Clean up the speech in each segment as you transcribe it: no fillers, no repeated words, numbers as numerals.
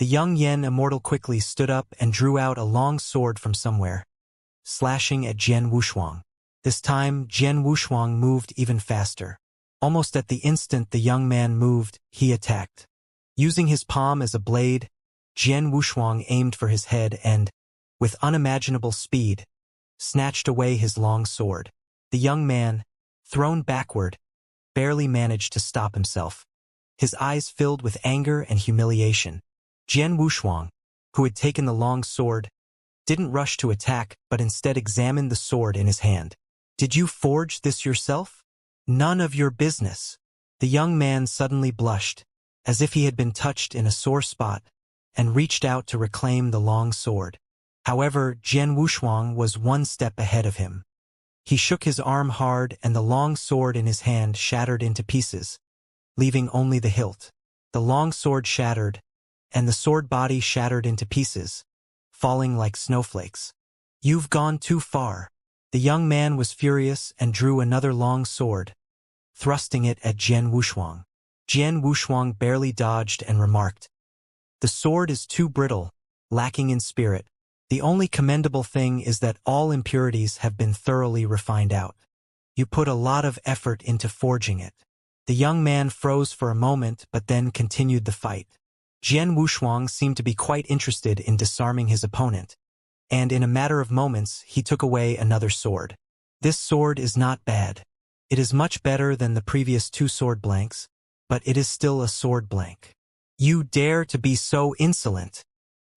The young Yen Immortal quickly stood up and drew out a long sword from somewhere, slashing at Jian Wushuang. This time, Jian Wushuang moved even faster. Almost at the instant the young man moved, he attacked. Using his palm as a blade, Jian Wushuang aimed for his head and, with unimaginable speed, snatched away his long sword. The young man, thrown backward, barely managed to stop himself. His eyes filled with anger and humiliation. Jian Wushuang, who had taken the long sword, didn't rush to attack but instead examined the sword in his hand. "Did you forge this yourself?" "None of your business." The young man suddenly blushed, as if he had been touched in a sore spot, and reached out to reclaim the long sword. However, Jian Wushuang was one step ahead of him. He shook his arm hard and the long sword in his hand shattered into pieces, leaving only the hilt. The long sword shattered, and the sword body shattered into pieces, falling like snowflakes. "You've gone too far." The young man was furious and drew another long sword, thrusting it at Jian Wushuang. Jian Wushuang barely dodged and remarked, "The sword is too brittle, lacking in spirit. The only commendable thing is that all impurities have been thoroughly refined out. You put a lot of effort into forging it." The young man froze for a moment but then continued the fight. Jian Wushuang seemed to be quite interested in disarming his opponent, and in a matter of moments he took away another sword. "This sword is not bad. It is much better than the previous two sword blanks, but it is still a sword blank." "You dare to be so insolent?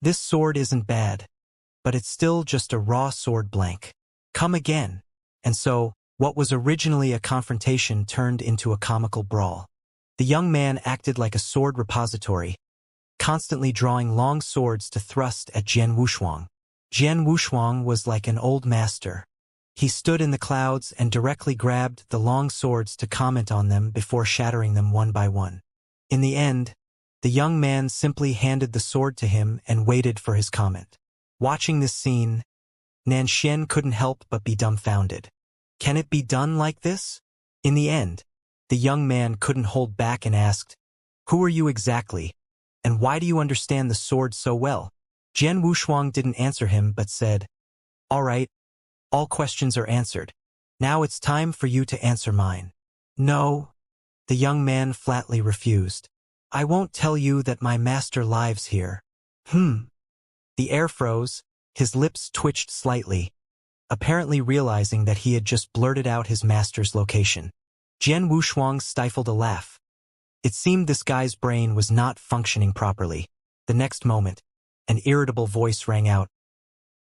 This sword isn't bad, but it's still just a raw sword blank. Come again." And so, what was originally a confrontation turned into a comical brawl. The young man acted like a sword repository, constantly drawing long swords to thrust at Jian Wushuang. Jian Wushuang was like an old master. He stood in the clouds and directly grabbed the long swords to comment on them before shattering them one by one. In the end, the young man simply handed the sword to him and waited for his comment. Watching this scene, Nanxian couldn't help but be dumbfounded. Can it be done like this? In the end, the young man couldn't hold back and asked, "Who are you exactly? And why do you understand the sword so well?" Jian Wushuang didn't answer him but said, "All right, all questions are answered. Now it's time for you to answer mine." "No," the young man flatly refused. "I won't tell you that my master lives here." The air froze, his lips twitched slightly, apparently realizing that he had just blurted out his master's location. Jian Wushuang stifled a laugh. It seemed this guy's brain was not functioning properly. The next moment, an irritable voice rang out.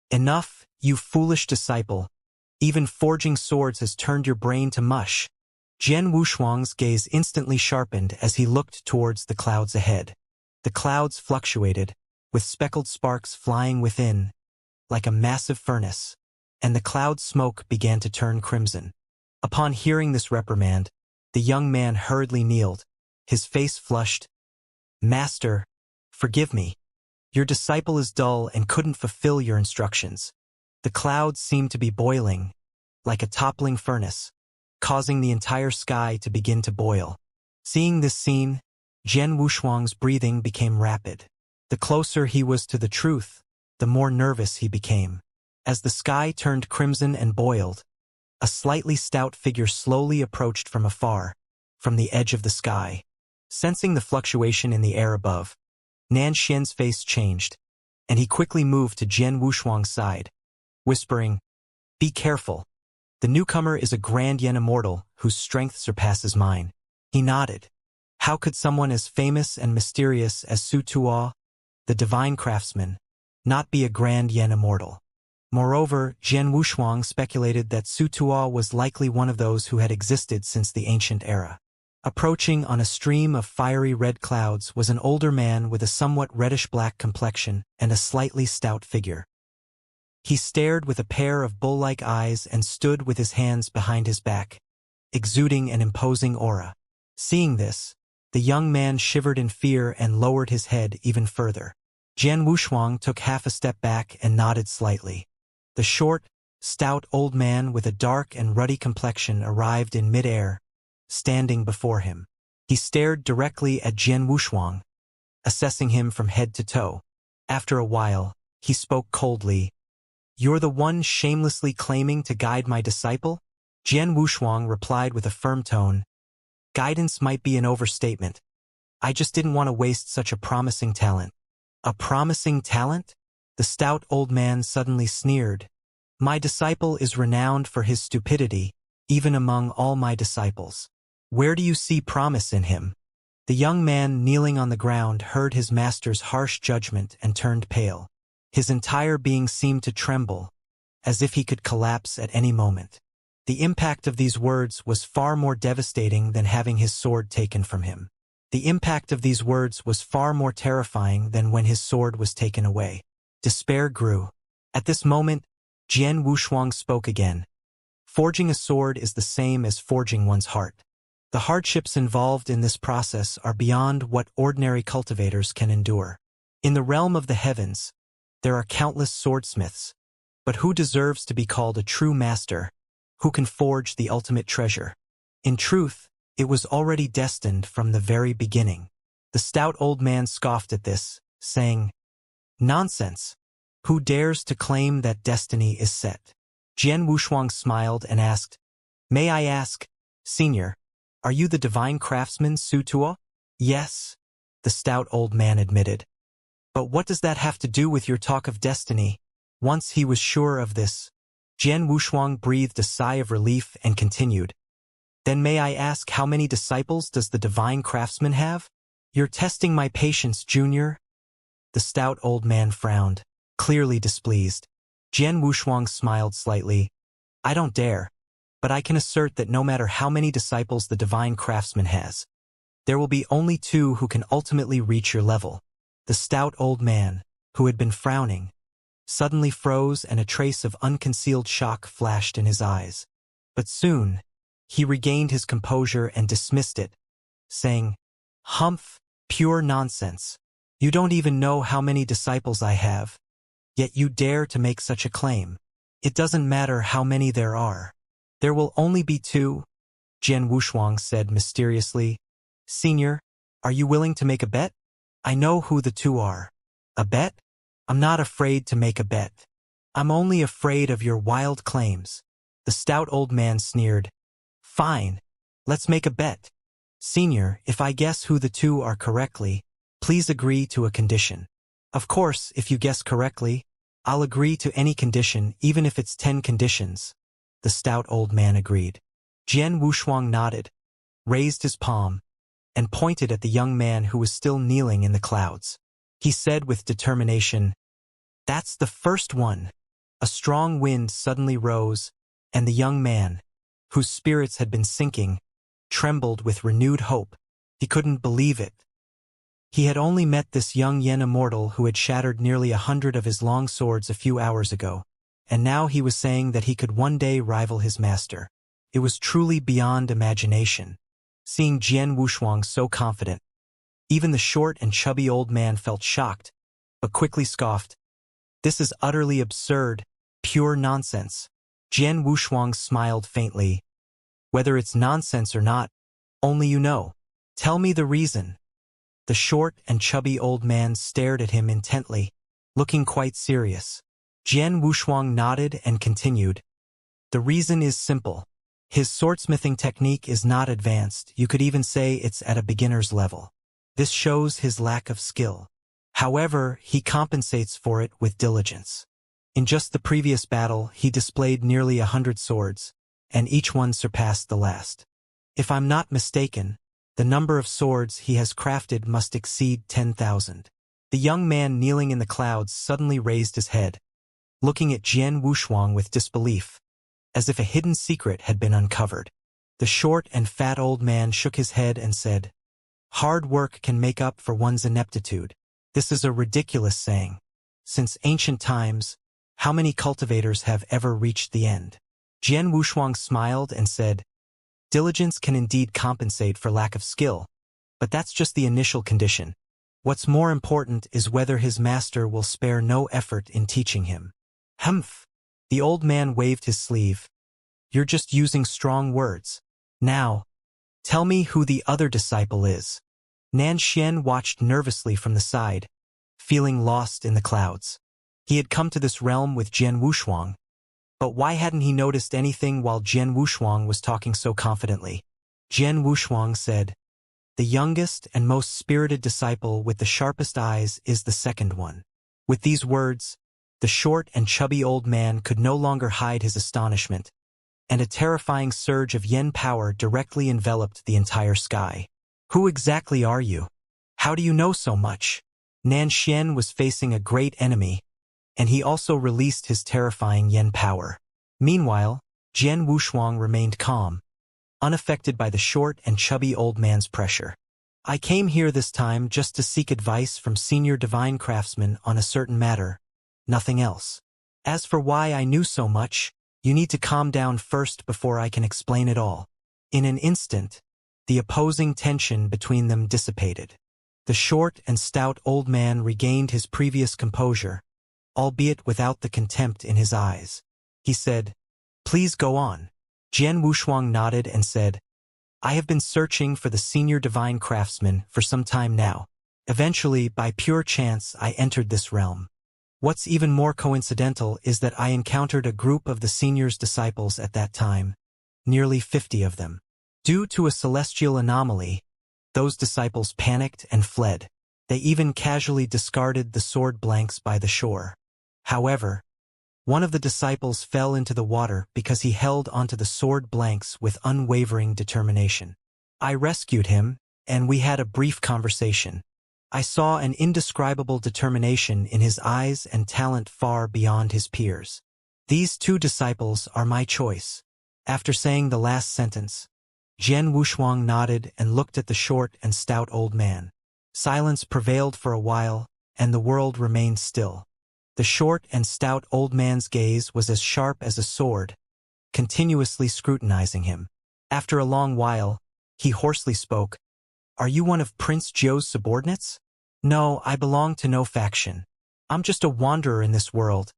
"Enough, you foolish disciple. Even forging swords has turned your brain to mush." Jian Wushuang's gaze instantly sharpened as he looked towards the clouds ahead. The clouds fluctuated, with speckled sparks flying within, like a massive furnace, and the cloud smoke began to turn crimson. Upon hearing this reprimand, the young man hurriedly kneeled, his face flushed. "Master, forgive me. Your disciple is dull and couldn't fulfill your instructions." The clouds seemed to be boiling, like a toppling furnace, causing the entire sky to begin to boil. Seeing this scene, Jian Wushuang's breathing became rapid. The closer he was to the truth, the more nervous he became. As the sky turned crimson and boiled, a slightly stout figure slowly approached from afar, from the edge of the sky. Sensing the fluctuation in the air above, Nanxian's face changed, and he quickly moved to Jian Wushuang's side, whispering, "Be careful. The newcomer is a grand Yen Immortal whose strength surpasses mine." He nodded. How could someone as famous and mysterious as Su Tuo, the divine craftsman, not be a grand Yen Immortal? Moreover, Jian Wushuang speculated that Su Tuo was likely one of those who had existed since the ancient era. Approaching on a stream of fiery red clouds was an older man with a somewhat reddish-black complexion and a slightly stout figure. He stared with a pair of bull-like eyes and stood with his hands behind his back, exuding an imposing aura. Seeing this, the young man shivered in fear and lowered his head even further. Jian Wushuang took half a step back and nodded slightly. The short, stout old man with a dark and ruddy complexion arrived in mid-air, standing before him. He stared directly at Jian Wushuang, assessing him from head to toe. After a while, he spoke coldly. "You're the one shamelessly claiming to guide my disciple?" Jian Wushuang replied with a firm tone. "Guidance might be an overstatement. I just didn't want to waste such a promising talent." "A promising talent?" The stout old man suddenly sneered. "My disciple is renowned for his stupidity, even among all my disciples. Where do you see promise in him?" The young man kneeling on the ground heard his master's harsh judgment and turned pale. His entire being seemed to tremble, as if he could collapse at any moment. The impact of these words was far more devastating than having his sword taken from him. The impact of these words was far more terrifying than when his sword was taken away. Despair grew. At this moment, Jian Wushuang spoke again. "Forging a sword is the same as forging one's heart. The hardships involved in this process are beyond what ordinary cultivators can endure. In the realm of the heavens, there are countless swordsmiths, but who deserves to be called a true master, who can forge the ultimate treasure? In truth, it was already destined from the very beginning." The stout old man scoffed at this, saying, "Nonsense! Who dares to claim that destiny is set?" Jian Wushuang smiled and asked, "May I ask, Senior, are you the divine craftsman Su Tuo?" "Yes," the stout old man admitted. "But what does that have to do with your talk of destiny?" Once he was sure of this, Jian Wushuang breathed a sigh of relief and continued, "Then may I ask how many disciples does the divine craftsman have?" "You're testing my patience, Junior." The stout old man frowned, clearly displeased. Jian Wushuang smiled slightly. "I don't dare, but I can assert that no matter how many disciples the divine craftsman has, there will be only two who can ultimately reach your level." The stout old man, who had been frowning, suddenly froze and a trace of unconcealed shock flashed in his eyes. But soon, he regained his composure and dismissed it, saying, "Humph, pure nonsense. You don't even know how many disciples I have, yet you dare to make such a claim. It doesn't matter how many there are. There will only be two," Jian Wushuang said mysteriously. "Senior, are you willing to make a bet? I know who the two are." "A bet? I'm not afraid to make a bet. I'm only afraid of your wild claims." The stout old man sneered. "Fine, let's make a bet. Senior, if I guess who the two are correctly, please agree to a condition." "Of course, if you guess correctly, I'll agree to any condition, even if it's 10 conditions," the stout old man agreed. Jian Wushuang nodded, raised his palm, and pointed at the young man who was still kneeling in the clouds. He said with determination, "That's the first one." A strong wind suddenly rose, and the young man, whose spirits had been sinking, trembled with renewed hope. He couldn't believe it. He had only met this young Immortal who had shattered nearly 100 of his long swords a few hours ago, and now he was saying that he could one day rival his master. It was truly beyond imagination. Seeing Jian Wushuang so confident, even the short and chubby old man felt shocked, but quickly scoffed. "This is utterly absurd, pure nonsense." Jian Wushuang smiled faintly. "Whether it's nonsense or not, only you know. Tell me the reason." The short and chubby old man stared at him intently, looking quite serious. Jian Wushuang nodded and continued. "The reason is simple. His swordsmithing technique is not advanced, you could even say it's at a beginner's level. This shows his lack of skill. However, he compensates for it with diligence. In just the previous battle, he displayed nearly 100 swords, and each one surpassed the last. If I'm not mistaken, the number of swords he has crafted must exceed 10,000. The young man kneeling in the clouds suddenly raised his head, looking at Jian Wushuang with disbelief, as if a hidden secret had been uncovered. The short and fat old man shook his head and said, "Hard work can make up for one's ineptitude. This is a ridiculous saying. Since ancient times, how many cultivators have ever reached the end?" Jian Wushuang smiled and said, "Diligence can indeed compensate for lack of skill, but that's just the initial condition. What's more important is whether his master will spare no effort in teaching him." "Humph!" The old man waved his sleeve. "You're just using strong words. Now, tell me who the other disciple is." Nanxian watched nervously from the side, feeling lost in the clouds. He had come to this realm with Jian Wushuang, but why hadn't he noticed anything while Jian Wushuang was talking so confidently? Jian Wushuang said, "The youngest and most spirited disciple with the sharpest eyes is the second one." With these words, the short and chubby old man could no longer hide his astonishment, and a terrifying surge of yen power directly enveloped the entire sky. "Who exactly are you? How do you know so much?" Nanxian was facing a great enemy, and he also released his terrifying yen power. Meanwhile, Jian Wushuang remained calm, unaffected by the short and chubby old man's pressure. "I came here this time just to seek advice from senior divine craftsmen on a certain matter, nothing else. As for why I knew so much, you need to calm down first before I can explain it all." In an instant, the opposing tension between them dissipated. The short and stout old man regained his previous composure, albeit without the contempt in his eyes. He said, "Please go on." Jian Wushuang nodded and said, "I have been searching for the senior divine craftsman for some time now. Eventually, by pure chance, I entered this realm. What's even more coincidental is that I encountered a group of the senior's disciples at that time, nearly 50 of them. Due to a celestial anomaly, those disciples panicked and fled. They even casually discarded the sword blanks by the shore. However, one of the disciples fell into the water because he held onto the sword blanks with unwavering determination. I rescued him, and we had a brief conversation. I saw an indescribable determination in his eyes and talent far beyond his peers. These two disciples are my choice." After saying the last sentence, Jian Wushuang nodded and looked at the short and stout old man. Silence prevailed for a while, and the world remained still. The short and stout old man's gaze was as sharp as a sword, continuously scrutinizing him. After a long while, he hoarsely spoke, "Are you one of Prince Jiu's subordinates?" "No, I belong to no faction. I'm just a wanderer in this world,"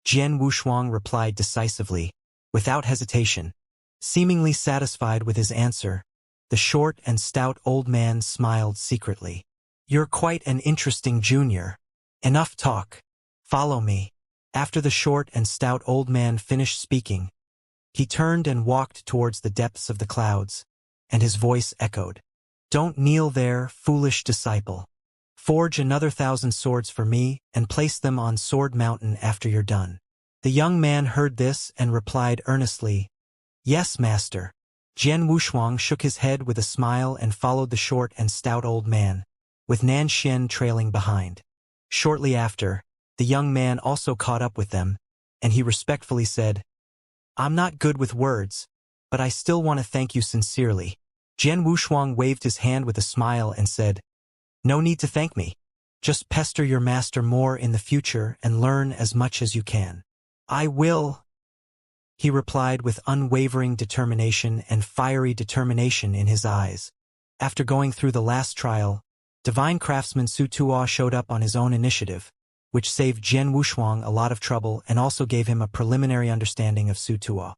Jian Wushuang replied decisively, without hesitation. Seemingly satisfied with his answer, the short and stout old man smiled secretly. "You're quite an interesting junior. Enough talk. Follow me." After the short and stout old man finished speaking, he turned and walked towards the depths of the clouds, and his voice echoed, "Don't kneel there, foolish disciple. Forge another 1,000 swords for me and place them on Sword Mountain after you're done." The young man heard this and replied earnestly, "Yes, master." Jian Wushuang shook his head with a smile and followed the short and stout old man, with Nanxian trailing behind. Shortly after, the young man also caught up with them, and he respectfully said, "I'm not good with words, but I still want to thank you sincerely." Jian Wushuang waved his hand with a smile and said, "No need to thank me. Just pester your master more in the future and learn as much as you can." "I will," he replied with unwavering determination and fiery determination in his eyes. After going through the last trial, divine craftsman Su Tuo showed up on his own initiative, which saved Jian Wushuang a lot of trouble and also gave him a preliminary understanding of Su Tuo.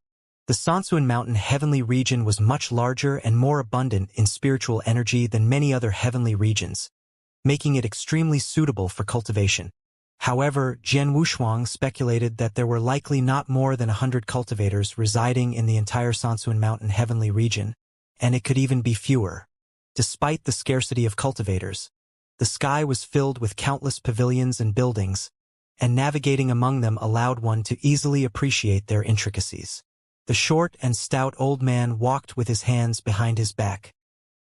The Sansuan Mountain heavenly region was much larger and more abundant in spiritual energy than many other heavenly regions, making it extremely suitable for cultivation. However, Jian Wushuang speculated that there were likely not more than 100 cultivators residing in the entire Sansuan Mountain heavenly region, and it could even be fewer. Despite the scarcity of cultivators, the sky was filled with countless pavilions and buildings, and navigating among them allowed one to easily appreciate their intricacies. The short and stout old man walked with his hands behind his back,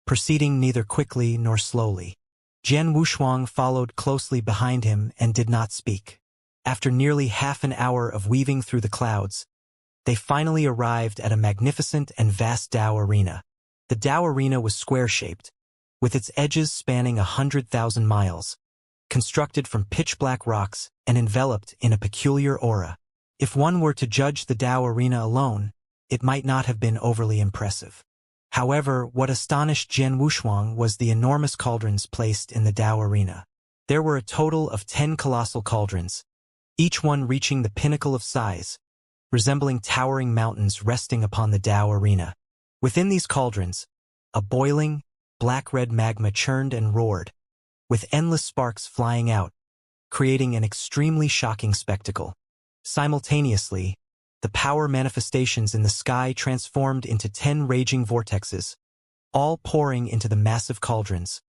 proceeding neither quickly nor slowly. Jian Wushuang followed closely behind him and did not speak. After nearly half an hour of weaving through the clouds, they finally arrived at a magnificent and vast Dao arena. The Dao arena was square-shaped, with its edges spanning 100,000 miles, constructed from pitch-black rocks and enveloped in a peculiar aura. If one were to judge the Dao arena alone, it might not have been overly impressive. However, what astonished Jian Wushuang was the enormous cauldrons placed in the Dao arena. There were a total of 10 colossal cauldrons, each one reaching the pinnacle of size, resembling towering mountains resting upon the Dao arena. Within these cauldrons, a boiling, black-red magma churned and roared, with endless sparks flying out, creating an extremely shocking spectacle. Simultaneously, the power manifestations in the sky transformed into 10 raging vortexes, all pouring into the massive cauldrons,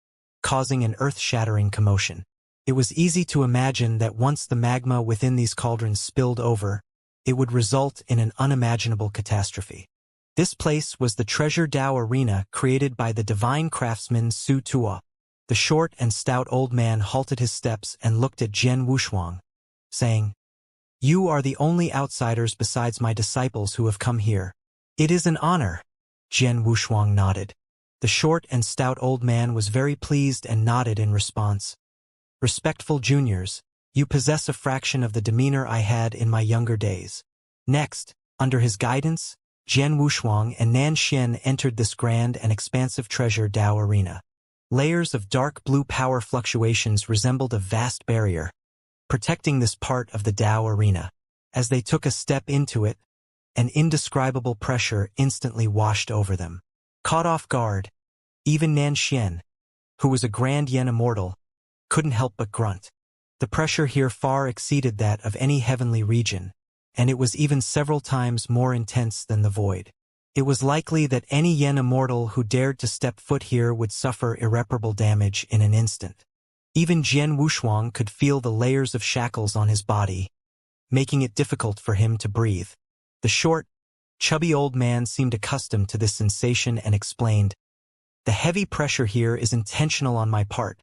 causing an earth-shattering commotion. It was easy to imagine that once the magma within these cauldrons spilled over, it would result in an unimaginable catastrophe. This place was the Treasure Dao Arena created by the divine craftsman Su Tuo. The short and stout old man halted his steps and looked at Jian Wushuang, saying, "You are the only outsiders besides my disciples who have come here. It is an honor." Jian Wushuang nodded. The short and stout old man was very pleased and nodded in response. "Respectful juniors, you possess a fraction of the demeanor I had in my younger days." Next, under his guidance, Jian Wushuang and Nan Xian entered this grand and expansive Treasure Dao Arena. Layers of dark blue power fluctuations resembled a vast barrier, protecting this part of the Dao Arena. As they took a step into it, an indescribable pressure instantly washed over them. Caught off guard, even Nan Xian, who was a Grand Yen Immortal, couldn't help but grunt. The pressure here far exceeded that of any heavenly region, and it was even several times more intense than the void. It was likely that any Yen Immortal who dared to step foot here would suffer irreparable damage in an instant. Even Jian Wushuang could feel the layers of shackles on his body, making it difficult for him to breathe. The short, chubby old man seemed accustomed to this sensation and explained, "The heavy pressure here is intentional on my part,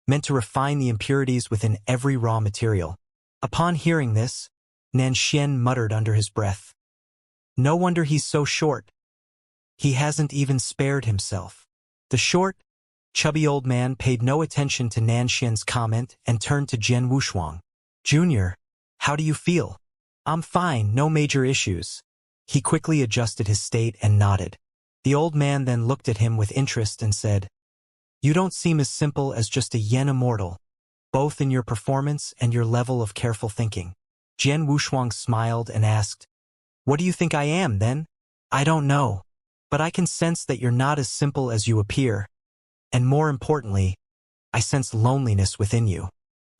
meant to refine the impurities within every raw material." Upon hearing this, Nan Xian muttered under his breath, "No wonder he's so short. He hasn't even spared himself." The short, chubby old man paid no attention to Nan Xian's comment and turned to Jian Wushuang. "Junior, how do you feel?" "I'm fine, no major issues." He quickly adjusted his state and nodded. The old man then looked at him with interest and said, "You don't seem as simple as just a Yen Immortal, both in your performance and your level of careful thinking." Jian Wushuang smiled and asked, "What do you think I am, then?" "I don't know. But I can sense that you're not as simple as you appear. And more importantly, I sense loneliness within you."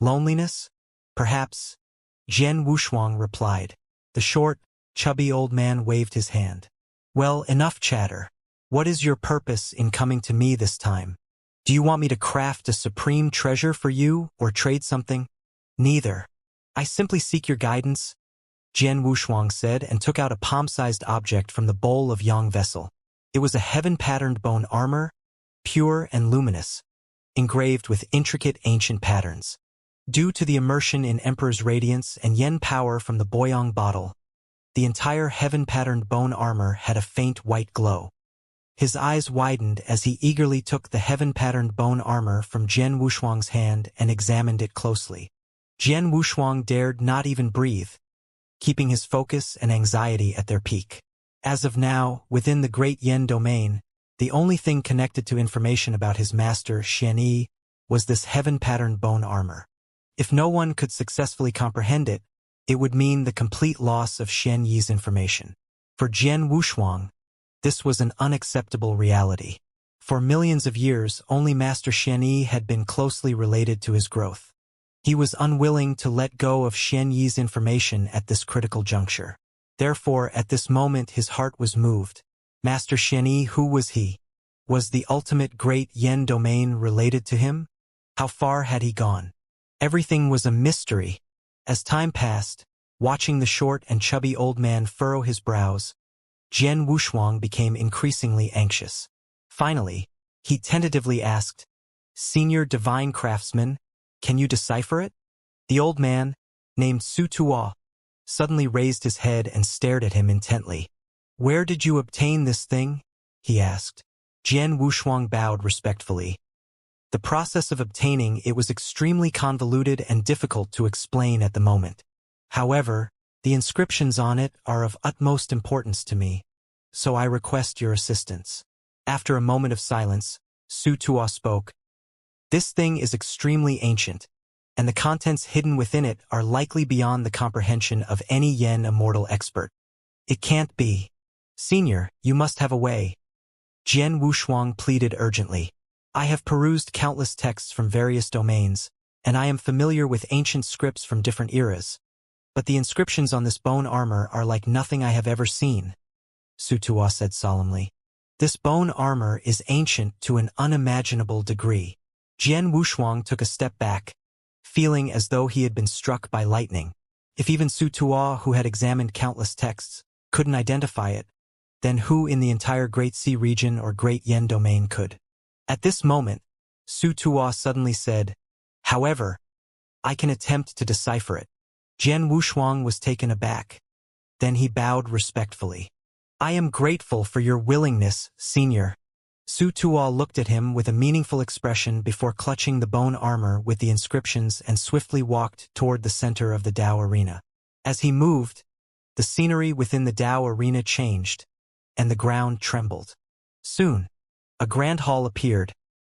"Loneliness? Perhaps," Jian Wushuang replied. The short, chubby old man waved his hand. "Well, enough chatter. What is your purpose in coming to me this time? Do you want me to craft a supreme treasure for you or trade something?" "Neither. I simply seek your guidance," Jian Wushuang said and took out a palm-sized object from the bowl of Yang vessel. It was a heaven-patterned bone armor, pure and luminous, engraved with intricate ancient patterns. Due to the immersion in Emperor's radiance and yen power from the Boyang bottle, the entire heaven-patterned bone armor had a faint white glow. His eyes widened as he eagerly took the heaven-patterned bone armor from Jian Wushuang's hand and examined it closely. Jian Wushuang dared not even breathe, keeping his focus and anxiety at their peak. As of now, within the Great Yen domain, the only thing connected to information about his master, Xianxia, was this heaven-patterned bone armor. If no one could successfully comprehend it, it would mean the complete loss of Xianxia's information. For Jian Wushuang, this was an unacceptable reality. For millions of years, only Master Xianxia had been closely related to his growth. He was unwilling to let go of Xianxia's information at this critical juncture. Therefore, at this moment his heart was moved. Master Xianxia, who was he? Was the ultimate Great Yen domain related to him? How far had he gone? Everything was a mystery. As time passed, watching the short and chubby old man furrow his brows, Jian Wushuang became increasingly anxious. Finally, he tentatively asked, "Senior Divine Craftsman, can you decipher it?" The old man, named Su Tuo, suddenly raised his head and stared at him intently. "Where did you obtain this thing?" he asked. Jian Wushuang bowed respectfully. The process of obtaining it was extremely convoluted and difficult to explain at the moment. However, the inscriptions on it are of utmost importance to me, so I request your assistance. After a moment of silence, Su Tuo spoke. "This thing is extremely ancient, and the contents hidden within it are likely beyond the comprehension of any Yen Immortal expert. It can't be. Senior, you must have a way." Jian Wushuang pleaded urgently. I have perused countless texts from various domains, and I am familiar with ancient scripts from different eras. But the inscriptions on this bone armor are like nothing I have ever seen, Su Tuo said solemnly. This bone armor is ancient to an unimaginable degree. Jian Wushuang took a step back, feeling as though he had been struck by lightning. If even Su Tuo, who had examined countless texts, couldn't identify it, then who in the entire Great Sea region or Great Yen domain could? At this moment, Su Tuo suddenly said, "However, I can attempt to decipher it." Jian Wushuang was taken aback. Then he bowed respectfully. "I am grateful for your willingness, Senior." Su Tuo looked at him with a meaningful expression before clutching the bone armor with the inscriptions and swiftly walked toward the center of the Dao arena. As he moved, the scenery within the Dao arena changed, and the ground trembled. Soon, a grand hall appeared,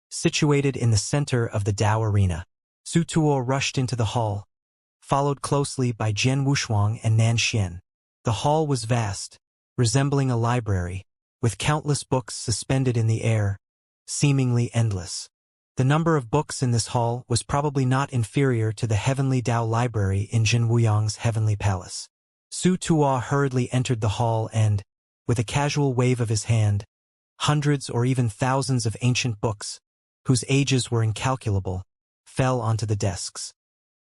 situated in the center of the Dao arena. Su Tuo rushed into the hall, followed closely by Jian Wushuang and Nan Xian. The hall was vast, resembling a library, with countless books suspended in the air, seemingly endless. The number of books in this hall was probably not inferior to the Heavenly Dao Library in Jin Wuyang's Heavenly Palace. Su Tuo hurriedly entered the hall and, with a casual wave of his hand, hundreds or even thousands of ancient books, whose ages were incalculable, fell onto the desks.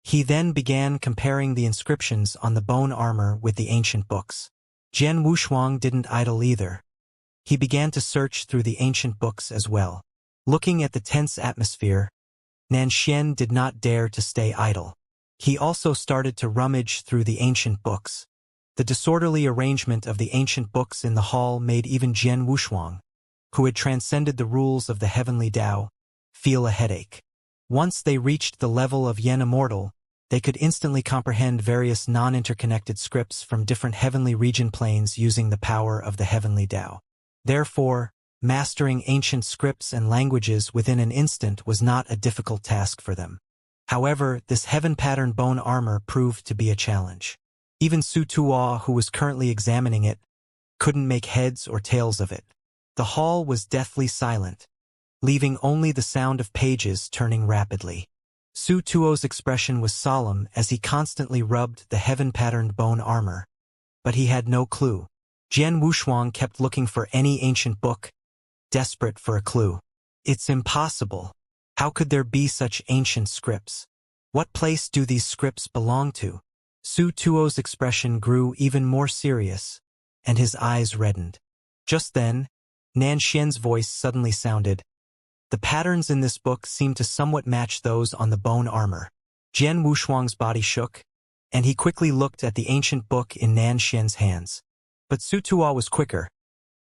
He then began comparing the inscriptions on the bone armor with the ancient books. Jian Wushuang didn't idle either. He began to search through the ancient books as well. Looking at the tense atmosphere, Nan Xian did not dare to stay idle. He also started to rummage through the ancient books. The disorderly arrangement of the ancient books in the hall made even Jian Wushuang, who had transcended the rules of the Heavenly Dao, feel a headache. Once they reached the level of Yen Immortal, they could instantly comprehend various non-interconnected scripts from different heavenly region planes using the power of the Heavenly Dao. Therefore, mastering ancient scripts and languages within an instant was not a difficult task for them. However, this heaven-patterned bone armor proved to be a challenge. Even Su Tuo, who was currently examining it, couldn't make heads or tails of it. The hall was deathly silent, leaving only the sound of pages turning rapidly. Su Tuo's expression was solemn as he constantly rubbed the heaven-patterned bone armor, but he had no clue. Jian Wushuang kept looking for any ancient book, desperate for a clue. It's impossible. How could there be such ancient scripts? What place do these scripts belong to? Su Tuo's expression grew even more serious, and his eyes reddened. Just then, Nan Xian's voice suddenly sounded. The patterns in this book seem to somewhat match those on the bone armor. Jian Wushuang's body shook, and he quickly looked at the ancient book in Nan Xian's hands. But Su Tuo was quicker.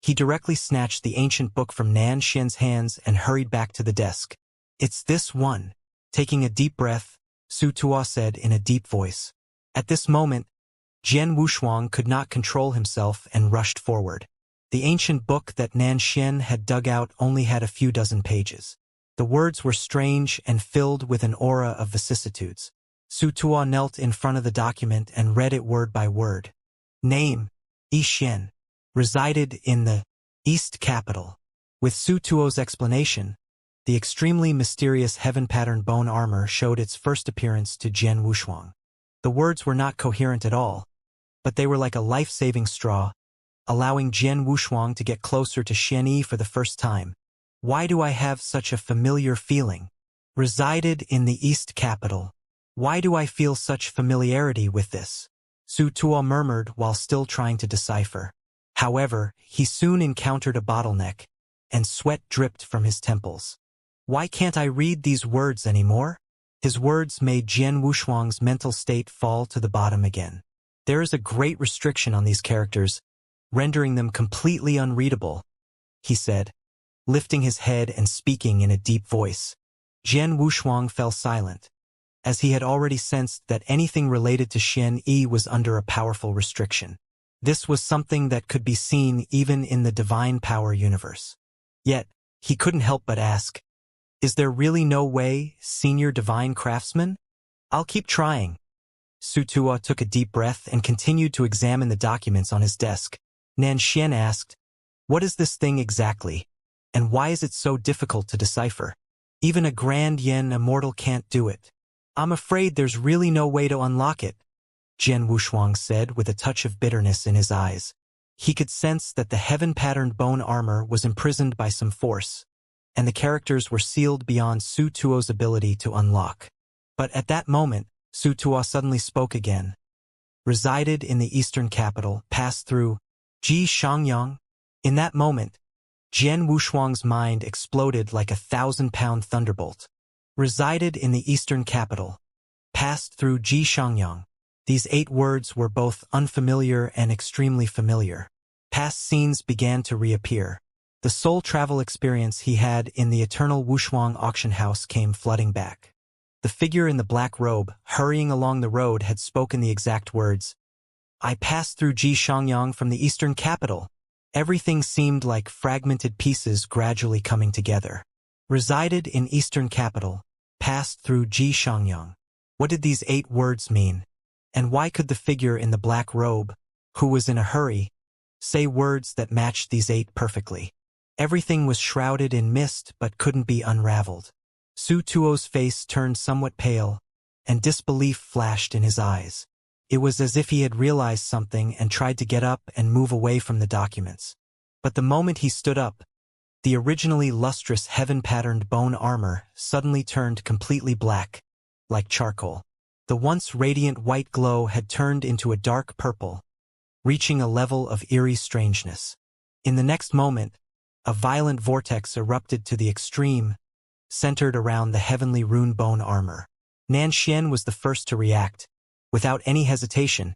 He directly snatched the ancient book from Nan Xian's hands and hurried back to the desk. "It's this one." Taking a deep breath, Su Tuo said in a deep voice. At this moment, Jian Wushuang could not control himself and rushed forward. The ancient book that Nan Xian had dug out only had a few dozen pages. The words were strange and filled with an aura of vicissitudes. Su Tuo knelt in front of the document and read it word by word. Name, Yi Xian. Resided in the East Capital. With Su Tuo's explanation, the extremely mysterious heaven-patterned bone armor showed its first appearance to Jian Wushuang. The words were not coherent at all, but they were like a life-saving straw, allowing Jian Wushuang to get closer to Xianyi for the first time. Why do I have such a familiar feeling? Resided in the East Capital. Why do I feel such familiarity with this? Su Tuo murmured while still trying to decipher. However, he soon encountered a bottleneck, and sweat dripped from his temples. Why can't I read these words anymore? His words made Jian Wushuang's mental state fall to the bottom again. There is a great restriction on these characters, rendering them completely unreadable, he said, lifting his head and speaking in a deep voice. Jian Wushuang fell silent, as he had already sensed that anything related to Xianyi was under a powerful restriction. This was something that could be seen even in the divine power universe. Yet, he couldn't help but ask, "Is there really no way, senior divine craftsman? I'll keep trying." Su Tuo took a deep breath and continued to examine the documents on his desk. Nan Xian asked, "What is this thing exactly, and why is it so difficult to decipher?" Even a grand yen immortal can't do it. I'm afraid there's really no way to unlock it, Jian Wushuang said with a touch of bitterness in his eyes. He could sense that the heaven-patterned bone armor was imprisoned by some force, and the characters were sealed beyond Su Tuo's ability to unlock. But at that moment, Su Tuo suddenly spoke again. Resided in the eastern capital, passed through Xianxia. In that moment, Jian Wushuang's mind exploded like a 1,000-pound thunderbolt. Resided in the eastern capital, passed through Xianxia. These 8 words were both unfamiliar and extremely familiar. Past scenes began to reappear. The soul travel experience he had in the eternal Wushuang auction house came flooding back. The figure in the black robe, hurrying along the road, had spoken the exact words. I passed through Xianxia from the eastern capital. Everything seemed like fragmented pieces gradually coming together. Resided in eastern capital, passed through Xianxia. What did these 8 words mean? And why could the figure in the black robe, who was in a hurry, say words that matched these 8 perfectly? Everything was shrouded in mist but couldn't be unraveled. Su Tuo's face turned somewhat pale, and disbelief flashed in his eyes. It was as if he had realized something and tried to get up and move away from the documents. But the moment he stood up, the originally lustrous heaven-patterned bone armor suddenly turned completely black, like charcoal. The once radiant white glow had turned into a dark purple, reaching a level of eerie strangeness. In the next moment, a violent vortex erupted to the extreme, centered around the heavenly rune bone armor. Nanxian was the first to react. Without any hesitation,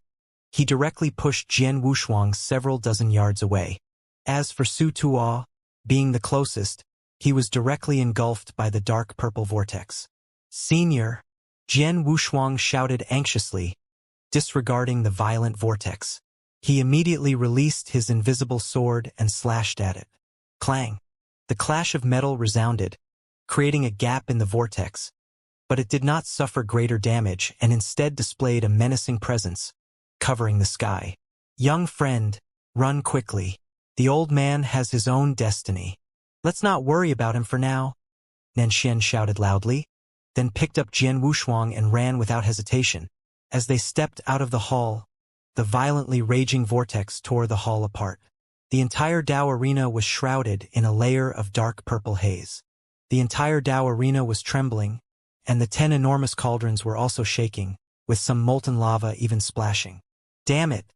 he directly pushed Jian Wushuang several dozen yards away. As for Su Tuo, being the closest, he was directly engulfed by the dark purple vortex. Senior, Jian Wushuang shouted anxiously, disregarding the violent vortex. He immediately released his invisible sword and slashed at it. Clang! The clash of metal resounded, creating a gap in the vortex, but it did not suffer greater damage and instead displayed a menacing presence, covering the sky. Young friend, run quickly. The old man has his own destiny. Let's not worry about him for now, Nanxian shouted loudly, then picked up Jian Wushuang and ran without hesitation. As they stepped out of the hall, the violently raging vortex tore the hall apart. The entire Dao arena was shrouded in a layer of dark purple haze. The entire Dao arena was trembling, and the 10 enormous cauldrons were also shaking, with some molten lava even splashing. Damn it!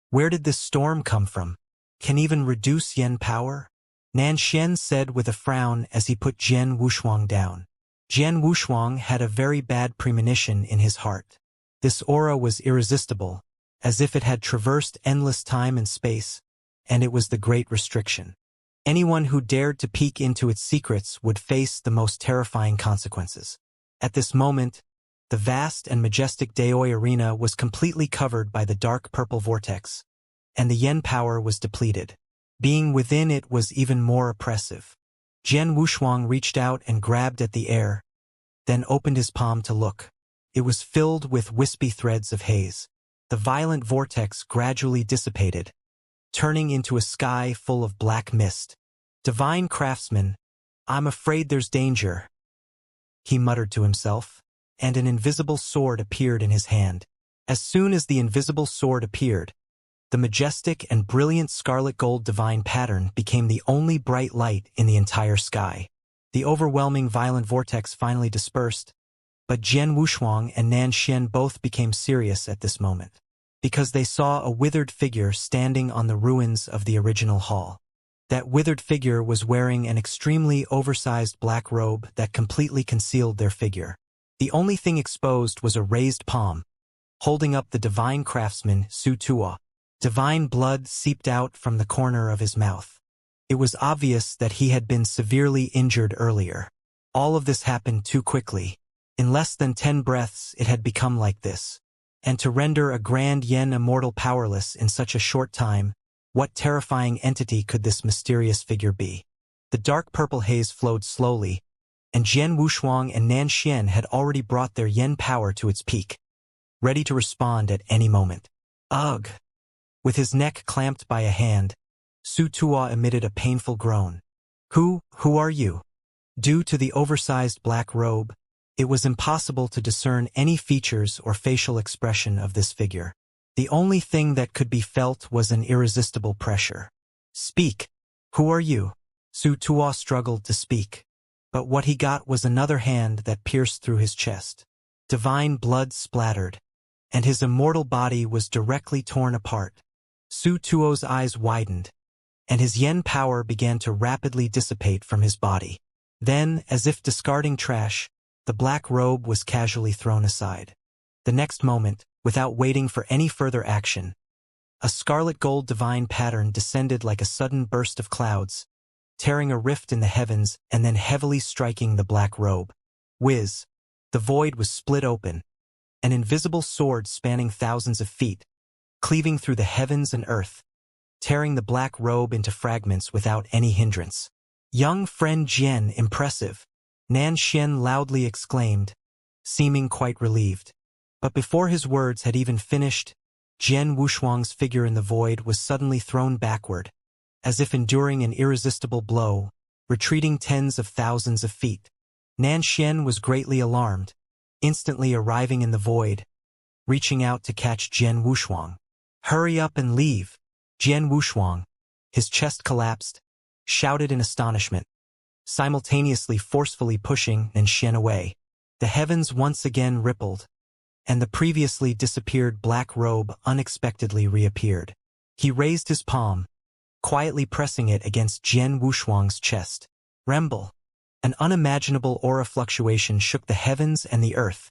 Where did this storm come from? Can even reduce yen power? Nanxian said with a frown as he put Jian Wushuang down. Jian Wushuang had a very bad premonition in his heart. This aura was irresistible, as if it had traversed endless time and space, and it was the great restriction. Anyone who dared to peek into its secrets would face the most terrifying consequences. At this moment, the vast and majestic Daoi arena was completely covered by the dark purple vortex, and the yen power was depleted. Being within it was even more oppressive. Jian Wushuang reached out and grabbed at the air, then opened his palm to look. It was filled with wispy threads of haze. The violent vortex gradually dissipated, turning into a sky full of black mist. Divine craftsman, I'm afraid there's danger, he muttered to himself, and an invisible sword appeared in his hand. As soon as the invisible sword appeared, the majestic and brilliant scarlet gold divine pattern became the only bright light in the entire sky. The overwhelming violent vortex finally dispersed, but Jian Wushuang and Nanxian both became serious at this moment, because they saw a withered figure standing on the ruins of the original hall. That withered figure was wearing an extremely oversized black robe that completely concealed their figure. The only thing exposed was a raised palm, holding up the divine craftsman Su Tuo. Divine blood seeped out from the corner of his mouth. It was obvious that he had been severely injured earlier. All of this happened too quickly. In less than 10 breaths it had become like this. And to render a grand yen immortal powerless in such a short time, what terrifying entity could this mysterious figure be? The dark purple haze flowed slowly, and Jian Wushuang and Nanxian had already brought their yen power to its peak, ready to respond at any moment. Ugh! With his neck clamped by a hand, Su Tuo emitted a painful groan. Who are you? Due to the oversized black robe, it was impossible to discern any features or facial expression of this figure. The only thing that could be felt was an irresistible pressure. "Speak! Who are you?" Su Tuo struggled to speak, but what he got was another hand that pierced through his chest. Divine blood splattered, and his immortal body was directly torn apart. Su Tuo's eyes widened, and his yen power began to rapidly dissipate from his body. Then, as if discarding trash, the black robe was casually thrown aside. The next moment, without waiting for any further action, a scarlet gold divine pattern descended like a sudden burst of clouds, tearing a rift in the heavens and then heavily striking the black robe. Whiz! The void was split open, an invisible sword spanning thousands of feet, cleaving through the heavens and earth, tearing the black robe into fragments without any hindrance. "Young friend Jian, impressive," Nan Xian loudly exclaimed, seeming quite relieved. But before his words had even finished, Jian Wushuang's figure in the void was suddenly thrown backward, as if enduring an irresistible blow, retreating tens of thousands of feet. Nan Xian was greatly alarmed, instantly arriving in the void, reaching out to catch Jian Wushuang. "Hurry up and leave!" Jian Wushuang, his chest collapsed, shouted in astonishment, simultaneously forcefully pushing Nan Xian away. The heavens once again rippled, and the previously disappeared black robe unexpectedly reappeared. He raised his palm, quietly pressing it against Jian Wushuang's chest. Remble! An unimaginable aura fluctuation shook the heavens and the earth,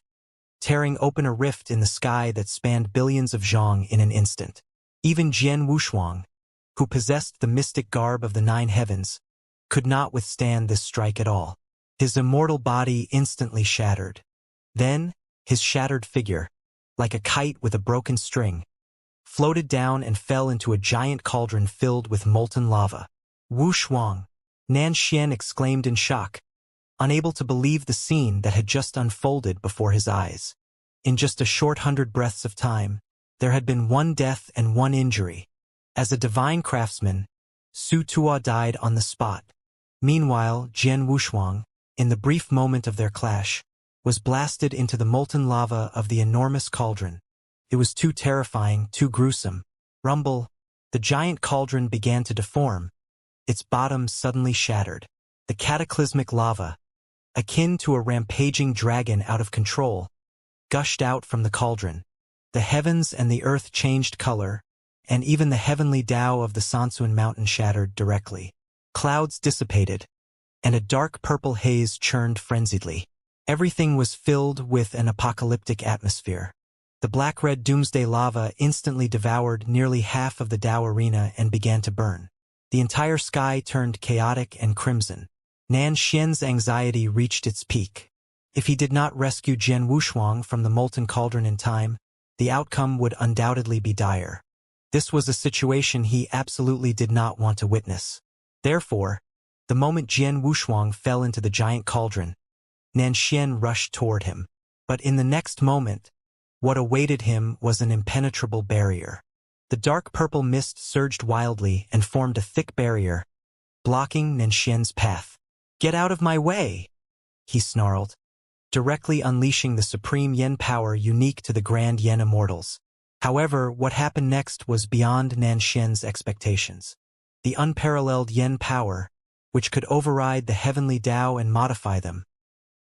tearing open a rift in the sky that spanned billions of zhong in an instant. Even Jian Wushuang, who possessed the mystic garb of the nine heavens, could not withstand this strike at all. His immortal body instantly shattered. Then, his shattered figure, like a kite with a broken string, floated down and fell into a giant cauldron filled with molten lava. "Wushuang!" Nan Xian exclaimed in shock, unable to believe the scene that had just unfolded before his eyes. In just a short 100 breaths of time, there had been one death and one injury. As a divine craftsman, Su Tuo died on the spot. Meanwhile, Jian Wushuang, in the brief moment of their clash, was blasted into the molten lava of the enormous cauldron. It was too terrifying, too gruesome. Rumble! The giant cauldron began to deform. Its bottom suddenly shattered. The cataclysmic lava, akin to a rampaging dragon out of control, gushed out from the cauldron. The heavens and the earth changed color, and even the heavenly Tao of the Sansuan mountain shattered directly. Clouds dissipated, and a dark purple haze churned frenziedly. Everything was filled with an apocalyptic atmosphere. The black-red doomsday lava instantly devoured nearly half of the Tao arena and began to burn. The entire sky turned chaotic and crimson. Nan Xian's anxiety reached its peak. If he did not rescue Jian Wushuang from the molten cauldron in time, the outcome would undoubtedly be dire. This was a situation he absolutely did not want to witness. Therefore, the moment Jian Wushuang fell into the giant cauldron, Nan Xian rushed toward him. But in the next moment, what awaited him was an impenetrable barrier. The dark purple mist surged wildly and formed a thick barrier, blocking Nan Xian's path. "Get out of my way!" he snarled, directly unleashing the supreme yen power unique to the grand yen immortals. However, what happened next was beyond Nan Xian's expectations. The unparalleled yen power, which could override the heavenly Tao and modify them,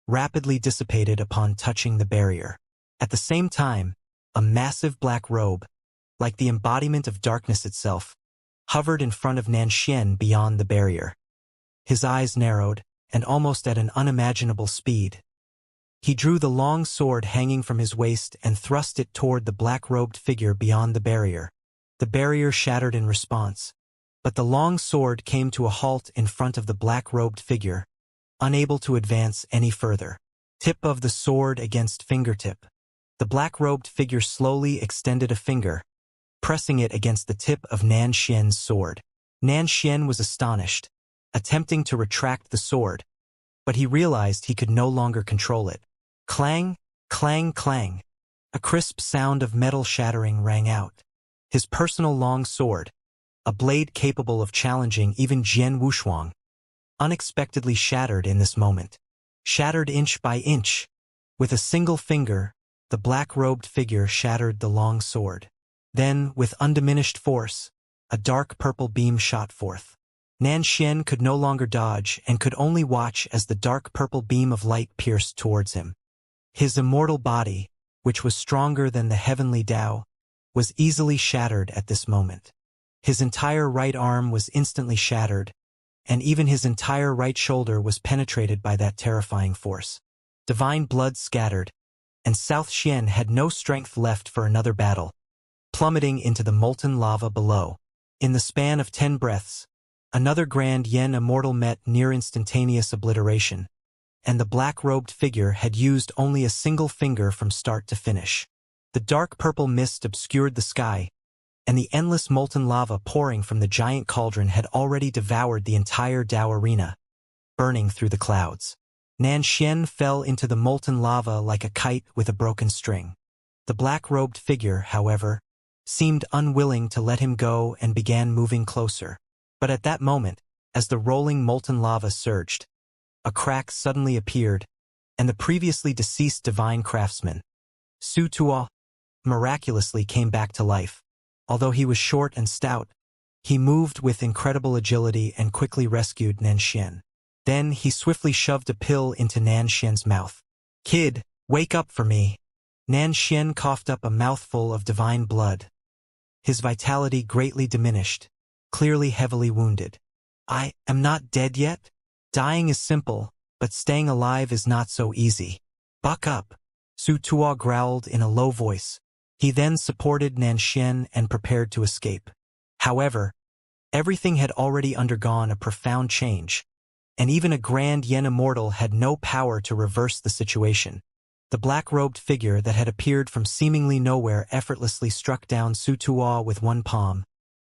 rapidly dissipated upon touching the barrier. At the same time, a massive black robe, like the embodiment of darkness itself, hovered in front of Nan Xian beyond the barrier. His eyes narrowed, and almost at an unimaginable speed, he drew the long sword hanging from his waist and thrust it toward the black-robed figure beyond the barrier. The barrier shattered in response, but the long sword came to a halt in front of the black-robed figure, unable to advance any further. Tip of the sword against fingertip. The black-robed figure slowly extended a finger, pressing it against the tip of Nan Xian's sword. Nan Xian was astonished, attempting to retract the sword, but he realized he could no longer control it. Clang, clang, clang. A crisp sound of metal shattering rang out. His personal long sword, a blade capable of challenging even Jian Wushuang, unexpectedly shattered in this moment. Shattered inch by inch. With a single finger, the black-robed figure shattered the long sword. Then, with undiminished force, a dark purple beam shot forth. Nanshan could no longer dodge and could only watch as the dark purple beam of light pierced towards him. His immortal body, which was stronger than the heavenly Tao, was easily shattered at this moment. His entire right arm was instantly shattered, and even his entire right shoulder was penetrated by that terrifying force. Divine blood scattered, and South Xian had no strength left for another battle, plummeting into the molten lava below. In the span of 10 breaths, another grand Yen Immortal met near instantaneous obliteration, and the black-robed figure had used only a single finger from start to finish. The dark purple mist obscured the sky, and the endless molten lava pouring from the giant cauldron had already devoured the entire Tao arena, burning through the clouds. Nanshan fell into the molten lava like a kite with a broken string. The black-robed figure, however, seemed unwilling to let him go and began moving closer. But at that moment, as the rolling molten lava surged, a crack suddenly appeared, and the previously deceased divine craftsman, Su Tuo, miraculously came back to life. Although he was short and stout, he moved with incredible agility and quickly rescued Nanshan. Then he swiftly shoved a pill into Nanshan's mouth. "Kid, wake up for me." Nanshan coughed up a mouthful of divine blood. His vitality greatly diminished, clearly heavily wounded. "I am not dead yet? Dying is simple, but staying alive is not so easy. Buck up." Su Tuo growled in a low voice. He then supported Nanshan and prepared to escape. However, everything had already undergone a profound change, and even a grand Yen Immortal had no power to reverse the situation. The black-robed figure that had appeared from seemingly nowhere effortlessly struck down Su Tuo with one palm,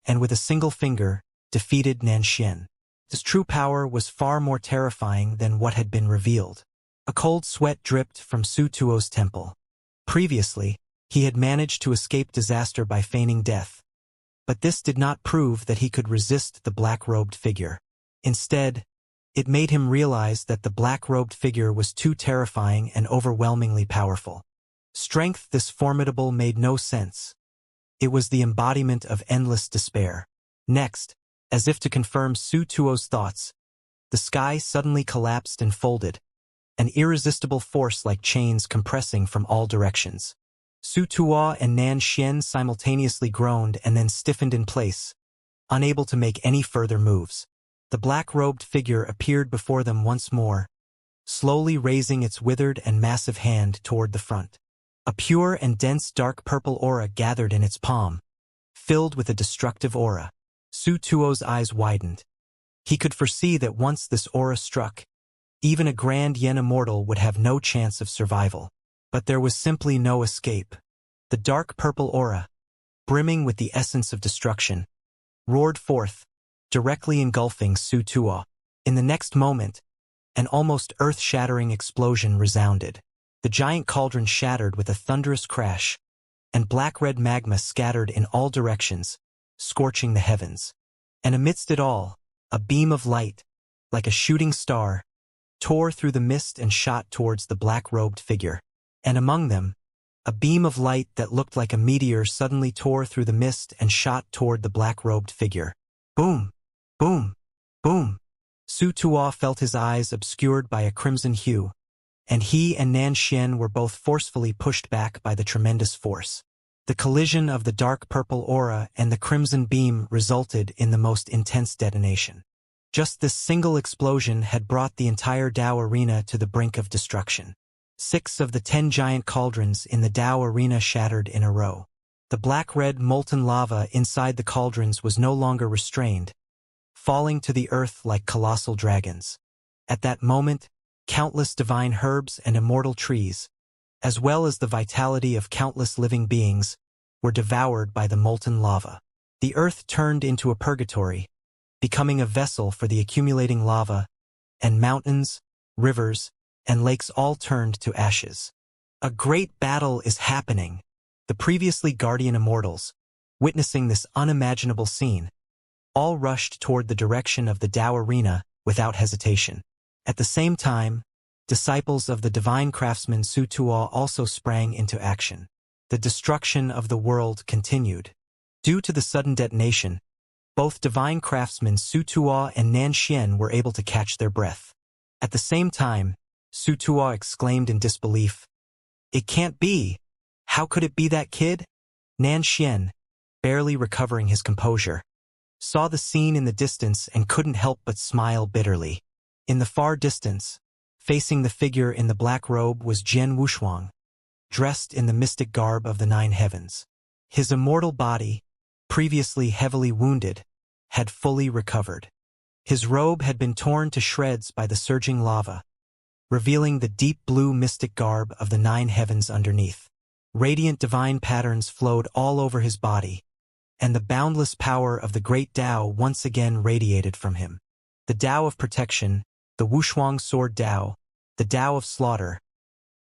and with a single finger, defeated Nanshan. His true power was far more terrifying than what had been revealed. A cold sweat dripped from Su Tuo's temple. Previously, he had managed to escape disaster by feigning death, but this did not prove that he could resist the black-robed figure. Instead, it made him realize that the black-robed figure was too terrifying and overwhelmingly powerful. Strength this formidable made no sense. It was the embodiment of endless despair. Next, as if to confirm Su Tuo's thoughts, the sky suddenly collapsed and folded, an irresistible force like chains compressing from all directions. Su Tuo and Nanshan simultaneously groaned and then stiffened in place, unable to make any further moves. The black-robed figure appeared before them once more, slowly raising its withered and massive hand toward the front. A pure and dense dark purple aura gathered in its palm, filled with a destructive aura. Su Tuo's eyes widened. He could foresee that once this aura struck, even a grand Yen Immortal would have no chance of survival. But there was simply no escape. The dark purple aura, brimming with the essence of destruction, roared forth, directly engulfing Su Tuo. In the next moment, an almost earth-shattering explosion resounded. The giant cauldron shattered with a thunderous crash, and black-red magma scattered in all directions, scorching the heavens. And amidst it all, a beam of light, like a shooting star, tore through the mist and shot towards the black-robed figure. And among them, a beam of light that looked like a meteor suddenly tore through the mist and shot toward the black-robed figure. Boom! Boom! Boom! Su Tuo felt his eyes obscured by a crimson hue, and he and Nanshan were both forcefully pushed back by the tremendous force. The collision of the dark purple aura and the crimson beam resulted in the most intense detonation. Just this single explosion had brought the entire Tao arena to the brink of destruction. 6 of the 10 giant cauldrons in the Tao arena shattered in a row. The black-red molten lava inside the cauldrons was no longer restrained, falling to the earth like colossal dragons. At that moment, countless divine herbs and immortal trees, as well as the vitality of countless living beings, were devoured by the molten lava. The earth turned into a purgatory, becoming a vessel for the accumulating lava, and mountains, rivers, and lakes all turned to ashes. A great battle is happening. The previously guardian immortals, witnessing this unimaginable scene, all rushed toward the direction of the Tao arena without hesitation. At the same time, disciples of the divine craftsman Su Tuo also sprang into action. The destruction of the world continued. Due to the sudden detonation, both divine craftsmen Su Tuo and Nan Xian were able to catch their breath. At the same time, Su Tuo exclaimed in disbelief, "It can't be! How could it be that kid?" Nan Xian, barely recovering his composure, saw the scene in the distance and couldn't help but smile bitterly. In the far distance, facing the figure in the black robe was Jian Wushuang, dressed in the mystic garb of the nine heavens. His immortal body, previously heavily wounded, had fully recovered. His robe had been torn to shreds by the surging lava, revealing the deep blue mystic garb of the nine heavens underneath. Radiant divine patterns flowed all over his body, and the boundless power of the great Tao once again radiated from him. The Tao of protection, the Wushuang sword Tao, the Tao of slaughter,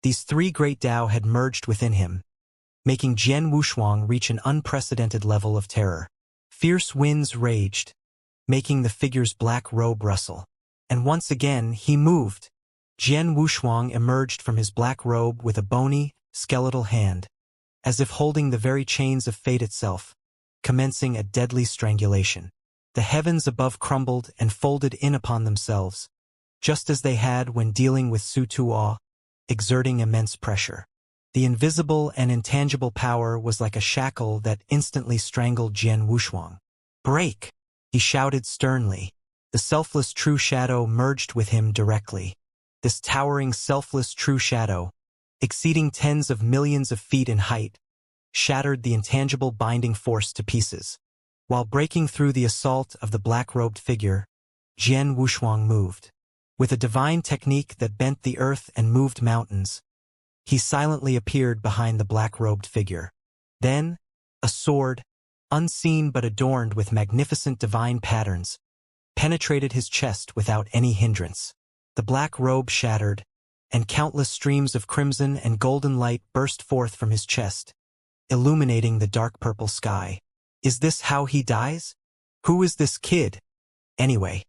these three great Tao had merged within him, making Jian Wushuang reach an unprecedented level of terror. Fierce winds raged, making the figure's black robe rustle. And once again, he moved. Jian Wushuang emerged from his black robe with a bony, skeletal hand, as if holding the very chains of fate itself, commencing a deadly strangulation. The heavens above crumbled and folded in upon themselves, just as they had when dealing with Su Tuo, exerting immense pressure. The invisible and intangible power was like a shackle that instantly strangled Jian Wushuang. "Break!" he shouted sternly. The selfless true shadow merged with him directly. This towering selfless true shadow, exceeding tens of millions of feet in height, shattered the intangible binding force to pieces. While breaking through the assault of the black-robed figure, Jian Wushuang moved. With a divine technique that bent the earth and moved mountains, he silently appeared behind the black-robed figure. Then, a sword, unseen but adorned with magnificent divine patterns, penetrated his chest without any hindrance. The black robe shattered, and countless streams of crimson and golden light burst forth from his chest, illuminating the dark purple sky. Is this how he dies? Who is this kid, anyway?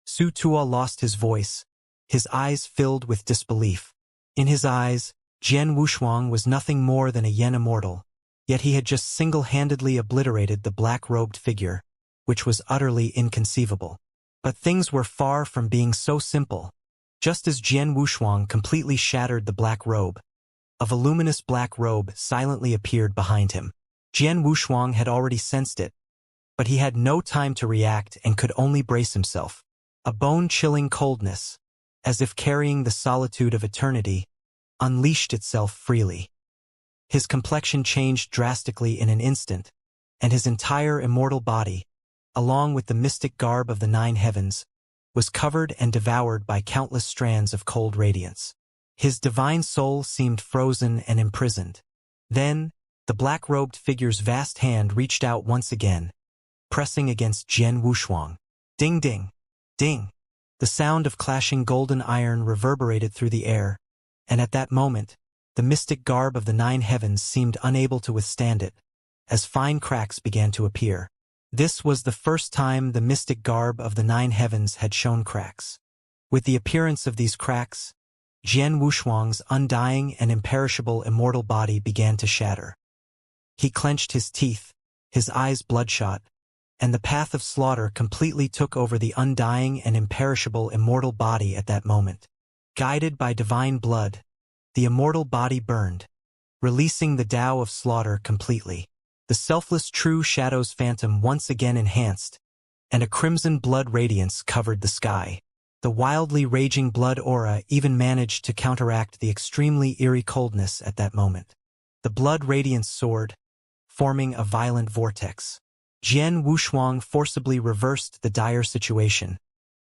Su Tuo lost his voice, his eyes filled with disbelief. In his eyes, Jian Wushuang was nothing more than a Yen immortal, yet he had just single-handedly obliterated the black-robed figure, which was utterly inconceivable. But things were far from being so simple. Just as Jian Wushuang completely shattered the black robe, a voluminous black robe silently appeared behind him. Jian Wushuang had already sensed it, but he had no time to react and could only brace himself. A bone-chilling coldness, as if carrying the solitude of eternity, unleashed itself freely. His complexion changed drastically in an instant, and his entire immortal body, along with the mystic garb of the nine heavens, was covered and devoured by countless strands of cold radiance. His divine soul seemed frozen and imprisoned. Then, the black-robed figure's vast hand reached out once again, pressing against Jian Wushuang. Ding ding, ding. The sound of clashing golden iron reverberated through the air, and at that moment, the mystic garb of the nine heavens seemed unable to withstand it, as fine cracks began to appear. This was the first time the mystic garb of the nine heavens had shown cracks. With the appearance of these cracks, Jian Wushuang's undying and imperishable immortal body began to shatter. He clenched his teeth, his eyes bloodshot, and the path of slaughter completely took over the undying and imperishable immortal body at that moment. Guided by divine blood, the immortal body burned, releasing the Tao of slaughter completely. The selfless true shadow's phantom once again enhanced, and a crimson blood radiance covered the sky. The wildly raging blood aura even managed to counteract the extremely eerie coldness at that moment. The blood radiance soared, forming a violent vortex. Jian Wushuang forcibly reversed the dire situation,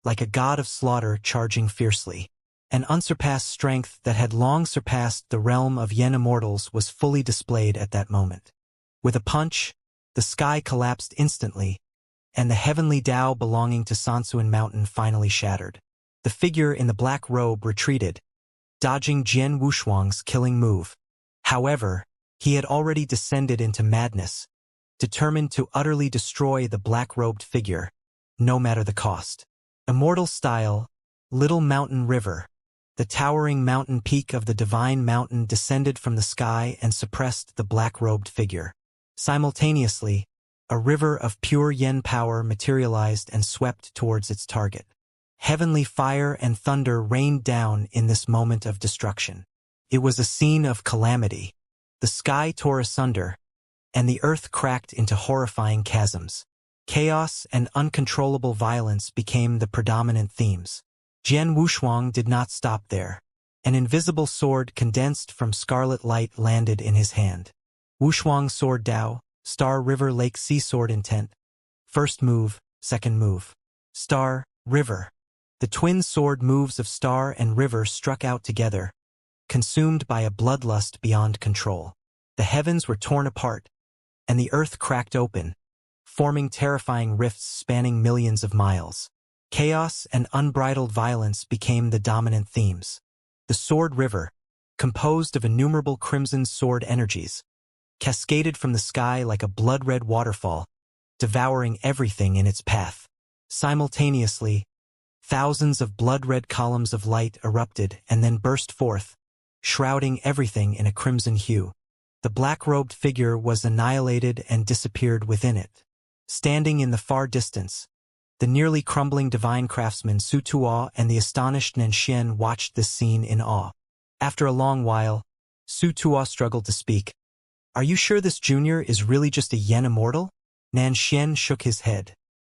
like a god of slaughter charging fiercely. An unsurpassed strength that had long surpassed the realm of Yen immortals was fully displayed at that moment. With a punch, the sky collapsed instantly, and the heavenly Tao belonging to Sansuan Mountain finally shattered. The figure in the black robe retreated, dodging Jian Wushuang's killing move. However, he had already descended into madness, determined to utterly destroy the black-robed figure, no matter the cost. Immortal style, Little Mountain River. The towering mountain peak of the divine mountain descended from the sky and suppressed the black-robed figure. Simultaneously, a river of pure yen power materialized and swept towards its target. Heavenly fire and thunder rained down in this moment of destruction. It was a scene of calamity. The sky tore asunder, and the earth cracked into horrifying chasms. Chaos and uncontrollable violence became the predominant themes. Jian Wushuang did not stop there. An invisible sword condensed from scarlet light landed in his hand. Wushuang Sword Dao, Star River Lake Sea Sword Intent. First move, second move. Star, River. The twin sword moves of Star and River struck out together, consumed by a bloodlust beyond control. The heavens were torn apart, and the earth cracked open, forming terrifying rifts spanning millions of miles. Chaos and unbridled violence became the dominant themes. The Sword River, composed of innumerable crimson sword energies, cascaded from the sky like a blood-red waterfall, devouring everything in its path. Simultaneously, thousands of blood-red columns of light erupted and then burst forth, shrouding everything in a crimson hue. The black-robed figure was annihilated and disappeared within it. Standing in the far distance, the nearly crumbling divine craftsman Su Tuo and the astonished Nanshen watched this scene in awe. After a long while, Su Tuo struggled to speak. "Are you sure this junior is really just a yen immortal?" Nanshen shook his head.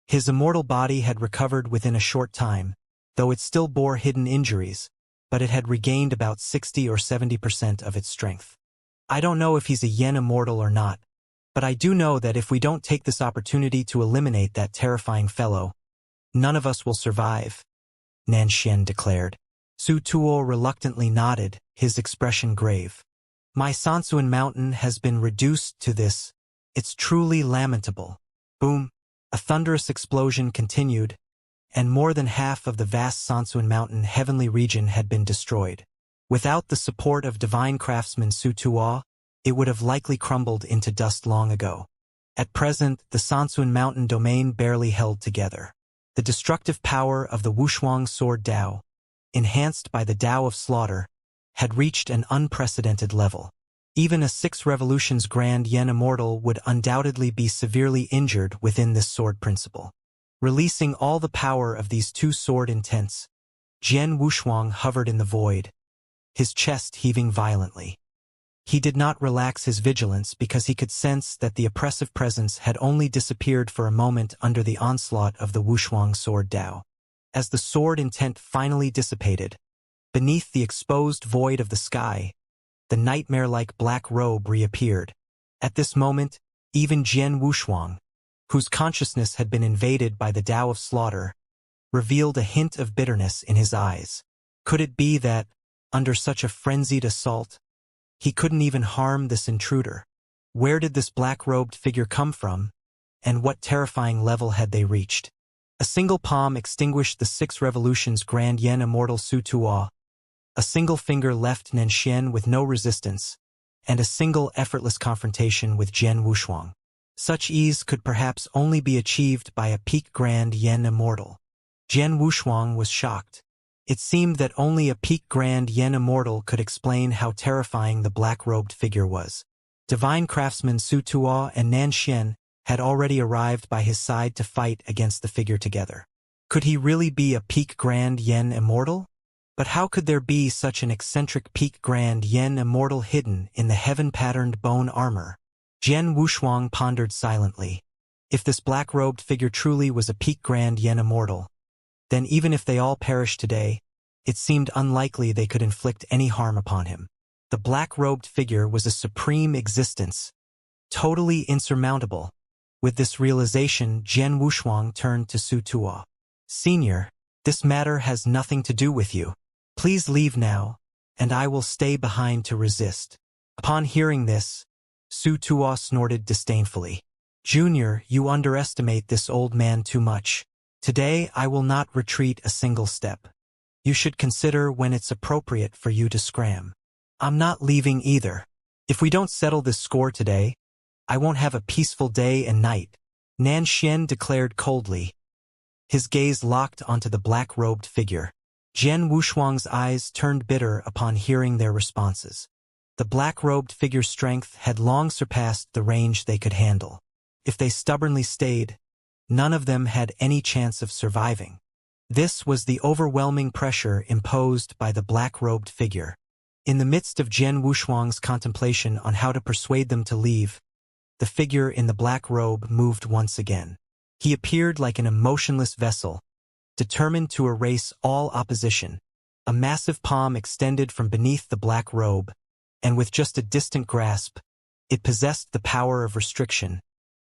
His immortal body had recovered within a short time, though it still bore hidden injuries, but it had regained about 60 or 70% of its strength. "I don't know if he's a yen immortal or not, but I do know that if we don't take this opportunity to eliminate that terrifying fellow, none of us will survive," Nanshen declared. Su Tuo reluctantly nodded, his expression grave. "My Sansuan mountain has been reduced to this. It's truly lamentable." Boom! A thunderous explosion continued, and more than half of the vast Sansuan mountain heavenly region had been destroyed. Without the support of divine craftsman Su Tuo, it would have likely crumbled into dust long ago. At present, the Sansuan mountain domain barely held together. The destructive power of the Wushuang Sword Dao, enhanced by the Dao of Slaughter, had reached an unprecedented level. Even a 6 revolutions grand yen immortal would undoubtedly be severely injured within this sword principle. Releasing all the power of these two sword intents, Jian Wushuang hovered in the void, his chest heaving violently. He did not relax his vigilance because he could sense that the oppressive presence had only disappeared for a moment under the onslaught of the Wushuang Sword Dao. As the sword intent finally dissipated, beneath the exposed void of the sky, the nightmare-like black robe reappeared. At this moment, even Jian Wushuang, whose consciousness had been invaded by the Dao of Slaughter, revealed a hint of bitterness in his eyes. Could it be that, under such a frenzied assault, he couldn't even harm this intruder? Where did this black-robed figure come from, and what terrifying level had they reached? A single palm extinguished the 6 revolutions grand yen immortal Su Tuo. A single finger left Nanshen with no resistance, and a single effortless confrontation with Jian Wushuang. Such ease could perhaps only be achieved by a peak grand yen immortal. Jian Wushuang was shocked. It seemed that only a peak grand yen immortal could explain how terrifying the black-robed figure was. Divine craftsmen Su Tuo and Nanshen had already arrived by his side to fight against the figure together. Could he really be a peak grand yen immortal? But how could there be such an eccentric peak grand yen immortal hidden in the heaven-patterned bone armor? Jian Wushuang pondered silently. If this black-robed figure truly was a peak grand yen immortal, then even if they all perished today, it seemed unlikely they could inflict any harm upon him. The black-robed figure was a supreme existence, totally insurmountable. With this realization, Jian Wushuang turned to Su Tuo. "Senior, this matter has nothing to do with you. Please leave now, and I will stay behind to resist." Upon hearing this, Su Tuo snorted disdainfully. "Junior, you underestimate this old man too much. Today I will not retreat a single step. You should consider when it's appropriate for you to scram. I'm not leaving either. If we don't settle this score today, I won't have a peaceful day and night," Nanshen declared coldly. His gaze locked onto the black-robed figure. Jian Wushuang's eyes turned bitter upon hearing their responses. The black-robed figure's strength had long surpassed the range they could handle. If they stubbornly stayed, none of them had any chance of surviving. This was the overwhelming pressure imposed by the black-robed figure. In the midst of Jian Wushuang's contemplation on how to persuade them to leave, the figure in the black robe moved once again. He appeared like an emotionless vessel, determined to erase all opposition. A massive palm extended from beneath the black robe, and with just a distant grasp, it possessed the power of restriction,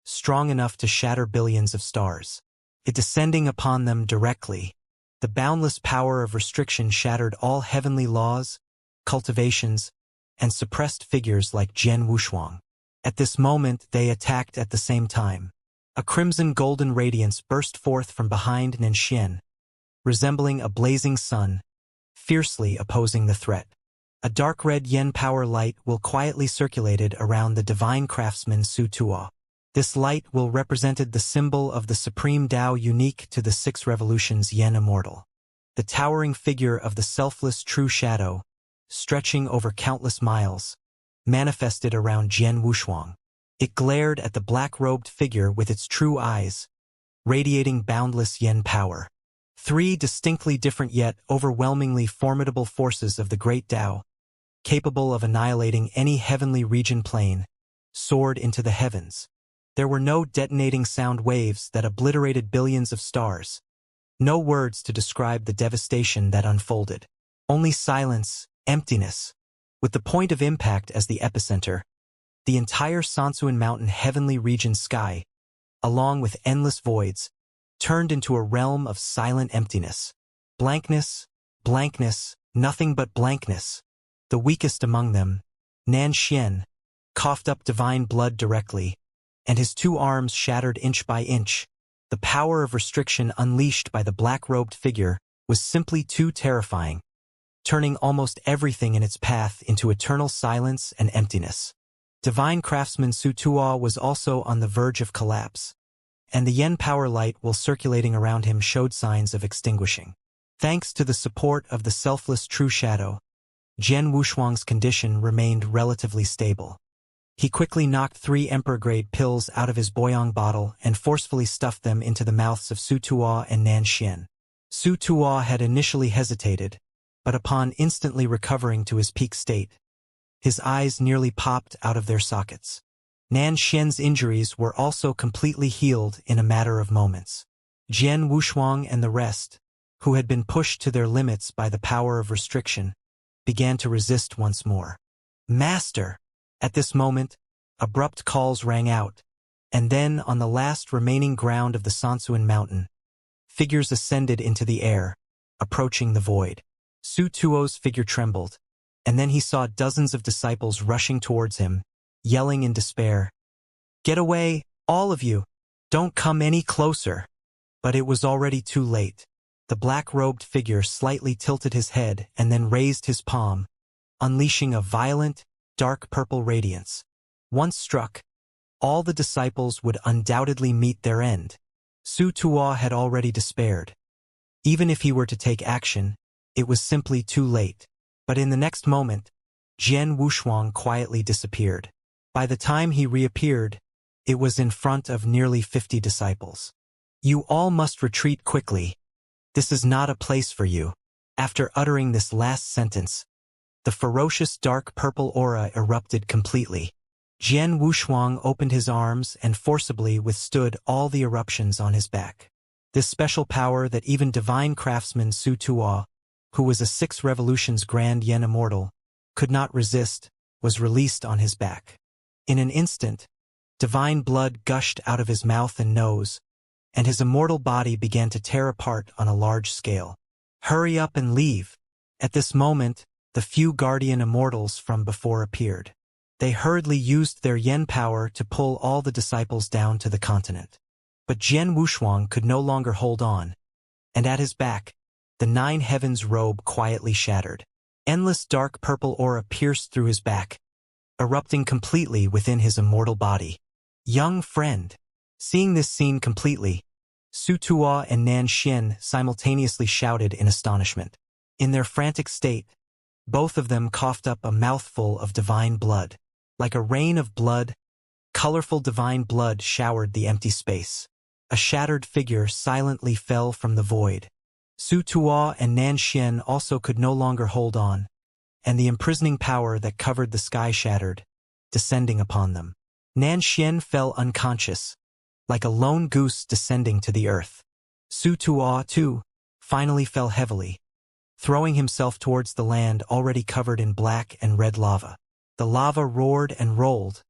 strong enough to shatter billions of stars. It descending upon them directly, the boundless power of restriction shattered all heavenly laws, cultivations, and suppressed figures like Jian Wushuang. At this moment they attacked at the same time. A crimson-golden radiance burst forth from behind Nanshan, resembling a blazing sun, fiercely opposing the threat. A dark red yen power light will quietly circulated around the divine craftsman Su Tuo. This light will represented the symbol of the supreme Tao unique to the 6 revolutions Yen Immortal. The towering figure of the selfless true shadow, stretching over countless miles, manifested around Jian Wushuang. It glared at the black-robed figure with its true eyes, radiating boundless yen power. 3 distinctly different yet overwhelmingly formidable forces of the great Tao, capable of annihilating any heavenly region plane, soared into the heavens. There were no detonating sound waves that obliterated billions of stars, no words to describe the devastation that unfolded. Only silence, emptiness, with the point of impact as the epicenter. The entire Sansuan Mountain heavenly region sky, along with endless voids, turned into a realm of silent emptiness. Blankness, blankness, nothing but blankness. The weakest among them, Nanshan, coughed up divine blood directly, and his 2 arms shattered inch by inch. The power of restriction unleashed by the black-robed figure was simply too terrifying, turning almost everything in its path into eternal silence and emptiness. Divine craftsman Su Tuo was also on the verge of collapse, and the yen power light while circulating around him showed signs of extinguishing. Thanks to the support of the selfless true shadow, Jian Wushuang's condition remained relatively stable. He quickly knocked 3 emperor-grade pills out of his boyang bottle and forcefully stuffed them into the mouths of Su Tuo and Nanshan. Su Tuo had initially hesitated, but upon instantly recovering to his peak state, his eyes nearly popped out of their sockets. Nanshan's injuries were also completely healed in a matter of moments. Jian Wushuang and the rest, who had been pushed to their limits by the power of restriction, began to resist once more. Master! At this moment, abrupt calls rang out, and then on the last remaining ground of the Sansuan Mountain, figures ascended into the air, approaching the void. Su Tuo's figure trembled, and then he saw dozens of disciples rushing towards him, yelling in despair, "Get away, all of you! Don't come any closer!" But it was already too late. The black-robed figure slightly tilted his head and then raised his palm, unleashing a violent, dark purple radiance. Once struck, all the disciples would undoubtedly meet their end. Su Tuo had already despaired. Even if he were to take action, it was simply too late. But in the next moment, Jian Wushuang quietly disappeared. By the time he reappeared, it was in front of nearly 50 disciples. "You all must retreat quickly. This is not a place for you." After uttering this last sentence, the ferocious dark purple aura erupted completely. Jian Wushuang opened his arms and forcibly withstood all the eruptions on his back. This special power that even divine craftsman Su Tuo, who was a 6 revolutions grand yen immortal, could not resist, was released on his back. In an instant, divine blood gushed out of his mouth and nose, and his immortal body began to tear apart on a large scale. "Hurry up and leave." At this moment, the few guardian immortals from before appeared. They hurriedly used their yen power to pull all the disciples down to the continent. But Jian Wushuang could no longer hold on, and at his back, the 9 heavens robe quietly shattered. Endless dark purple aura pierced through his back, erupting completely within his immortal body. "Young friend." Seeing this scene completely, Su Tuo and Nan Xin simultaneously shouted in astonishment. In their frantic state, both of them coughed up a mouthful of divine blood. Like a rain of blood, colorful divine blood showered the empty space. A shattered figure silently fell from the void. Su Tuo and Nan Xin also could no longer hold on, and the imprisoning power that covered the sky shattered, descending upon them. Nan Xin fell unconscious, like a lone goose descending to the earth. Su Tuo, too, finally fell heavily, throwing himself towards the land already covered in black and red lava. The lava roared and rolled,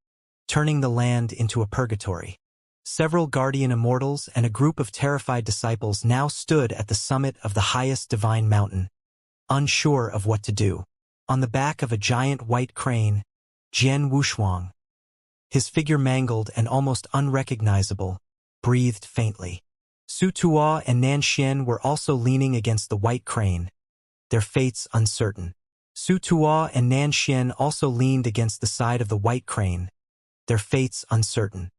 turning the land into a purgatory. Several guardian immortals and a group of terrified disciples now stood at the summit of the highest divine mountain, unsure of what to do. On the back of a giant white crane, Jian Wushuang, his figure mangled and almost unrecognizable, breathed faintly. Su Tuo and Nan Xin were also leaning against the white crane, their fates uncertain. Su Tuo and Nan Xin also leaned against the side of the white crane, their fates uncertain.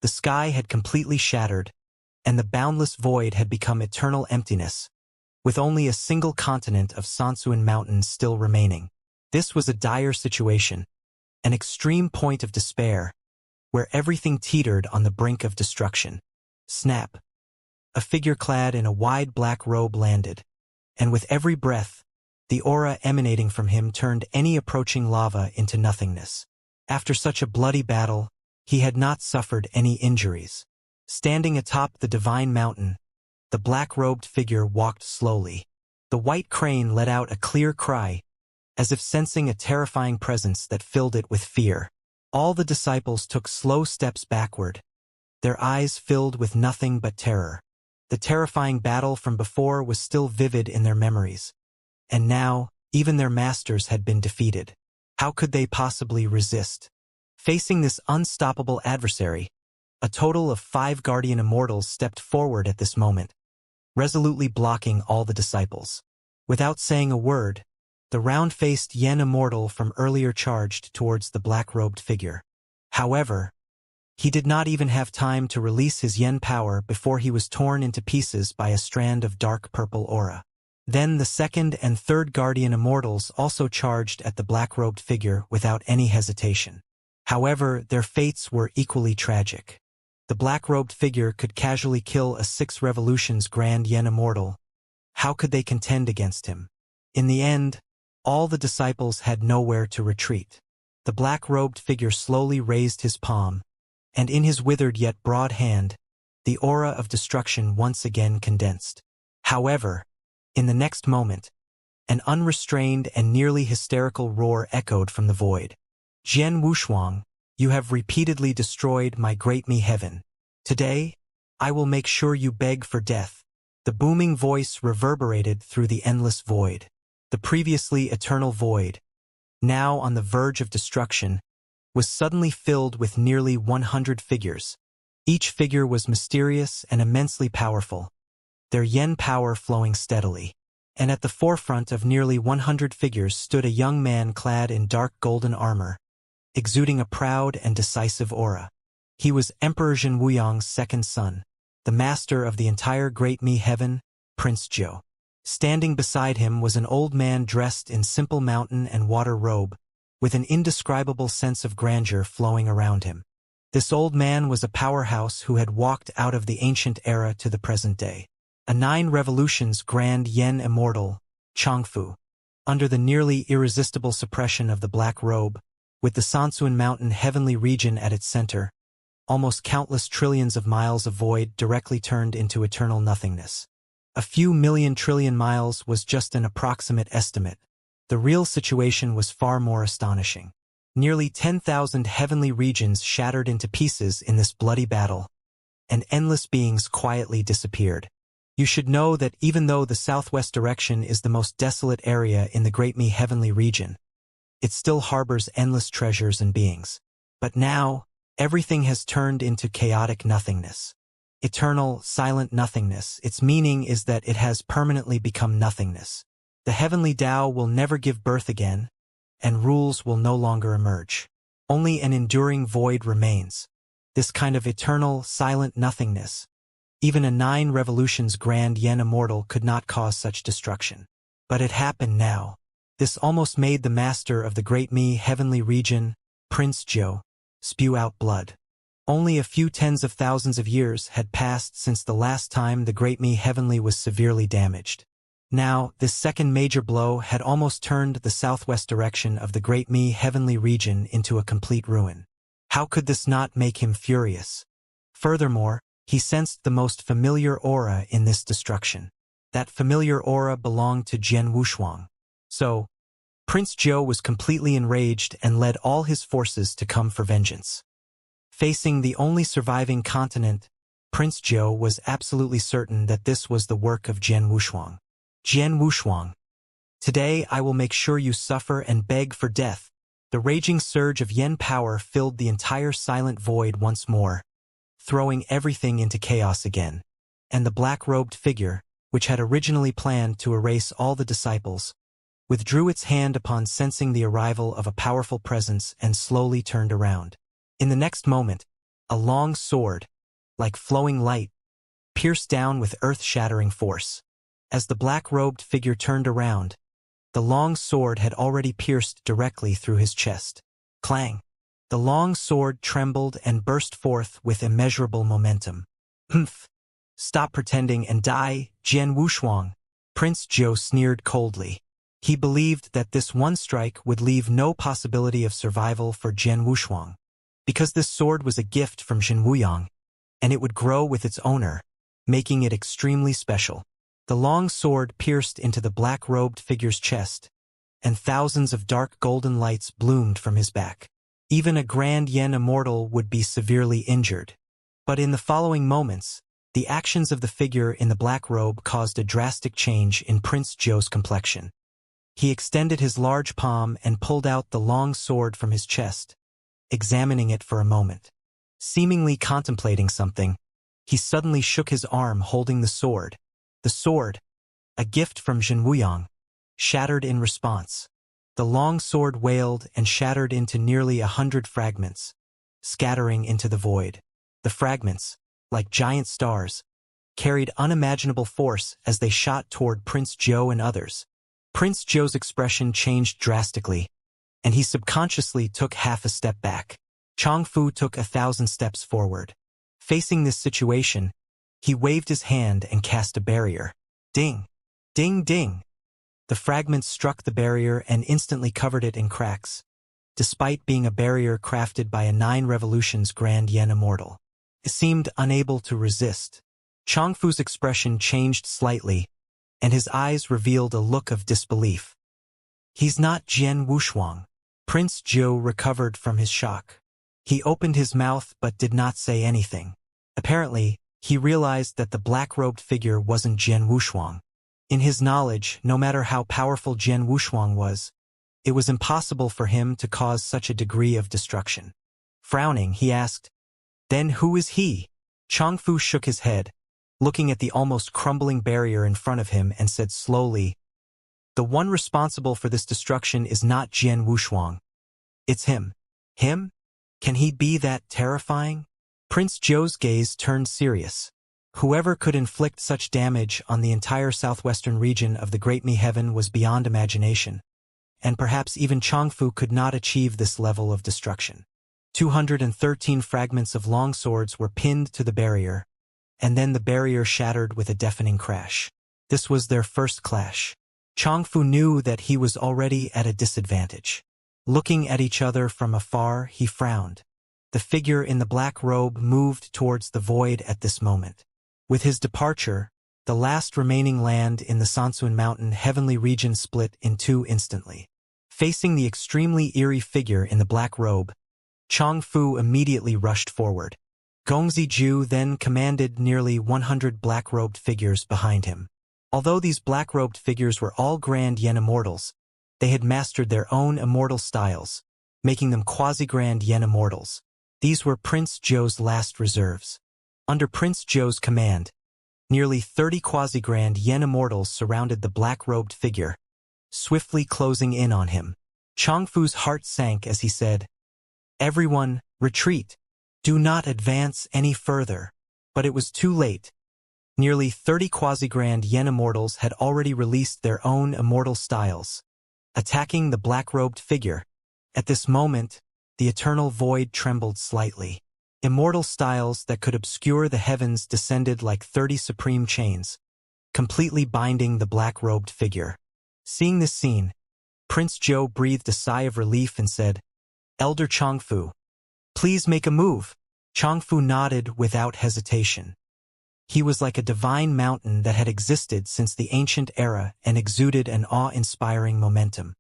The sky had completely shattered, and the boundless void had become eternal emptiness, with only a single continent of Sansuan mountains still remaining. This was a dire situation, an extreme point of despair, where everything teetered on the brink of destruction. Snap! A figure clad in a wide black robe landed, and with every breath, the aura emanating from him turned any approaching lava into nothingness. After such a bloody battle, he had not suffered any injuries. Standing atop the divine mountain, the black-robed figure walked slowly. The white crane let out a clear cry, as if sensing a terrifying presence that filled it with fear. All the disciples took slow steps backward, their eyes filled with nothing but terror. The terrifying battle from before was still vivid in their memories, and now, even their masters had been defeated. How could they possibly resist? Facing this unstoppable adversary, a total of 5 guardian immortals stepped forward at this moment, resolutely blocking all the disciples. Without saying a word, the round-faced Yen immortal from earlier charged towards the black-robed figure. However, he did not even have time to release his Yen power before he was torn into pieces by a strand of dark purple aura. Then the second and third guardian immortals also charged at the black-robed figure without any hesitation. However, their fates were equally tragic. The black-robed figure could casually kill a 6 revolutions grand Yen immortal. How could they contend against him? In the end, all the disciples had nowhere to retreat. The black-robed figure slowly raised his palm, and in his withered yet broad hand, the aura of destruction once again condensed. However, in the next moment, an unrestrained and nearly hysterical roar echoed from the void. Jian Wushuang, you have repeatedly destroyed my great me heaven. Today, I will make sure you beg for death. The booming voice reverberated through the endless void. The previously eternal void, now on the verge of destruction, was suddenly filled with nearly 100 figures. Each figure was mysterious and immensely powerful, their yen power flowing steadily. And at the forefront of nearly 100 figures stood a young man clad in dark golden armor, exuding a proud and decisive aura. He was Emperor Zhen Wuyang's second son, the master of the entire Great Mi Heaven, Prince Zhou. Standing beside him was an old man dressed in simple mountain and water robe, with an indescribable sense of grandeur flowing around him. This old man was a powerhouse who had walked out of the ancient era to the present day. A 9 revolutions grand Yen immortal, Changfu, under the nearly irresistible suppression of the black robe, with the Sansuan mountain heavenly region at its center, almost countless trillions of miles of void directly turned into eternal nothingness. A few million trillion miles was just an approximate estimate. The real situation was far more astonishing. Nearly 10,000 heavenly regions shattered into pieces in this bloody battle, and endless beings quietly disappeared. You should know that even though the southwest direction is the most desolate area in the Great Mi heavenly region, it still harbors endless treasures and beings. But now, everything has turned into chaotic nothingness. Eternal, silent nothingness. Its meaning is that it has permanently become nothingness. The heavenly Tao will never give birth again, and rules will no longer emerge. Only an enduring void remains. This kind of eternal, silent nothingness, Even a 9 revolutions grand yen immortal could not cause such destruction. But it happened now. This almost made the master of the Great Mi heavenly region, Prince Jo, spew out blood. Only a few tens of thousands of years had passed since the last time the Great Mi heavenly was severely damaged. Now, this second major blow had almost turned the southwest direction of the Great Mi heavenly region into a complete ruin. How could this not make him furious? Furthermore, he sensed the most familiar aura in this destruction. That familiar aura belonged to Jian Wushuang. So, Prince Jo was completely enraged and led all his forces to come for vengeance. Facing the only surviving continent, Prince Jo was absolutely certain that this was the work of Jian Wushuang. Jian Wushuang, today I will make sure you suffer and beg for death. The raging surge of yen power filled the entire silent void once more, throwing everything into chaos again. And the black-robed figure, which had originally planned to erase all the disciples, withdrew its hand upon sensing the arrival of a powerful presence and slowly turned around. In the next moment, a long sword, like flowing light, pierced down with earth-shattering force. As the black-robed figure turned around, the long sword had already pierced directly through his chest. Clang! The long sword trembled and burst forth with immeasurable momentum. Humph! Stop pretending and die, Jian Wushuang, Prince Jo sneered coldly. He believed that this one strike would leave no possibility of survival for Jian Wushuang, because this sword was a gift from Xin Wuyang, and it would grow with its owner, making it extremely special. The long sword pierced into the black-robed figure's chest, and thousands of dark golden lights bloomed from his back. Even a grand yen immortal would be severely injured. But in the following moments, the actions of the figure in the black robe caused a drastic change in Prince Jo's complexion. He extended his large palm and pulled out the long sword from his chest, examining it for a moment. Seemingly contemplating something, he suddenly shook his arm holding the sword. The sword, a gift from Xin Wuyang, shattered in response. The long sword wailed and shattered into nearly 100 fragments, scattering into the void. The fragments, like giant stars, carried unimaginable force as they shot toward Prince Jo and others. Prince Jo's expression changed drastically, and he subconsciously took half a step back. Changfu took 1,000 steps forward. Facing this situation, he waved his hand and cast a barrier. Ding! Ding ding! The fragments struck the barrier and instantly covered it in cracks, despite being a barrier crafted by a 9 revolutions grand yen immortal. It seemed unable to resist. Changfu's expression changed slightly, and his eyes revealed a look of disbelief. He's not Jian Wushuang. Prince Jo recovered from his shock. He opened his mouth but did not say anything. Apparently, he realized that the black-robed figure wasn't Jian Wushuang. In his knowledge, no matter how powerful Jian Wushuang was, it was impossible for him to cause such a degree of destruction. Frowning, he asked, "Then who is he?" Changfu shook his head, looking at the almost crumbling barrier in front of him and said slowly, "The one responsible for this destruction is not Jian Wushuang. It's him." Him? Can he be that terrifying? Prince Jo's gaze turned serious. Whoever could inflict such damage on the entire southwestern region of the Great Mi Heaven was beyond imagination, and perhaps even Changfu could not achieve this level of destruction. 213 fragments of longswords were pinned to the barrier, and then the barrier shattered with a deafening crash. This was their first clash. Changfu knew that he was already at a disadvantage. Looking at each other from afar, he frowned. The figure in the black robe moved towards the void at this moment. With his departure, the last remaining land in the Sansuan Mountain heavenly region split in two instantly. Facing the extremely eerie figure in the black robe, Changfu immediately rushed forward. Gongzi Ju then commanded nearly 100 black-robed figures behind him. Although these black-robed figures were all grand yen immortals, they had mastered their own immortal styles, making them quasi-grand yen immortals. These were Prince Jo's last reserves. Under Prince Jo's command, nearly 30 quasi-grand yen immortals surrounded the black-robed figure, swiftly closing in on him. Changfu's heart sank as he said, "Everyone, retreat. Do not advance any further." But it was too late. Nearly 30 quasi-grand yen immortals had already released their own immortal styles, attacking the black-robed figure. At this moment, the eternal void trembled slightly. Immortal styles that could obscure the heavens descended like 30 supreme chains, completely binding the black-robed figure. Seeing this scene, Prince Zhou breathed a sigh of relief and said, "Elder Chongfu, please make a move." Chongfu nodded without hesitation. He was like a divine mountain that had existed since the ancient era and exuded an awe-inspiring momentum.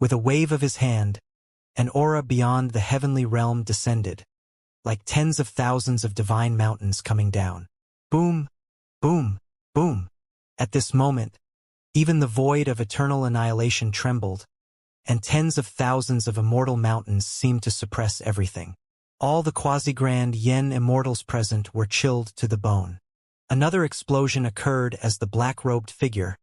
With a wave of his hand, an aura beyond the heavenly realm descended, like tens of thousands of divine mountains coming down. Boom, boom, boom. At this moment, even the void of eternal annihilation trembled, and tens of thousands of immortal mountains seemed to suppress everything. All the quasi-grand yen immortals present were chilled to the bone. Another explosion occurred as the black-robed figure,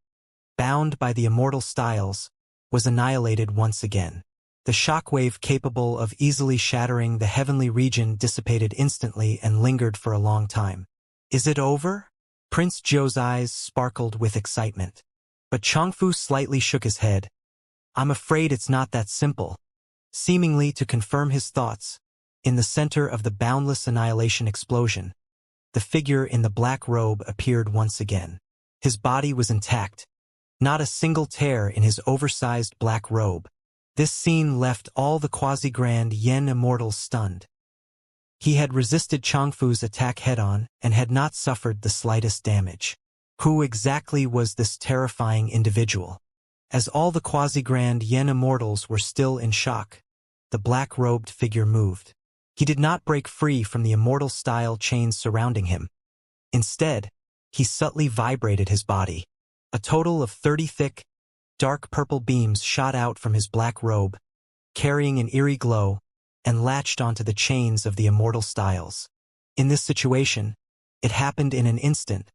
bound by the immortal styles, was annihilated once again. The shockwave capable of easily shattering the heavenly region dissipated instantly and lingered for a long time. Is it over? Prince Zhou's eyes sparkled with excitement. But Chongfu slightly shook his head. I'm afraid it's not that simple. Seemingly to confirm his thoughts, in the center of the boundless annihilation explosion, the figure in the black robe appeared once again. His body was intact, not a single tear in his oversized black robe. This scene left all the quasi-grand yen immortals stunned. He had resisted Chongfu's attack head-on and had not suffered the slightest damage. Who exactly was this terrifying individual? As all the quasi-grand yen immortals were still in shock, the black-robed figure moved. He did not break free from the immortal-style chains surrounding him. Instead, he subtly vibrated his body. A total of 30 thick, dark purple beams shot out from his black robe, carrying an eerie glow, and latched onto the chains of the immortal styles. In this situation, it happened in an instant,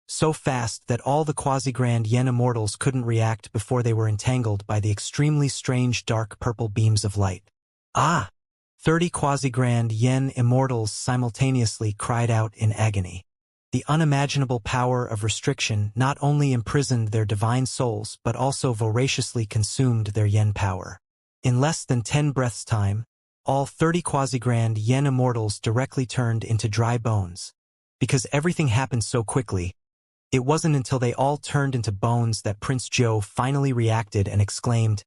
so fast that all the quasi-grand yen immortals couldn't react before they were entangled by the extremely strange dark purple beams of light. Ah! 30 quasi-grand yen immortals simultaneously cried out in agony. The unimaginable power of restriction not only imprisoned their divine souls but also voraciously consumed their yen power. In less than 10 breaths' time, all 30 quasi-grand yen immortals directly turned into dry bones. Because everything happened so quickly, it wasn't until they all turned into bones that Prince Zhou finally reacted and exclaimed,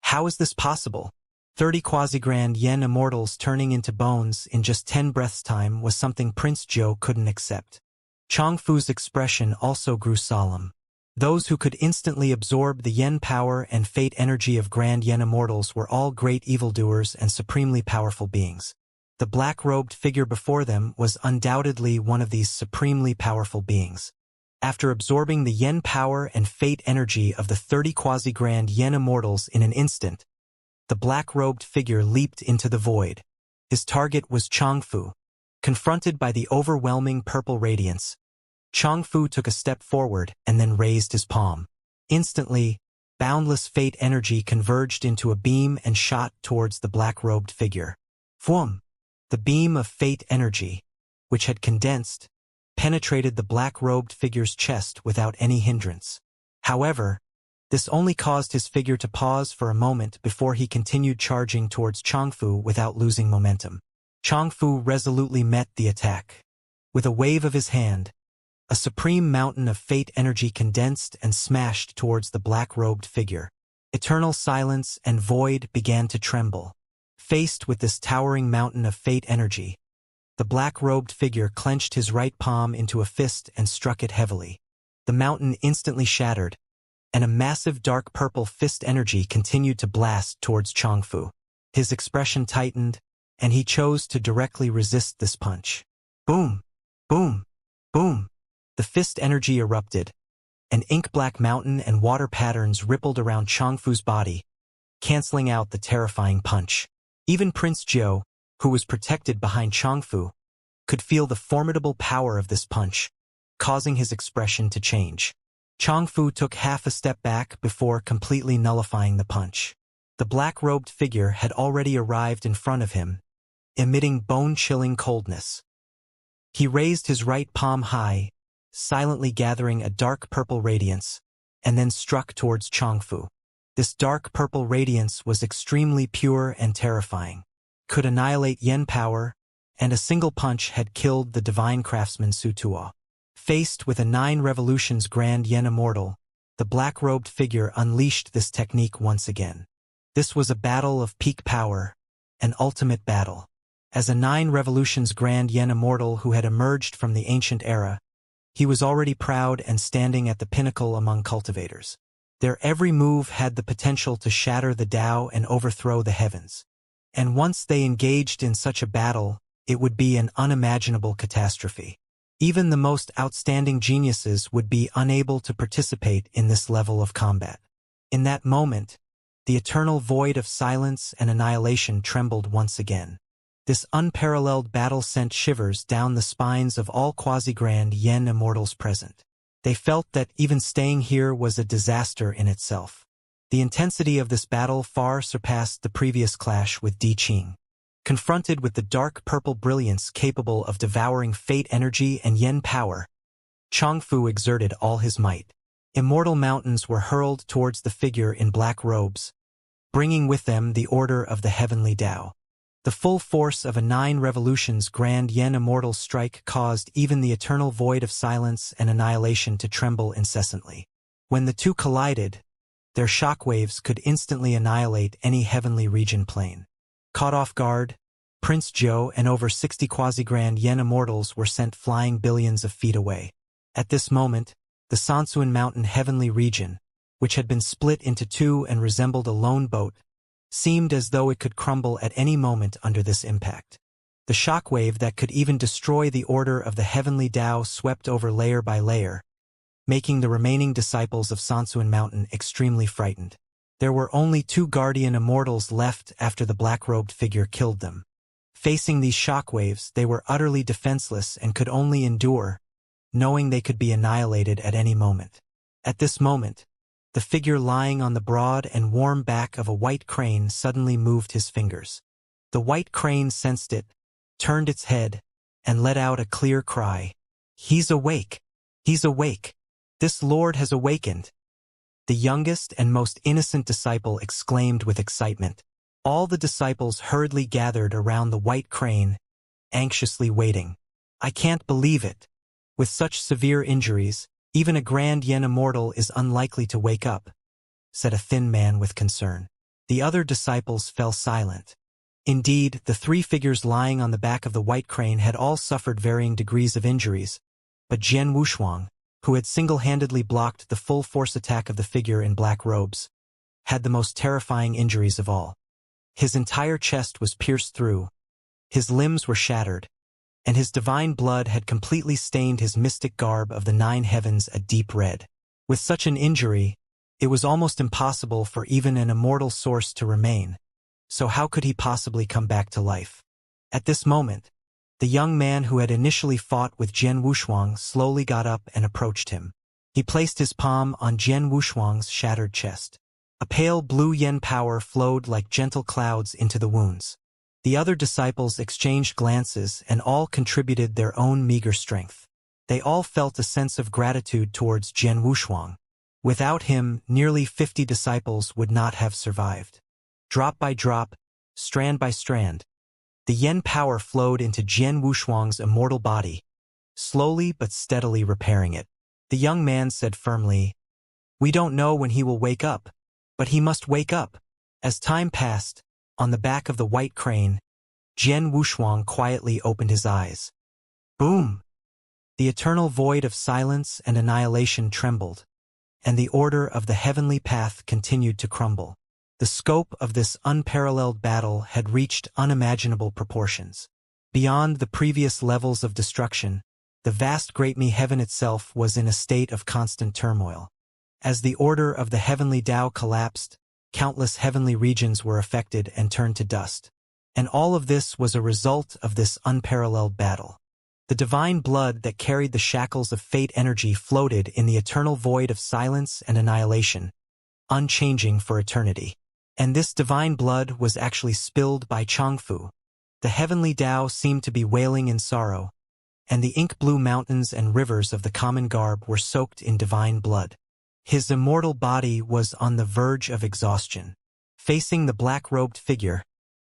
"How is this possible?" 30 quasi-grand yen immortals turning into bones in just 10 breaths' time was something Prince Zhou couldn't accept. Chongfu's expression also grew solemn. Those who could instantly absorb the yen power and fate energy of grand yen immortals were all great evildoers and supremely powerful beings. The black-robed figure before them was undoubtedly one of these supremely powerful beings. After absorbing the yen power and fate energy of the 30 quasi-grand yen immortals in an instant, the black-robed figure leaped into the void. His target was Chongfu. Confronted by the overwhelming purple radiance, Chongfu took a step forward and then raised his palm. Instantly, boundless fate energy converged into a beam and shot towards the black-robed figure. Fwum! The beam of fate energy, which had condensed, penetrated the black-robed figure's chest without any hindrance. However, this only caused his figure to pause for a moment before he continued charging towards Chongfu without losing momentum. Chongfu resolutely met the attack. With a wave of his hand, a supreme mountain of fate energy condensed and smashed towards the black-robed figure. Eternal silence and void began to tremble. Faced with this towering mountain of fate energy, the black-robed figure clenched his right palm into a fist and struck it heavily. The mountain instantly shattered, and a massive dark purple fist energy continued to blast towards Chongfu. His expression tightened, and he chose to directly resist this punch. Boom! Boom! Boom! The fist energy erupted. An ink-black mountain and water patterns rippled around Chongfu's body, canceling out the terrifying punch. Even Prince Zhou, who was protected behind Chongfu, could feel the formidable power of this punch, causing his expression to change. Chongfu took half a step back before completely nullifying the punch. The black-robed figure had already arrived in front of him, emitting bone-chilling coldness. He raised his right palm high, silently gathering a dark purple radiance, and then struck towards Changfu. This dark purple radiance was extremely pure and terrifying, could annihilate yen power, and a single punch had killed the divine craftsman Su Tuo. Faced with a 9 revolutions grand yen immortal, the black-robed figure unleashed this technique once again. This was a battle of peak power, an ultimate battle. As a 9 revolutions grand yen immortal who had emerged from the ancient era, he was already proud and standing at the pinnacle among cultivators. Their every move had the potential to shatter the Tao and overthrow the heavens. And once they engaged in such a battle, it would be an unimaginable catastrophe. Even the most outstanding geniuses would be unable to participate in this level of combat. In that moment, the eternal void of silence and annihilation trembled once again. This unparalleled battle sent shivers down the spines of all quasi-grand yen immortals present. They felt that even staying here was a disaster in itself. The intensity of this battle far surpassed the previous clash with Di Qing. Confronted with the dark purple brilliance capable of devouring fate energy and yen power, Changfu exerted all his might. Immortal mountains were hurled towards the figure in black robes, bringing with them the order of the heavenly Tao. The full force of a 9 revolutions grand yen immortal strike caused even the eternal void of silence and annihilation to tremble incessantly. When the two collided, their shockwaves could instantly annihilate any heavenly region plane. Caught off guard, Prince Zhou and over 60 quasi-grand yen immortals were sent flying billions of feet away. At this moment, the Sansuan Mountain heavenly region, which had been split into 2 and resembled a lone boat, seemed as though it could crumble at any moment under this impact. The shockwave that could even destroy the order of the heavenly Tao swept over layer by layer, making the remaining disciples of Sansuan Mountain extremely frightened. There were only 2 guardian immortals left after the black-robed figure killed them. Facing these shockwaves, they were utterly defenseless and could only endure, knowing they could be annihilated at any moment. At this moment, the figure lying on the broad and warm back of a white crane suddenly moved his fingers. The white crane sensed it, turned its head, and let out a clear cry. "He's awake! He's awake! This Lord has awakened!" The youngest and most innocent disciple exclaimed with excitement. All the disciples hurriedly gathered around the white crane, anxiously waiting. "I can't believe it. With such severe injuries, even a grand yen immortal is unlikely to wake up," said a thin man with concern. The other disciples fell silent. Indeed, the 3 figures lying on the back of the white crane had all suffered varying degrees of injuries, but Jian Wushuang, who had single-handedly blocked the full-force attack of the figure in black robes, had the most terrifying injuries of all. His entire chest was pierced through, his limbs were shattered, and his divine blood had completely stained his mystic garb of the 9 heavens a deep red. With such an injury, it was almost impossible for even an immortal source to remain, so how could he possibly come back to life? At this moment, the young man who had initially fought with Jian Wushuang slowly got up and approached him. He placed his palm on Jian Wushuang's shattered chest. A pale blue yen power flowed like gentle clouds into the wounds. The other disciples exchanged glances and all contributed their own meager strength. They all felt a sense of gratitude towards Jian Wushuang. Without him, nearly 50 disciples would not have survived. Drop by drop, strand by strand, the yen power flowed into Jian Wushuang's immortal body, slowly but steadily repairing it. The young man said firmly, "We don't know when he will wake up, but he must wake up." As time passed, on the back of the white crane, Jian Wushuang quietly opened his eyes. Boom! The eternal void of silence and annihilation trembled, and the order of the heavenly path continued to crumble. The scope of this unparalleled battle had reached unimaginable proportions. Beyond the previous levels of destruction, the vast Great Me Heaven itself was in a state of constant turmoil. As the order of the heavenly Tao collapsed, countless heavenly regions were affected and turned to dust. And all of this was a result of this unparalleled battle. The divine blood that carried the shackles of fate energy floated in the eternal void of silence and annihilation, unchanging for eternity. And this divine blood was actually spilled by Changfu. The heavenly Tao seemed to be wailing in sorrow, and the ink-blue mountains and rivers of the common garb were soaked in divine blood. His immortal body was on the verge of exhaustion. Facing the black-robed figure,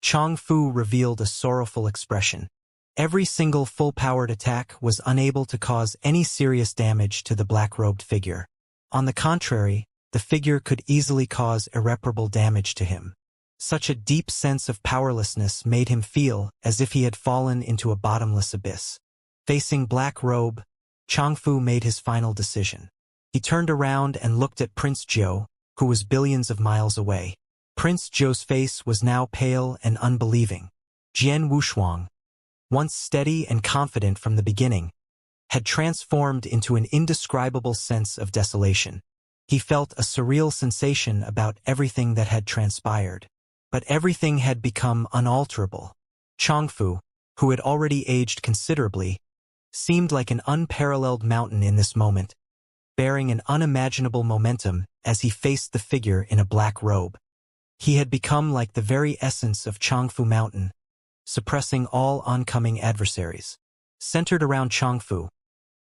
Chang Fu revealed a sorrowful expression. Every single full-powered attack was unable to cause any serious damage to the black-robed figure. On the contrary, the figure could easily cause irreparable damage to him. Such a deep sense of powerlessness made him feel as if he had fallen into a bottomless abyss. Facing Black Robe, Chang Fu made his final decision. He turned around and looked at Prince Zhou, who was billions of miles away. Prince Zhou's face was now pale and unbelieving. Jian Wushuang, once steady and confident from the beginning, had transformed into an indescribable sense of desolation. He felt a surreal sensation about everything that had transpired. But everything had become unalterable. Chang Fu, who had already aged considerably, seemed like an unparalleled mountain in this moment, bearing an unimaginable momentum as he faced the figure in a black robe. He had become like the very essence of Chang Fu Mountain, suppressing all oncoming adversaries. Centered around Chang Fu,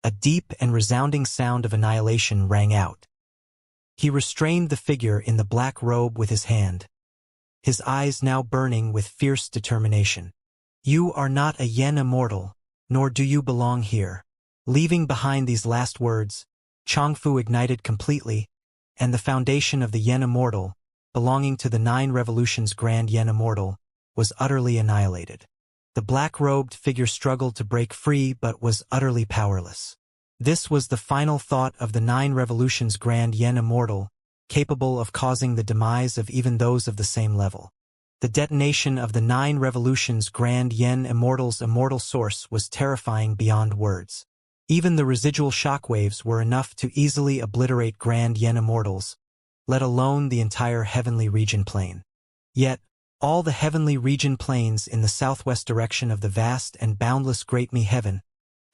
a deep and resounding sound of annihilation rang out. He restrained the figure in the black robe with his hand, his eyes now burning with fierce determination. You are not a Yen immortal, nor do you belong here. Leaving behind these last words, Chang Fu ignited completely, and the foundation of the Yen immortal, belonging to the 9 Revolutions Grand Yen Immortal, was utterly annihilated. The black-robed figure struggled to break free but was utterly powerless. This was the final thought of the 9 Revolutions Grand Yen Immortal, capable of causing the demise of even those of the same level. The detonation of the 9 Revolutions Grand Yen Immortal's immortal source was terrifying beyond words. Even the residual shockwaves were enough to easily obliterate Grand Yen Immortals, let alone the entire heavenly region plane. Yet, all the heavenly region planes in the southwest direction of the vast and boundless Great Mi Heaven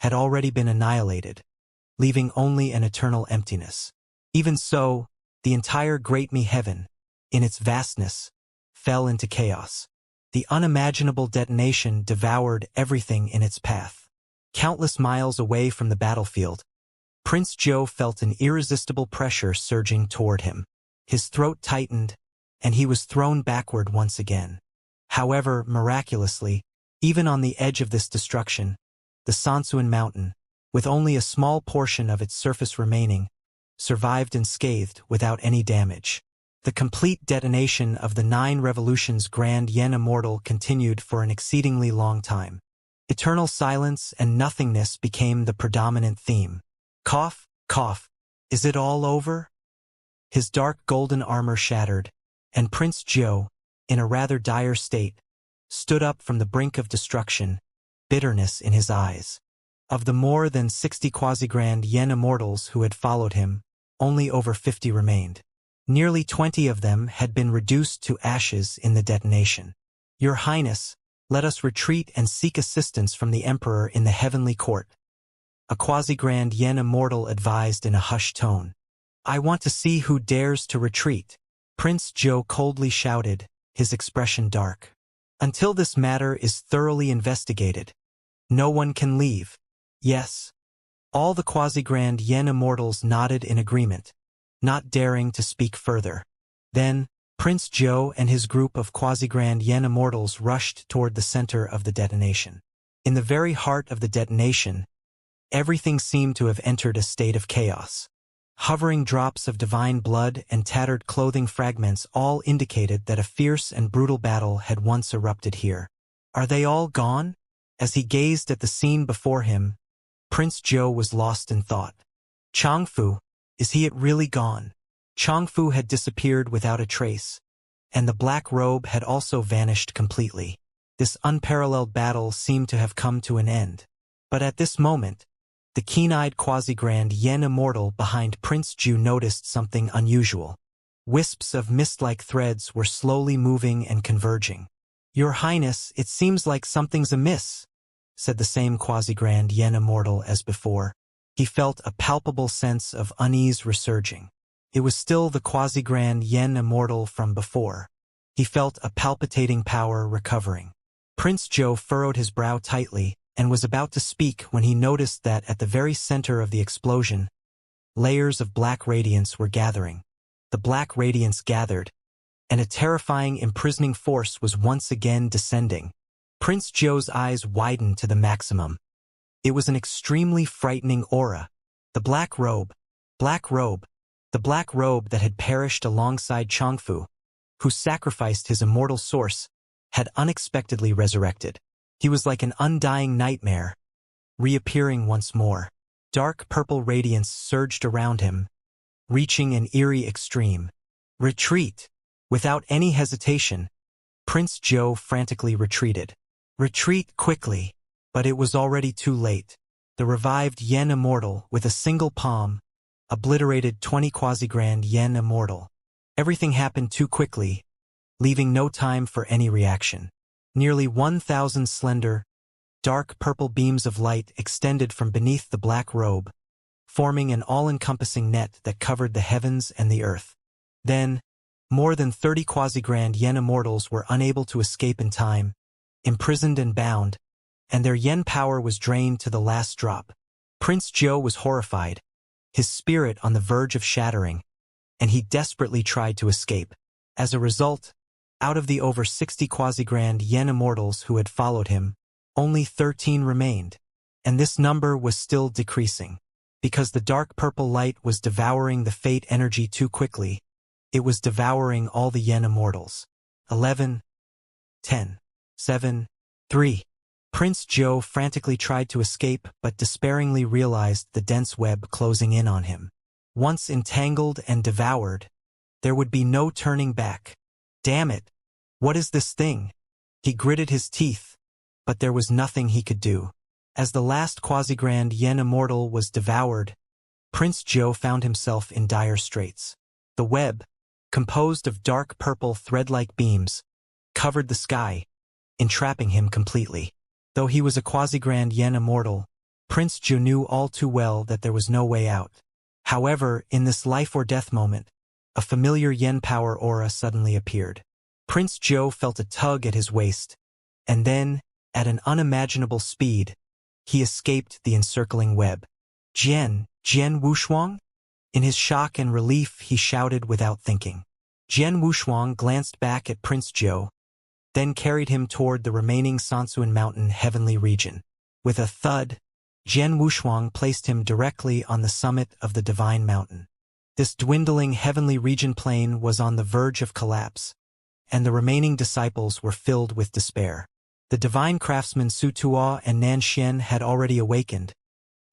had already been annihilated, leaving only an eternal emptiness. Even so, the entire Great Mi Heaven, in its vastness, fell into chaos. The unimaginable detonation devoured everything in its path. Countless miles away from the battlefield, Prince Zhou felt an irresistible pressure surging toward him. His throat tightened, and he was thrown backward once again. However, miraculously, even on the edge of this destruction, the Sansuan Mountain, with only a small portion of its surface remaining, survived unscathed without any damage. The complete detonation of the 9 Revolutions Grand Yen Immortal continued for an exceedingly long time. Eternal silence and nothingness became the predominant theme. Cough, cough, is it all over? His dark golden armor shattered, and Prince Zhou, in a rather dire state, stood up from the brink of destruction, bitterness in his eyes. Of the more than 60 quasi-grand Yen Immortals who had followed him, only over 50 remained. Nearly 20 of them had been reduced to ashes in the detonation. Your Highness, let us retreat and seek assistance from the Emperor in the heavenly court. A quasi-grand Yen Immortal advised in a hushed tone. I want to see who dares to retreat. Prince Zhou coldly shouted, his expression dark. Until this matter is thoroughly investigated, no one can leave. Yes. All the quasi-grand Yen Immortals nodded in agreement, not daring to speak further. Then, Prince Zhou and his group of quasi-grand Yen Immortals rushed toward the center of the detonation. In the very heart of the detonation, everything seemed to have entered a state of chaos. Hovering drops of divine blood and tattered clothing fragments all indicated that a fierce and brutal battle had once erupted here. Are they all gone? As he gazed at the scene before him, Prince Zhou was lost in thought. Chang Fu, is he really gone? Chang Fu had disappeared without a trace, and the black robe had also vanished completely. This unparalleled battle seemed to have come to an end. But at this moment, the keen-eyed quasi-grand Yen Immortal behind Prince Zhou noticed something unusual. Wisps of mist-like threads were slowly moving and converging. Your Highness, it seems like something's amiss, said the same quasi-grand Yen Immortal as before. He felt a palpable sense of unease resurging. It was still the quasi-grand Yen Immortal from before. He felt a palpitating power recovering. Prince Zhou furrowed his brow tightly, and was about to speak when he noticed that at the very center of the explosion, layers of black radiance were gathering. The black radiance gathered, and a terrifying, imprisoning force was once again descending. Prince Zhou's eyes widened to the maximum. It was an extremely frightening aura. The black robe, the black robe that had perished alongside Changfu, who sacrificed his immortal source, had unexpectedly resurrected. He was like an undying nightmare, reappearing once more. Dark purple radiance surged around him, reaching an eerie extreme. Retreat! Without any hesitation, Prince Zhou frantically retreated. Retreat quickly! But it was already too late. The revived Yen Immortal, with a single palm, obliterated 20 quasi-grand Yen Immortal. Everything happened too quickly, leaving no time for any reaction. Nearly 1,000 slender, dark purple beams of light extended from beneath the black robe, forming an all-encompassing net that covered the heavens and the earth. Then, more than 30 quasi-grand Yen Immortals were unable to escape in time, imprisoned and bound, and their Yen power was drained to the last drop. Prince Zhou was horrified, his spirit on the verge of shattering, and he desperately tried to escape. As a result, out of the over 60 quasi-grand Yen Immortals who had followed him, only 13 remained, and this number was still decreasing. Because the dark purple light was devouring the fate energy too quickly, it was devouring all the Yen Immortals. 11, 10, 7, 3. Prince Zhou frantically tried to escape but despairingly realized the dense web closing in on him. Once entangled and devoured, there would be no turning back. Damn it! What is this thing? He gritted his teeth, but there was nothing he could do. As the last quasi-grand Yen Immortal was devoured, Prince Zhou found himself in dire straits. The web, composed of dark purple thread-like beams, covered the sky, entrapping him completely. Though he was a quasi-grand Yen Immortal, Prince Zhou knew all too well that there was no way out. However, in this life-or-death moment, a familiar Yen power aura suddenly appeared. Prince Zhou felt a tug at his waist, and then, at an unimaginable speed, he escaped the encircling web. Jian Wushuang? In his shock and relief, he shouted without thinking. Jian Wushuang glanced back at Prince Zhou, then carried him toward the remaining Sansuan Mountain heavenly region. With a thud, Jian Wushuang placed him directly on the summit of the divine mountain. This dwindling heavenly region plane was on the verge of collapse, and the remaining disciples were filled with despair. The divine craftsmen Su Tuo and Nan Xian had already awakened,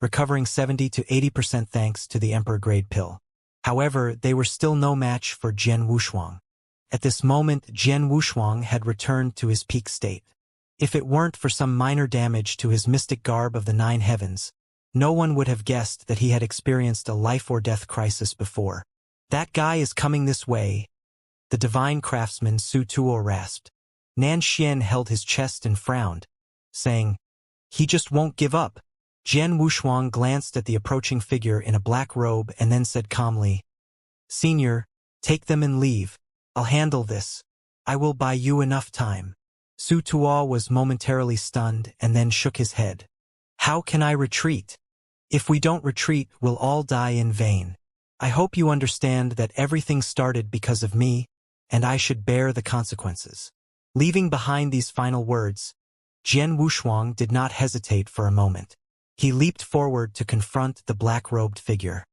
recovering 70 to 80% thanks to the Emperor-grade pill. However, they were still no match for Jian Wushuang. At this moment, Jian Wushuang had returned to his peak state. If it weren't for some minor damage to his mystic garb of the 9 heavens, no one would have guessed that he had experienced a life-or-death crisis before. That guy is coming this way, the divine craftsman Su Tuo rasped. Nan Xian held his chest and frowned, saying, "He just won't give up." Jian Wushuang glanced at the approaching figure in a black robe and then said calmly, "Senior, take them and leave. I'll handle this. I will buy you enough time." Su Tuo was momentarily stunned and then shook his head. "How can I retreat? If we don't retreat, we'll all die in vain. I hope you understand that everything started because of me, and I should bear the consequences." Leaving behind these final words, Jian Wushuang did not hesitate for a moment. He leaped forward to confront the black-robed figure.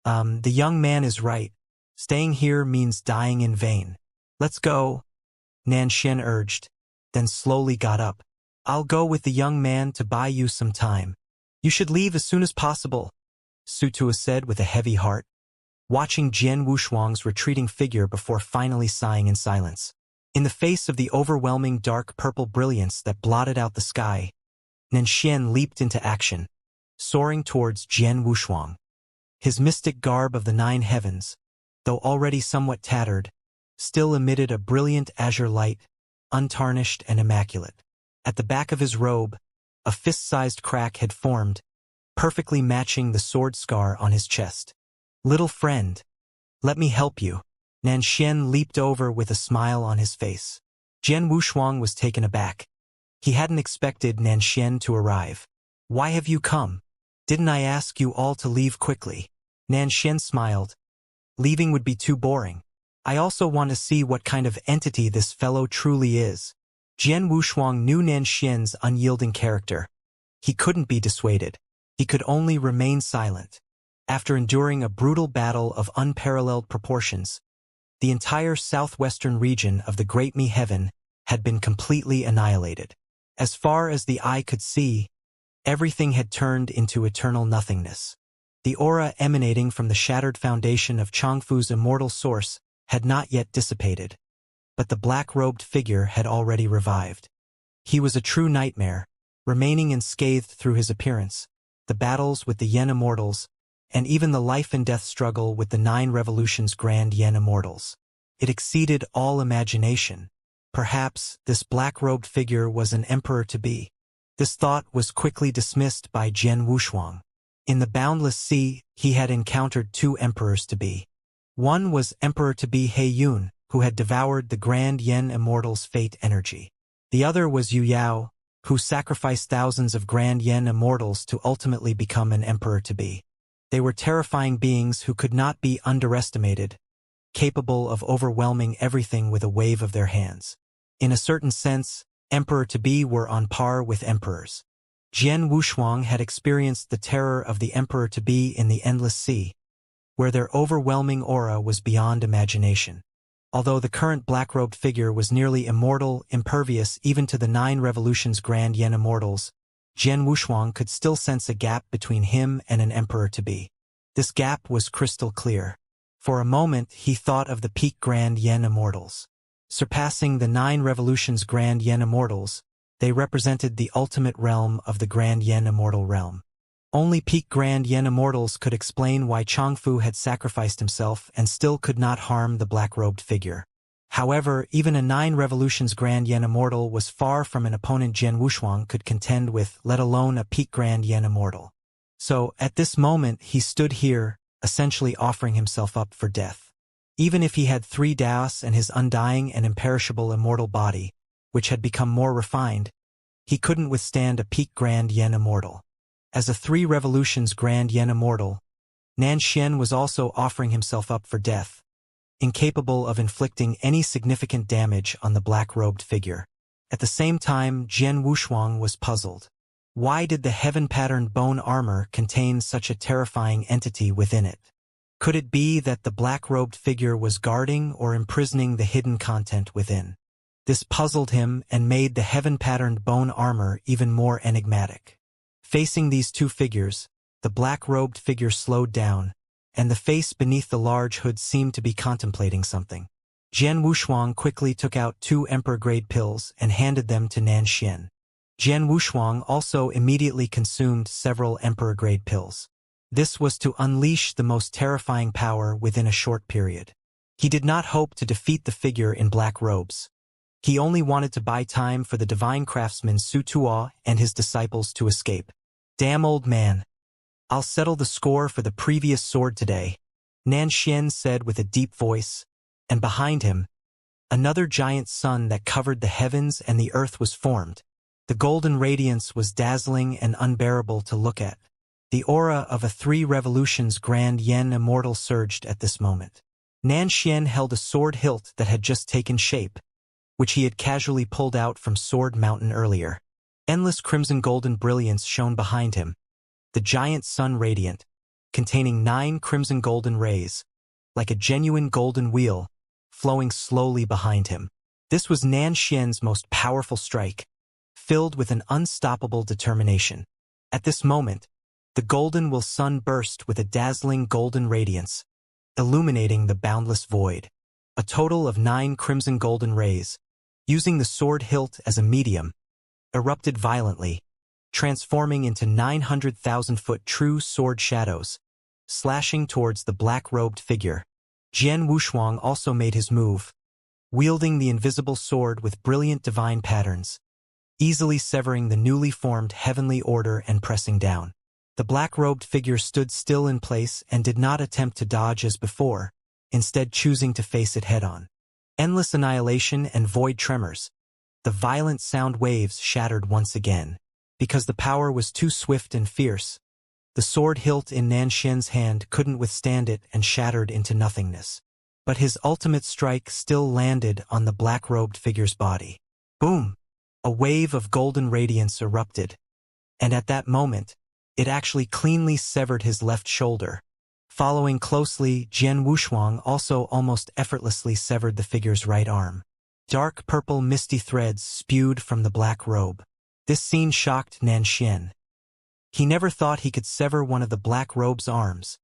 The young man is right. Staying here means dying in vain. Let's go," Nan Xian urged, then slowly got up. "I'll go with the young man to buy you some time. You should leave as soon as possible," Su Tuo said with a heavy heart, watching Jian Wushuang's retreating figure before finally sighing in silence. In the face of the overwhelming dark purple brilliance that blotted out the sky, Nan Xian leaped into action, soaring towards Jian Wushuang. His mystic garb of the 9 heavens, though already somewhat tattered, still emitted a brilliant azure light, untarnished and immaculate. At the back of his robe, a fist-sized crack had formed, perfectly matching the sword scar on his chest. "Little friend, let me help you." Nan Xian leaped over with a smile on his face. Jian Wushuang was taken aback. He hadn't expected Nanshen to arrive. "Why have you come? Didn't I ask you all to leave quickly?" Nanshen smiled. "Leaving would be too boring. I also want to see what kind of entity this fellow truly is." Jian Wushuang knew Nanshen's unyielding character. He couldn't be dissuaded. He could only remain silent. After enduring a brutal battle of unparalleled proportions, the entire southwestern region of the Great Mi Heaven had been completely annihilated. As far as the eye could see, everything had turned into eternal nothingness. The aura emanating from the shattered foundation of Changfu's immortal source had not yet dissipated, but the black-robed figure had already revived. He was a true nightmare, remaining unscathed through his appearance, the battles with the Yen Immortals, and even the life-and-death struggle with the 9 Revolutions Grand Yen Immortals. It exceeded all imagination. Perhaps this black-robed figure was an emperor-to-be. This thought was quickly dismissed by Jian Wushuang. In the boundless sea, he had encountered 2 emperors-to-be. One was Emperor-to-be He Yun, who had devoured the Grand Yen Immortal's fate energy. The other was Yu Yao, who sacrificed thousands of Grand Yen Immortals to ultimately become an emperor-to-be. They were terrifying beings who could not be underestimated, capable of overwhelming everything with a wave of their hands. In a certain sense, emperor-to-be were on par with emperors. Jian Wushuang had experienced the terror of the emperor-to-be in the endless sea, where their overwhelming aura was beyond imagination. Although the current black-robed figure was nearly immortal, impervious even to the 9 Revolutions Grand Yen Immortals, Jian Wushuang could still sense a gap between him and an emperor-to-be. This gap was crystal clear. For a moment, he thought of the peak Grand Yen Immortals. Surpassing the 9 Revolutions Grand Yen Immortals, they represented the ultimate realm of the Grand Yen Immortal realm. Only peak Grand Yen Immortals could explain why Changfu had sacrificed himself and still could not harm the black-robed figure. However, even a 9 Revolutions Grand Yen Immortal was far from an opponent Jian Wushuang could contend with, let alone a peak Grand Yen Immortal. So, at this moment, he stood here, essentially offering himself up for death. Even if he had 3 Daos and his undying and imperishable immortal body, which had become more refined, he couldn't withstand a peak Grand Yen Immortal. As a 3 Revolutions Grand Yen Immortal, Nanshen was also offering himself up for death, incapable of inflicting any significant damage on the black-robed figure. At the same time, Jian Wushuang was puzzled. Why did the heaven-patterned bone armor contain such a terrifying entity within it? Could it be that the black-robed figure was guarding or imprisoning the hidden content within? This puzzled him and made the heaven-patterned bone armor even more enigmatic. Facing these 2 figures, the black-robed figure slowed down, and the face beneath the large hood seemed to be contemplating something. Jian Wushuang quickly took out 2 emperor-grade pills and handed them to Nanshen. Jian Wushuang also immediately consumed several emperor-grade pills. This was to unleash the most terrifying power within a short period. He did not hope to defeat the figure in black robes. He only wanted to buy time for the divine craftsman Su Tuo and his disciples to escape. "Damn old man. I'll settle the score for the previous sword today," Nanshen said with a deep voice, and behind him, another giant sun that covered the heavens and the earth was formed. The golden radiance was dazzling and unbearable to look at. The aura of a 3 Revolutions Grand Yen Immortal surged at this moment. Nanshen held a sword hilt that had just taken shape, which he had casually pulled out from Sword Mountain earlier. Endless crimson golden brilliance shone behind him, the giant sun radiant, containing 9 crimson golden rays, like a genuine golden wheel, flowing slowly behind him. This was Nanshen's most powerful strike, filled with an unstoppable determination. At this moment, the golden will sun burst with a dazzling golden radiance, illuminating the boundless void. A total of 9 crimson golden rays, using the sword hilt as a medium, erupted violently, transforming into 900,000-foot true sword shadows, slashing towards the black-robed figure. Jian Wushuang also made his move, wielding the invisible sword with brilliant divine patterns, easily severing the newly formed heavenly order and pressing down. The black-robed figure stood still in place and did not attempt to dodge as before, instead choosing to face it head-on. Endless annihilation and void tremors, The violent sound waves shattered once again. Because the power was too swift and fierce, the sword hilt in Nanshen's hand couldn't withstand it and shattered into nothingness. But his ultimate strike still landed on the black-robed figure's body. Boom! A wave of golden radiance erupted, and at that moment, it actually cleanly severed his left shoulder. Following closely, Jian Wushuang also almost effortlessly severed the figure's right arm. Dark purple misty threads spewed from the black robe. This scene shocked Nanshen. He never thought he could sever one of the black robe's arms.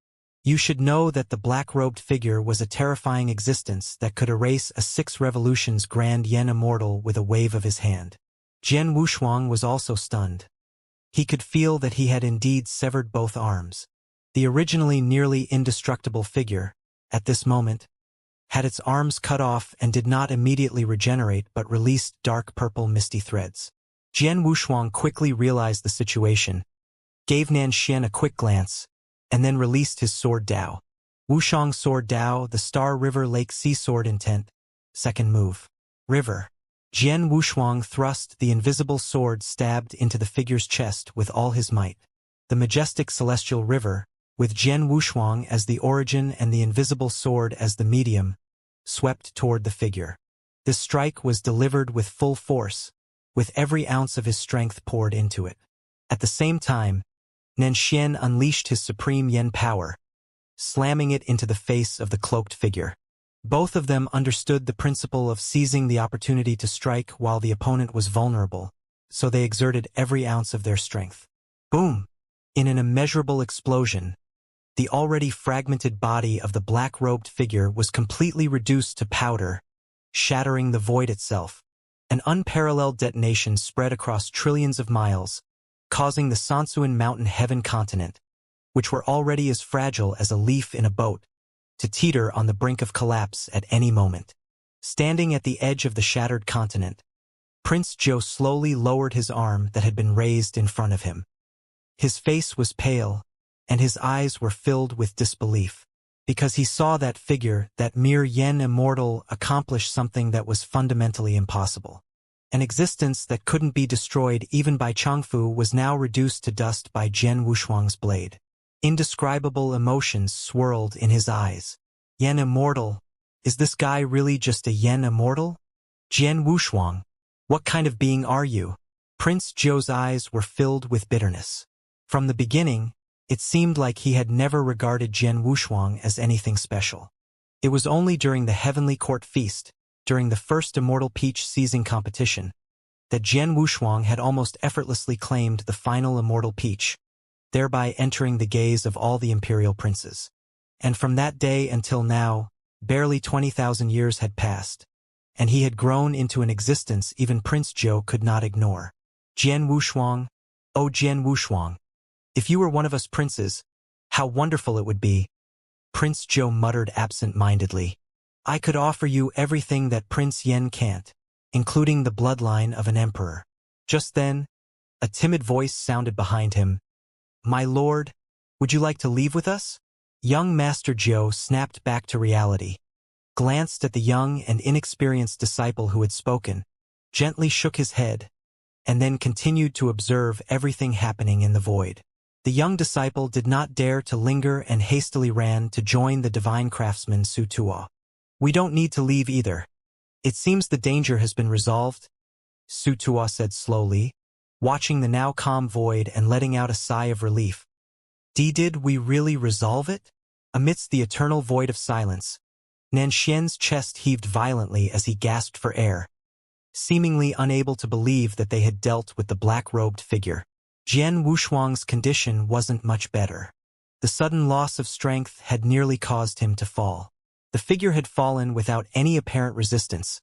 You should know that the black-robed figure was a terrifying existence that could erase a 6 revolutions grand Yen Immortal with a wave of his hand. Jian Wushuang was also stunned. He could feel that he had indeed severed both arms. The originally nearly indestructible figure, at this moment, had its arms cut off and did not immediately regenerate but released dark purple misty threads. Jian Wushuang quickly realized the situation, gave Nanshen a quick glance, and then released his sword Dao. Wushang sword Dao, the Star River Lake Sea Sword intent. Second move. River. Jian Wushuang thrust the invisible sword stabbed into the figure's chest with all his might. The majestic celestial river, with Jian Wushuang as the origin and the invisible sword as the medium, swept toward the figure. This strike was delivered with full force, with every ounce of his strength poured into it. At the same time, Nanshen unleashed his supreme yen power, slamming it into the face of the cloaked figure. Both of them understood the principle of seizing the opportunity to strike while the opponent was vulnerable, so they exerted every ounce of their strength. Boom! In an immeasurable explosion, the already fragmented body of the black-robed figure was completely reduced to powder, shattering the void itself. An unparalleled detonation spread across trillions of miles, causing the Sansuan Mountain Heaven continent, which were already as fragile as a leaf in a boat, to teeter on the brink of collapse at any moment. Standing at the edge of the shattered continent, Prince Zhou slowly lowered his arm that had been raised in front of him. His face was pale, and his eyes were filled with disbelief, because he saw that figure, that mere Yen Immortal, accomplish something that was fundamentally impossible. An existence that couldn't be destroyed even by Changfu was now reduced to dust by Jian Wushuang's blade. Indescribable emotions swirled in his eyes. Yen Immortal? Is this guy really just a Yen Immortal? Jian Wushuang, what kind of being are you? Prince Zhou's eyes were filled with bitterness. From the beginning, it seemed like he had never regarded Jian Wushuang as anything special. It was only during the Heavenly Court Feast, during the first Immortal Peach seizing competition, that Jian Wushuang had almost effortlessly claimed the final Immortal Peach, thereby entering the gaze of all the imperial princes. And from that day until now, barely 20,000 years had passed, and he had grown into an existence even Prince Zhou could not ignore. Jian Wushuang, oh Jian Wushuang, if you were one of us princes, how wonderful it would be. Prince Zhou muttered absent-mindedly. I could offer you everything that Prince Yen can't, including the bloodline of an emperor. Just then, a timid voice sounded behind him. My lord, would you like to leave with us? Young Master Zhou snapped back to reality, glanced at the young and inexperienced disciple who had spoken, gently shook his head, and then continued to observe everything happening in the void. The young disciple did not dare to linger and hastily ran to join the divine craftsman Su Tuo. We don't need to leave either. It seems the danger has been resolved, Su Tuo said slowly, watching the now calm void and letting out a sigh of relief. Did we really resolve it? Amidst the eternal void of silence, Nanshen's chest heaved violently as he gasped for air, seemingly unable to believe that they had dealt with the black-robed figure. Jian Wushuang's condition wasn't much better. The sudden loss of strength had nearly caused him to fall. The figure had fallen without any apparent resistance,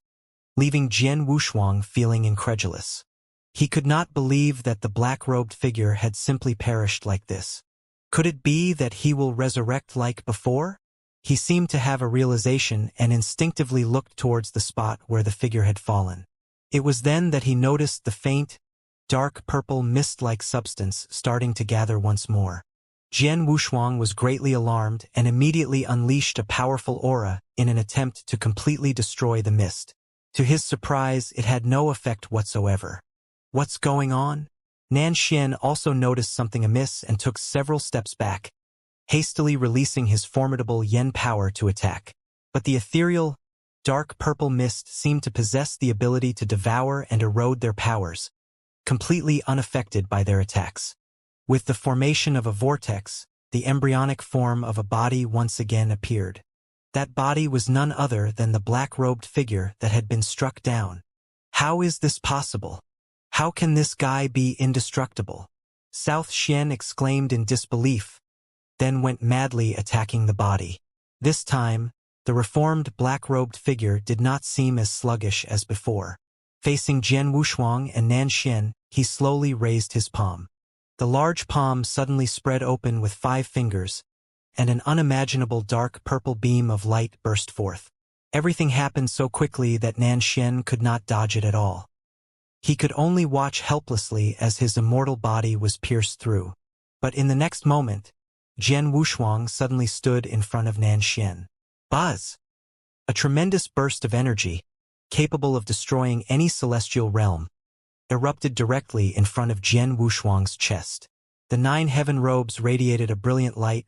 leaving Jian Wushuang feeling incredulous. He could not believe that the black-robed figure had simply perished like this. Could it be that he will resurrect like before? He seemed to have a realization and instinctively looked towards the spot where the figure had fallen. It was then that he noticed the faint, dark purple mist-like substance starting to gather once more. Jian Wushuang was greatly alarmed and immediately unleashed a powerful aura in an attempt to completely destroy the mist. To his surprise, it had no effect whatsoever. What's going on? Nanshan also noticed something amiss and took several steps back, hastily releasing his formidable yen power to attack. But the ethereal, dark purple mist seemed to possess the ability to devour and erode their powers, completely unaffected by their attacks. With the formation of a vortex, the embryonic form of a body once again appeared. That body was none other than the black-robed figure that had been struck down. How is this possible? How can this guy be indestructible? South Xian exclaimed in disbelief, then went madly attacking the body. This time, the reformed black-robed figure did not seem as sluggish as before. Facing Jian Wushuang and Nanshan, he slowly raised his palm. The large palm suddenly spread open with 5 fingers, and an unimaginable dark purple beam of light burst forth. Everything happened so quickly that Nanshan could not dodge it at all. He could only watch helplessly as his immortal body was pierced through. But in the next moment, Jian Wushuang suddenly stood in front of Nanshan. Buzz! A tremendous burst of energy, capable of destroying any celestial realm, erupted directly in front of Jian Wushuang's chest. The 9 heaven robes radiated a brilliant light,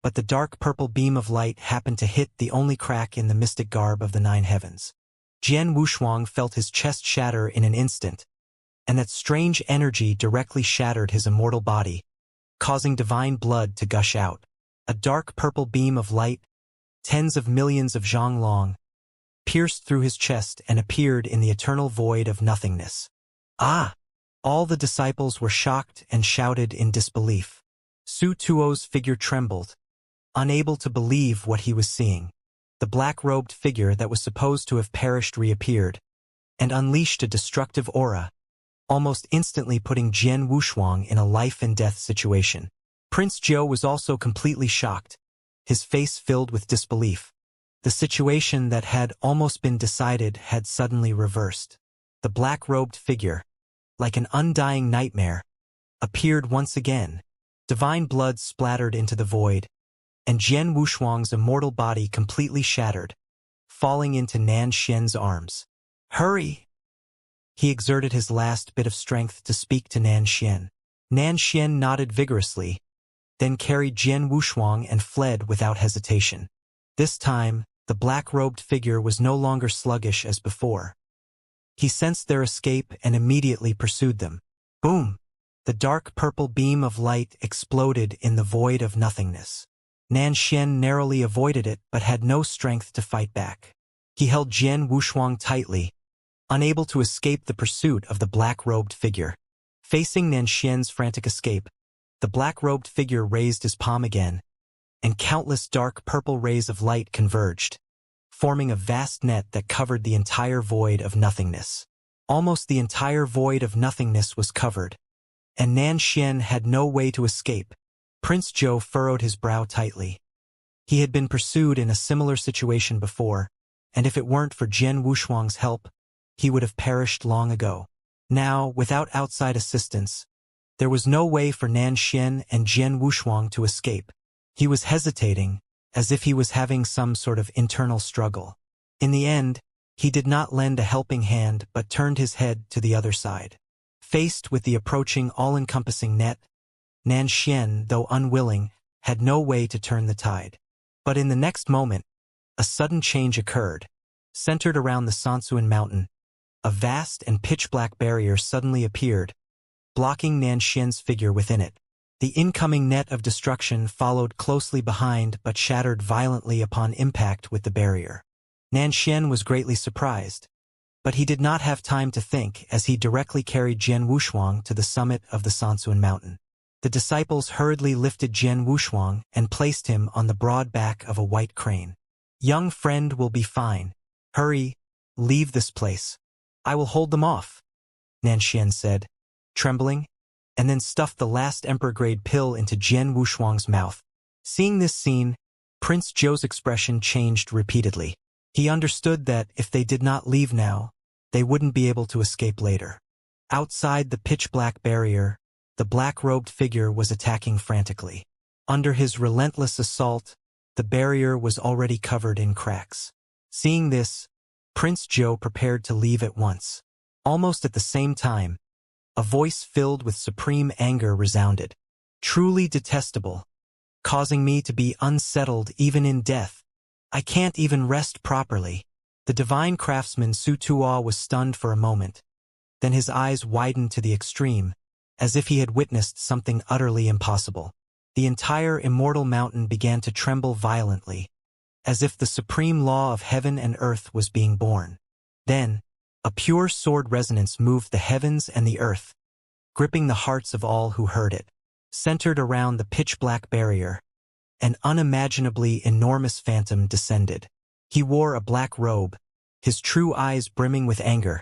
but the dark purple beam of light happened to hit the only crack in the mystic garb of the 9 heavens. Jian Wushuang felt his chest shatter in an instant, and that strange energy directly shattered his immortal body, causing divine blood to gush out. A dark purple beam of light, tens of millions of zhang long, pierced through his chest and appeared in the eternal void of nothingness. Ah! All the disciples were shocked and shouted in disbelief. Su Tuo's figure trembled, unable to believe what he was seeing. The black-robed figure that was supposed to have perished reappeared, and unleashed a destructive aura, almost instantly putting Jian Wushuang in a life-and-death situation. Prince Zhou was also completely shocked, his face filled with disbelief. The situation that had almost been decided had suddenly reversed. The black-robed figure, like an undying nightmare, appeared once again. Divine blood splattered into the void, and Jian Wushuang's immortal body completely shattered, falling into Nanshan's arms. Hurry! He exerted his last bit of strength to speak to Nanshan. Nanshan nodded vigorously, then carried Jian Wushuang and fled without hesitation. This time, the black-robed figure was no longer sluggish as before. He sensed their escape and immediately pursued them. Boom! The dark purple beam of light exploded in the void of nothingness. Nanshan narrowly avoided it but had no strength to fight back. He held Jian Wushuang tightly, unable to escape the pursuit of the black-robed figure. Facing Nanshan's frantic escape, the black-robed figure raised his palm again, and countless dark purple rays of light converged, forming a vast net that covered the entire void of nothingness. Almost the entire void of nothingness was covered, and Nanshan had no way to escape. Prince Zhou furrowed his brow tightly. He had been pursued in a similar situation before, and if it weren't for Jian Wushuang's help, he would have perished long ago. Now, without outside assistance, there was no way for Nanshan and Jian Wushuang to escape. He was hesitating, as if he was having some sort of internal struggle. In the end, he did not lend a helping hand but turned his head to the other side. Faced with the approaching all-encompassing net, Nanshan, though unwilling, had no way to turn the tide. But in the next moment, a sudden change occurred. Centered around the Sansuan mountain, a vast and pitch-black barrier suddenly appeared, blocking Nanshan's figure within it. The incoming net of destruction followed closely behind but shattered violently upon impact with the barrier. Nanshan was greatly surprised, but he did not have time to think as he directly carried Jian Wushuang to the summit of the Sansuan mountain. The disciples hurriedly lifted Jian Wushuang and placed him on the broad back of a white crane. "Young friend will be fine. Hurry, leave this place. I will hold them off," Nanshan said, trembling, and then stuffed the last emperor-grade pill into Jian Wushuang's mouth. Seeing this scene, Prince Zhou's expression changed repeatedly. He understood that if they did not leave now, they wouldn't be able to escape later. Outside the pitch-black barrier, the black-robed figure was attacking frantically. Under his relentless assault, the barrier was already covered in cracks. Seeing this, Prince Zhou prepared to leave at once. Almost at the same time, a voice filled with supreme anger resounded. Truly detestable, causing me to be unsettled even in death. I can't even rest properly. The divine craftsman Su Tuo was stunned for a moment. Then his eyes widened to the extreme, as if he had witnessed something utterly impossible. The entire immortal mountain began to tremble violently, as if the supreme law of heaven and earth was being born. Then, a pure sword resonance moved the heavens and the earth, gripping the hearts of all who heard it. Centered around the pitch-black barrier, an unimaginably enormous phantom descended. He wore a black robe, his true eyes brimming with anger,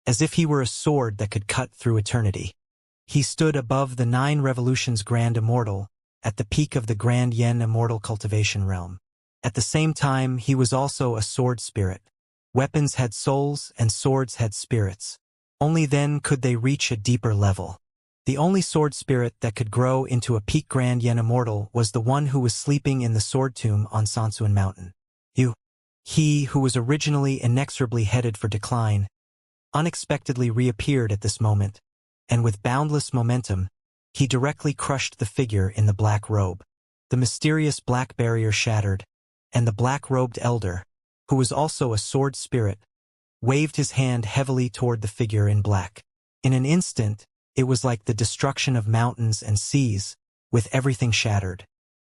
as if he were a sword that could cut through eternity. He stood above the 9 revolutions Grand Immortal, at the peak of the Grand Yen Immortal cultivation realm. At the same time, he was also a sword spirit. Weapons had souls and swords had spirits. Only then could they reach a deeper level. The only sword spirit that could grow into a peak Grand Yen Immortal was the one who was sleeping in the sword tomb on Sansuan Mountain. He, who was originally inexorably headed for decline, unexpectedly reappeared at this moment, and with boundless momentum, he directly crushed the figure in the black robe. The mysterious black barrier shattered, and the black-robed elder, who was also a sword spirit, waved his hand heavily toward the figure in black. In an instant, it was like the destruction of mountains and seas, with everything shattered.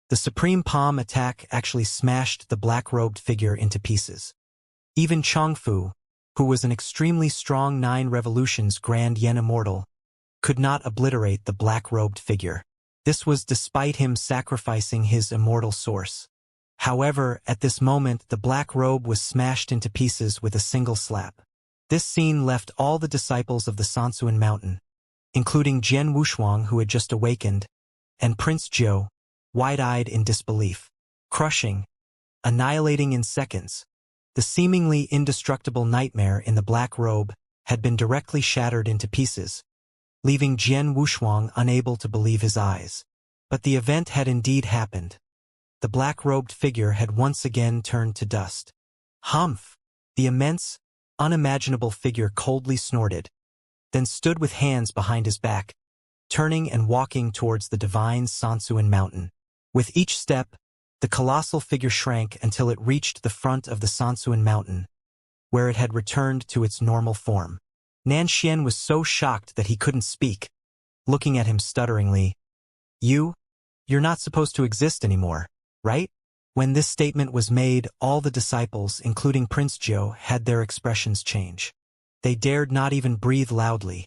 The supreme palm attack actually smashed the black-robed figure into pieces. Even Chongfu, who was an extremely strong 9 revolutions Grand Yen Immortal, could not obliterate the black-robed figure. This was despite him sacrificing his immortal source. However, at this moment the black robe was smashed into pieces with a single slap. This scene left all the disciples of the Sansuan Mountain, including Jian Wushuang, who had just awakened, and Prince Zhou, wide-eyed in disbelief. Crushing, annihilating in seconds, the seemingly indestructible nightmare in the black robe had been directly shattered into pieces, leaving Jian Wushuang unable to believe his eyes. But the event had indeed happened. The black-robed figure had once again turned to dust. Humph! The immense, unimaginable figure coldly snorted, then stood with hands behind his back, turning and walking towards the divine Sansuan Mountain. With each step, the colossal figure shrank until it reached the front of the Sansuan Mountain, where it had returned to its normal form. Nanxian was so shocked that he couldn't speak, looking at him stutteringly. You're not supposed to exist anymore, right? When this statement was made, all the disciples, including Prince Zhou, had their expressions change. They dared not even breathe loudly,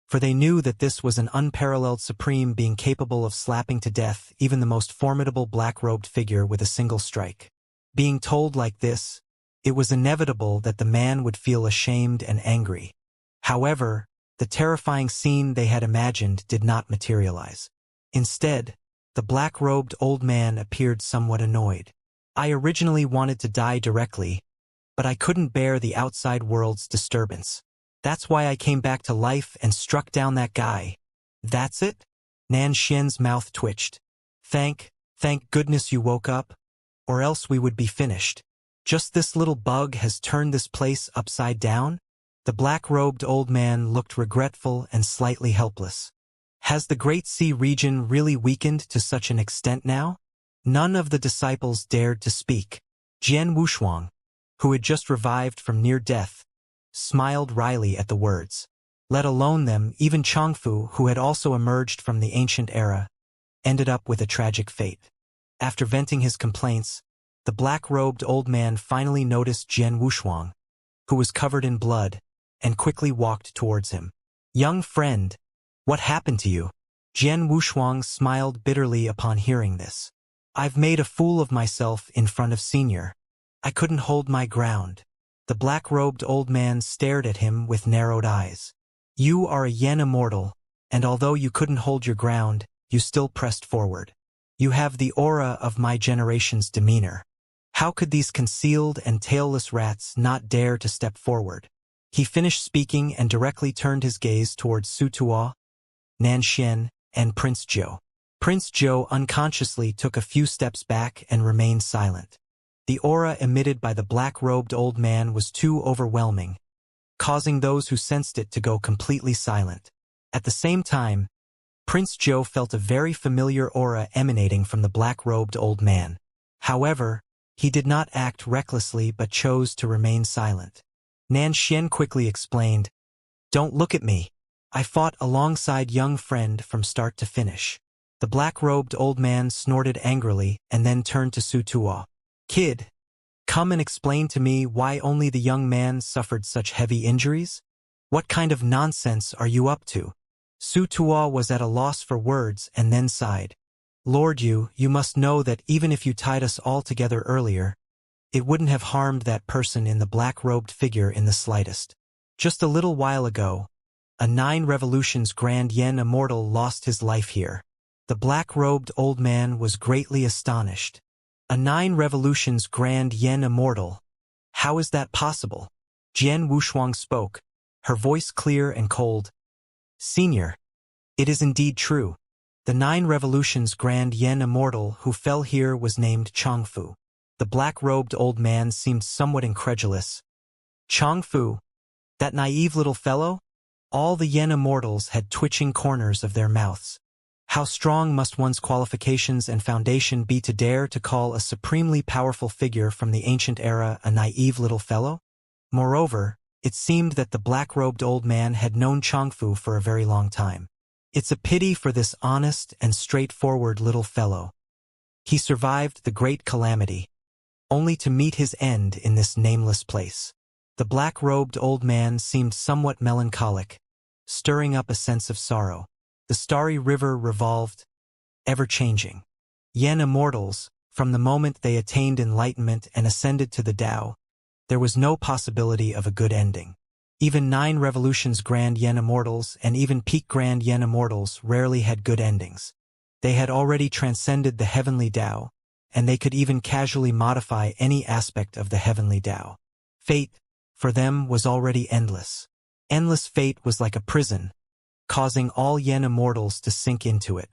for they knew that this was an unparalleled supreme being capable of slapping to death even the most formidable black-robed figure with a single strike. Being told like this, it was inevitable that the man would feel ashamed and angry. However, the terrifying scene they had imagined did not materialize. Instead, the black-robed old man appeared somewhat annoyed. I originally wanted to die directly, but I couldn't bear the outside world's disturbance. That's why I came back to life and struck down that guy. That's it? Nanxian's mouth twitched. Thank goodness you woke up, or else we would be finished. Just this little bug has turned this place upside down? The black-robed old man looked regretful and slightly helpless. Has the Great Sea region really weakened to such an extent now? None of the disciples dared to speak. Jian Wushuang, who had just revived from near death, smiled wryly at the words. Let alone them, even Chongfu, who had also emerged from the ancient era, ended up with a tragic fate. After venting his complaints, the black-robed old man finally noticed Jian Wushuang, who was covered in blood, and quickly walked towards him. Young friend, what happened to you? Jian Wushuang smiled bitterly upon hearing this. I've made a fool of myself in front of Senior. I couldn't hold my ground. The black-robed old man stared at him with narrowed eyes. You are a Yen Immortal, and although you couldn't hold your ground, you still pressed forward. You have the aura of my generation's demeanor. How could these concealed and tailless rats not dare to step forward? He finished speaking and directly turned his gaze towards Su Tuo, Nanxian, and Prince Zhou. Prince Zhou unconsciously took a few steps back and remained silent. The aura emitted by the black-robed old man was too overwhelming, causing those who sensed it to go completely silent. At the same time, Prince Zhou felt a very familiar aura emanating from the black-robed old man. However, he did not act recklessly but chose to remain silent. Nan Xian quickly explained, "Don't look at me. I fought alongside young friend from start to finish." The black-robed old man snorted angrily and then turned to Su Tuo. "Kid, come and explain to me why only the young man suffered such heavy injuries? What kind of nonsense are you up to?" Su Tuo was at a loss for words and then sighed. "Lord you must know that even if you tied us all together earlier, it wouldn't have harmed that person in the black-robed figure in the slightest. Just a little while ago, a 9 revolutions Grand Yen Immortal lost his life here." The black-robed old man was greatly astonished. "A 9 revolutions Grand Yen Immortal? How is that possible?" Jian Wushuang spoke, her voice clear and cold. "Senior, it is indeed true. The 9 revolutions Grand Yen Immortal who fell here was named Changfu." The black-robed old man seemed somewhat incredulous. "Changfu? That naive little fellow?" All the Yen Immortals had twitching corners of their mouths. How strong must one's qualifications and foundation be to dare to call a supremely powerful figure from the ancient era a naive little fellow? Moreover, it seemed that the black-robed old man had known Changfu for a very long time. It's a pity for this honest and straightforward little fellow. He survived the great calamity, only to meet his end in this nameless place. The black-robed old man seemed somewhat melancholic, stirring up a sense of sorrow. The starry river revolved, ever-changing. Yen Immortals, from the moment they attained enlightenment and ascended to the Tao, there was no possibility of a good ending. Even 9 revolutions Grand Yen Immortals and even peak Grand Yen Immortals rarely had good endings. They had already transcended the heavenly Tao, and they could even casually modify any aspect of the heavenly Tao. Fate, for them, was already endless. Endless fate was like a prison, causing all Yen Immortals to sink into it.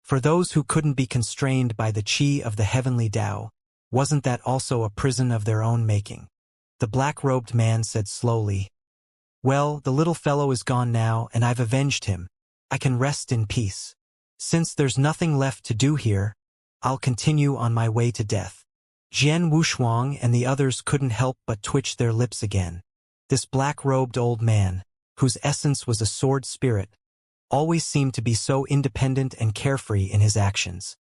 For those who couldn't be constrained by the qi of the heavenly Tao, wasn't that also a prison of their own making? The black-robed man said slowly, "Well, the little fellow is gone now and I've avenged him. I can rest in peace. Since there's nothing left to do here, I'll continue on my way to death." Jian Wushuang and the others couldn't help but twitch their lips again. This black-robed old man, whose essence was a sword spirit, always seemed to be so independent and carefree in his actions.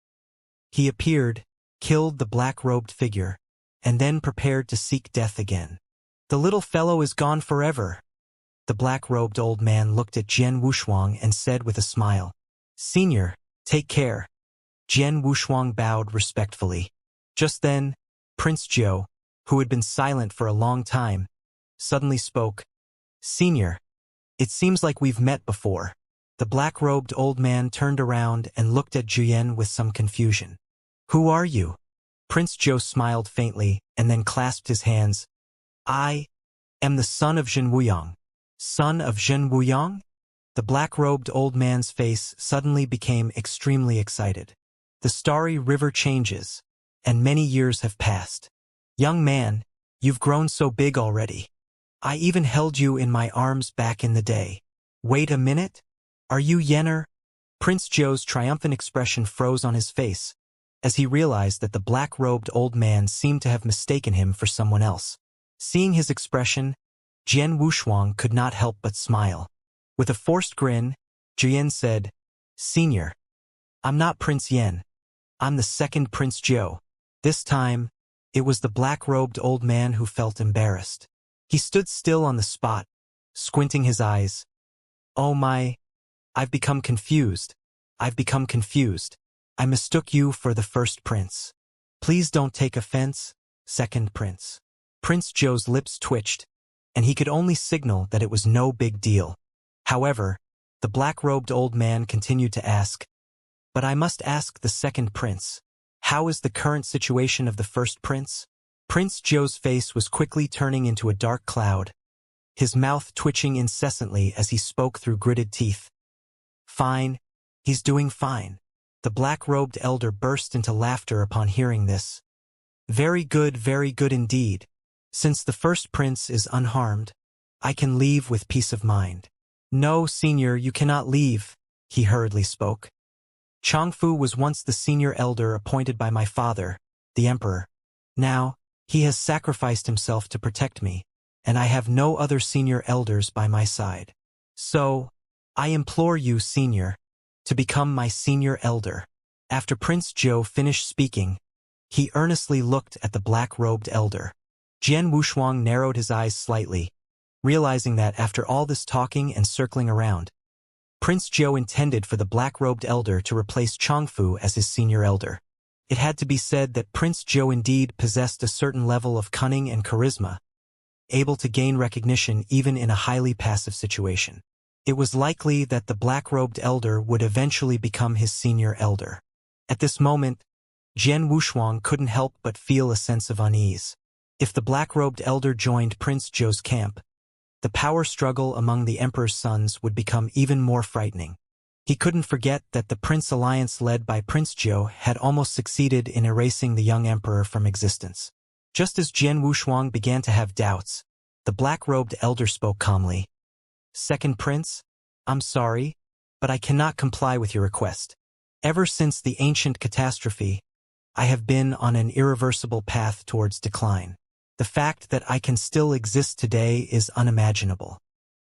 He appeared, killed the black-robed figure, and then prepared to seek death again. "The little fellow is gone forever." The black-robed old man looked at Jian Wushuang and said with a smile, "Senior, take care." Jian Wushuang bowed respectfully. Just then, Prince Zhou, who had been silent for a long time, suddenly spoke. "Senior, it seems like we've met before." The black-robed old man turned around and looked at Juyen with some confusion. "Who are you?" Prince Zhou smiled faintly and then clasped his hands. "I am the son of Zhen Wuyang." "Son of Zhen Wuyang?" The black-robed old man's face suddenly became extremely excited. "The starry river changes, and many years have passed. Young man, you've grown so big already. I even held you in my arms back in the day. Wait a minute? Are you Yenner?" Prince Zhou's triumphant expression froze on his face, as he realized that the black-robed old man seemed to have mistaken him for someone else. Seeing his expression, Jian Wushuang could not help but smile. With a forced grin, Jian said, "Senior, I'm not Prince Yen. I'm the second Prince Zhou." This time, it was the black-robed old man who felt embarrassed. He stood still on the spot, squinting his eyes. "Oh my, I've become confused. I've become confused. I mistook you for the first prince. Please don't take offense, second prince." Prince Zhou's lips twitched, and he could only signal that it was no big deal. However, the black-robed old man continued to ask, "But I must ask the second prince, how is the current situation of the first prince?" Prince Zhou's face was quickly turning into a dark cloud, his mouth twitching incessantly as he spoke through gritted teeth. "Fine, he's doing fine." The black-robed elder burst into laughter upon hearing this. Very good indeed. Since the first prince is unharmed, I can leave with peace of mind. No, senior, you cannot leave, he hurriedly spoke. Changfu was once the senior elder appointed by my father, the emperor. Now, he has sacrificed himself to protect me, and I have no other senior elders by my side. So, I implore you, senior, to become my senior elder. After Prince Zhou finished speaking, he earnestly looked at the black-robed elder. Jian Wushuang narrowed his eyes slightly, realizing that after all this talking and circling around, Prince Zhou intended for the black-robed elder to replace Changfu as his senior elder. It had to be said that Prince Zhou indeed possessed a certain level of cunning and charisma, able to gain recognition even in a highly passive situation. It was likely that the black-robed elder would eventually become his senior elder. At this moment, Jian Wushuang couldn't help but feel a sense of unease. If the black-robed elder joined Prince Zhou's camp, the power struggle among the emperor's sons would become even more frightening. He couldn't forget that the Prince Alliance led by Prince Zhou had almost succeeded in erasing the young emperor from existence. Just as Jian Wushuang began to have doubts, the black-robed elder spoke calmly. Second Prince, I'm sorry, but I cannot comply with your request. Ever since the ancient catastrophe, I have been on an irreversible path towards decline. The fact that I can still exist today is unimaginable.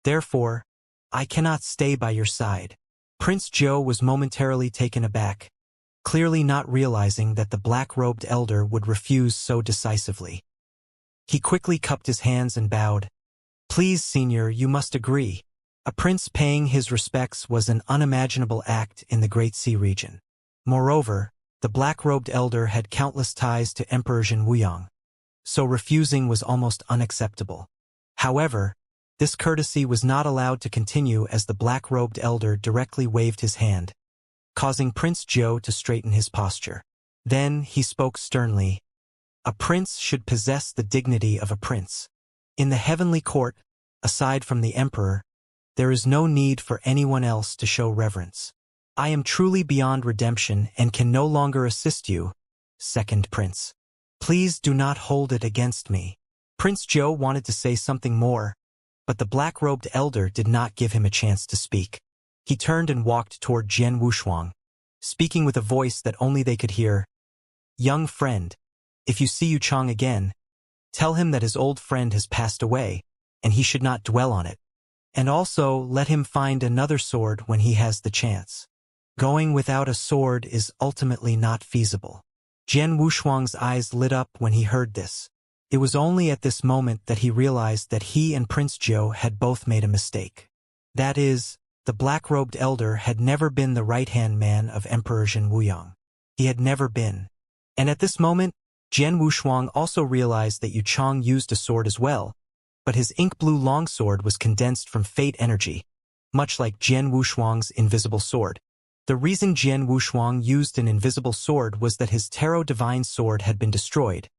Therefore, I cannot stay by your side. Prince Zhou was momentarily taken aback, clearly not realizing that the black-robed elder would refuse so decisively. He quickly cupped his hands and bowed. Please, senior, you must agree. A prince paying his respects was an unimaginable act in the Great Sea region. Moreover, the black-robed elder had countless ties to Emperor Zhenwuyang, so refusing was almost unacceptable. However, this courtesy was not allowed to continue as the black-robed elder directly waved his hand, causing Prince Zhou to straighten his posture. Then he spoke sternly. A prince should possess the dignity of a prince. In the heavenly court, aside from the emperor, there is no need for anyone else to show reverence. I am truly beyond redemption and can no longer assist you, second prince. Please do not hold it against me. Prince Zhou wanted to say something more, but the black-robed elder did not give him a chance to speak. He turned and walked toward Jian Wushuang, speaking with a voice that only they could hear. Young friend, if you see Yu Chang again, tell him that his old friend has passed away, and he should not dwell on it. And also let him find another sword when he has the chance. Going without a sword is ultimately not feasible. Jian Wushuang's eyes lit up when he heard this. It was only at this moment that he realized that he and Prince Zhou had both made a mistake. That is, the black-robed elder had never been the right-hand man of Emperor Zhenwuyang. He had never been. And at this moment, Jian Wushuang also realized that Yu Chang used a sword as well, but his ink-blue longsword was condensed from fate energy, much like Jian Wushuang's invisible sword. The reason Jian Wushuang used an invisible sword was that his Tarot Divine sword had been destroyed,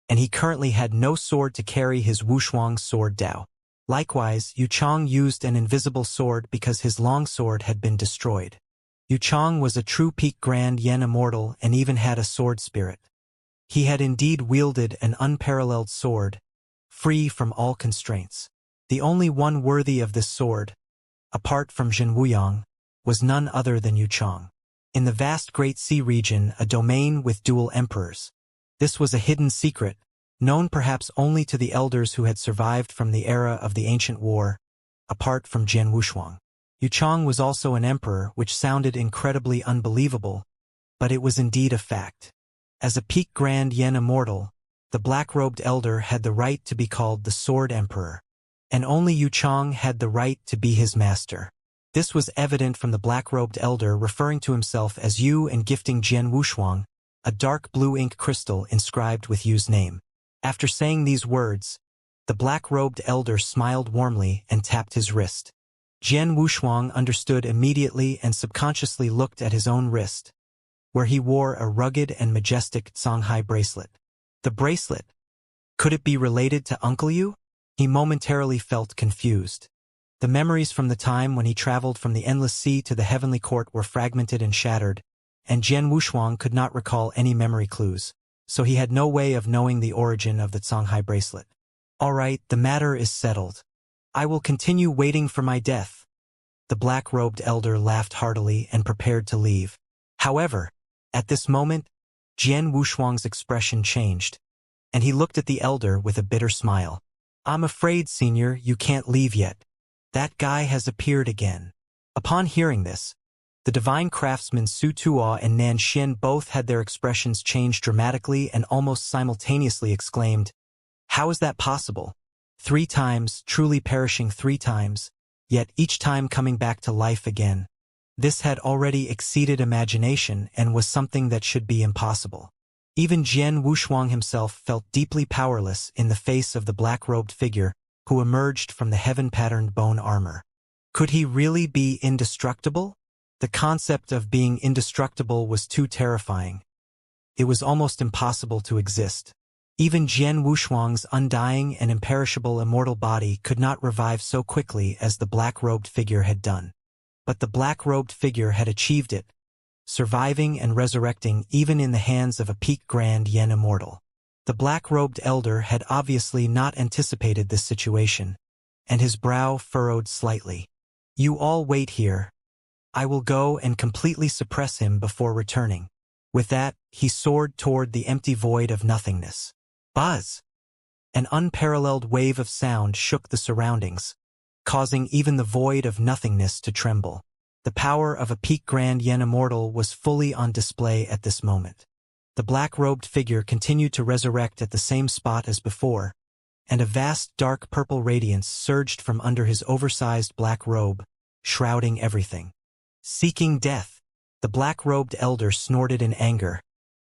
and he currently had no sword to carry his Wushuang sword Dao. Likewise, Yu Chang used an invisible sword because his longsword had been destroyed. Yu Chang was a true peak Grand Yen Immortal and even had a sword spirit. He had indeed wielded an unparalleled sword, free from all constraints. The only one worthy of this sword, apart from Zhenwuyang, was none other than Yu Chang. In the vast Great Sea region, a domain with dual emperors. This was a hidden secret, known perhaps only to the elders who had survived from the era of the ancient war, apart from Jian Wushuang. Yu Chang was also an emperor, which sounded incredibly unbelievable, but it was indeed a fact. As a peak Grand Yen Immortal, the black-robed elder had the right to be called the Sword Emperor, and only Yu Chang had the right to be his master. This was evident from the black-robed elder referring to himself as Yu and gifting Jian Wushuang a dark blue ink crystal inscribed with Yu's name. After saying these words, the black-robed elder smiled warmly and tapped his wrist. Jian Wushuang understood immediately and subconsciously looked at his own wrist, where he wore a rugged and majestic Songhai bracelet. The bracelet, could it be related to Uncle Yu? He momentarily felt confused. The memories from the time when he traveled from the Endless Sea to the Heavenly Court were fragmented and shattered, and Jian Wushuang could not recall any memory clues. so he had no way of knowing the origin of the Songhai bracelet. All right, the matter is settled. I will continue waiting for my death. The black-robed elder laughed heartily and prepared to leave. However, at this moment, Jian Wushuang's expression changed, and he looked at the elder with a bitter smile. I'm afraid, Senior, you can't leave yet. That guy has appeared again. Upon hearing this, the divine craftsmen Su Tuo and Nan Xin both had their expressions change dramatically and almost simultaneously exclaimed, How is that possible? 3 times, truly perishing 3 times, yet each time coming back to life again. This had already exceeded imagination and was something that should be impossible. Even Jian Wushuang himself felt deeply powerless in the face of the black-robed figure who emerged from the heaven-patterned bone armor. Could he really be indestructible? The concept of being indestructible was too terrifying. It was almost impossible to exist. Even Jian Wushuang's undying and imperishable immortal body could not revive so quickly as the black-robed figure had done. But the black-robed figure had achieved it, surviving and resurrecting even in the hands of a peak grand Yen Immortal. The black-robed elder had obviously not anticipated this situation, and his brow furrowed slightly. You all wait here. I will go and completely suppress him before returning. With that, he soared toward the empty void of nothingness. Buzz! An unparalleled wave of sound shook the surroundings, causing even the void of nothingness to tremble. The power of a peak grand Yen Immortal was fully on display at this moment. The black-robed figure continued to resurrect at the same spot as before, and a vast dark purple radiance surged from under his oversized black robe, shrouding everything. Seeking death, the black-robed elder snorted in anger,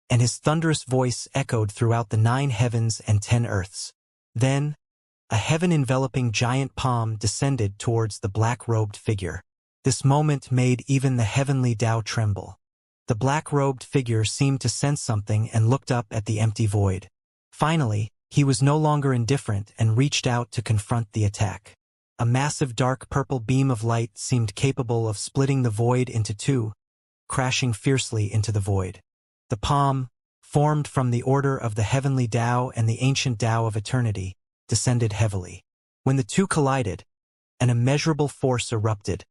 and his thunderous voice echoed throughout the 9 heavens and 10 earths. Then, a heaven-enveloping giant palm descended towards the black-robed figure. This moment made even the heavenly Tao tremble. The black-robed figure seemed to sense something and looked up at the empty void. Finally, he was no longer indifferent and reached out to confront the attack. A massive dark purple beam of light seemed capable of splitting the void into 2, crashing fiercely into the void. The palm, formed from the order of the heavenly Tao and the ancient Tao of eternity, descended heavily. When the 2 collided, an immeasurable force erupted,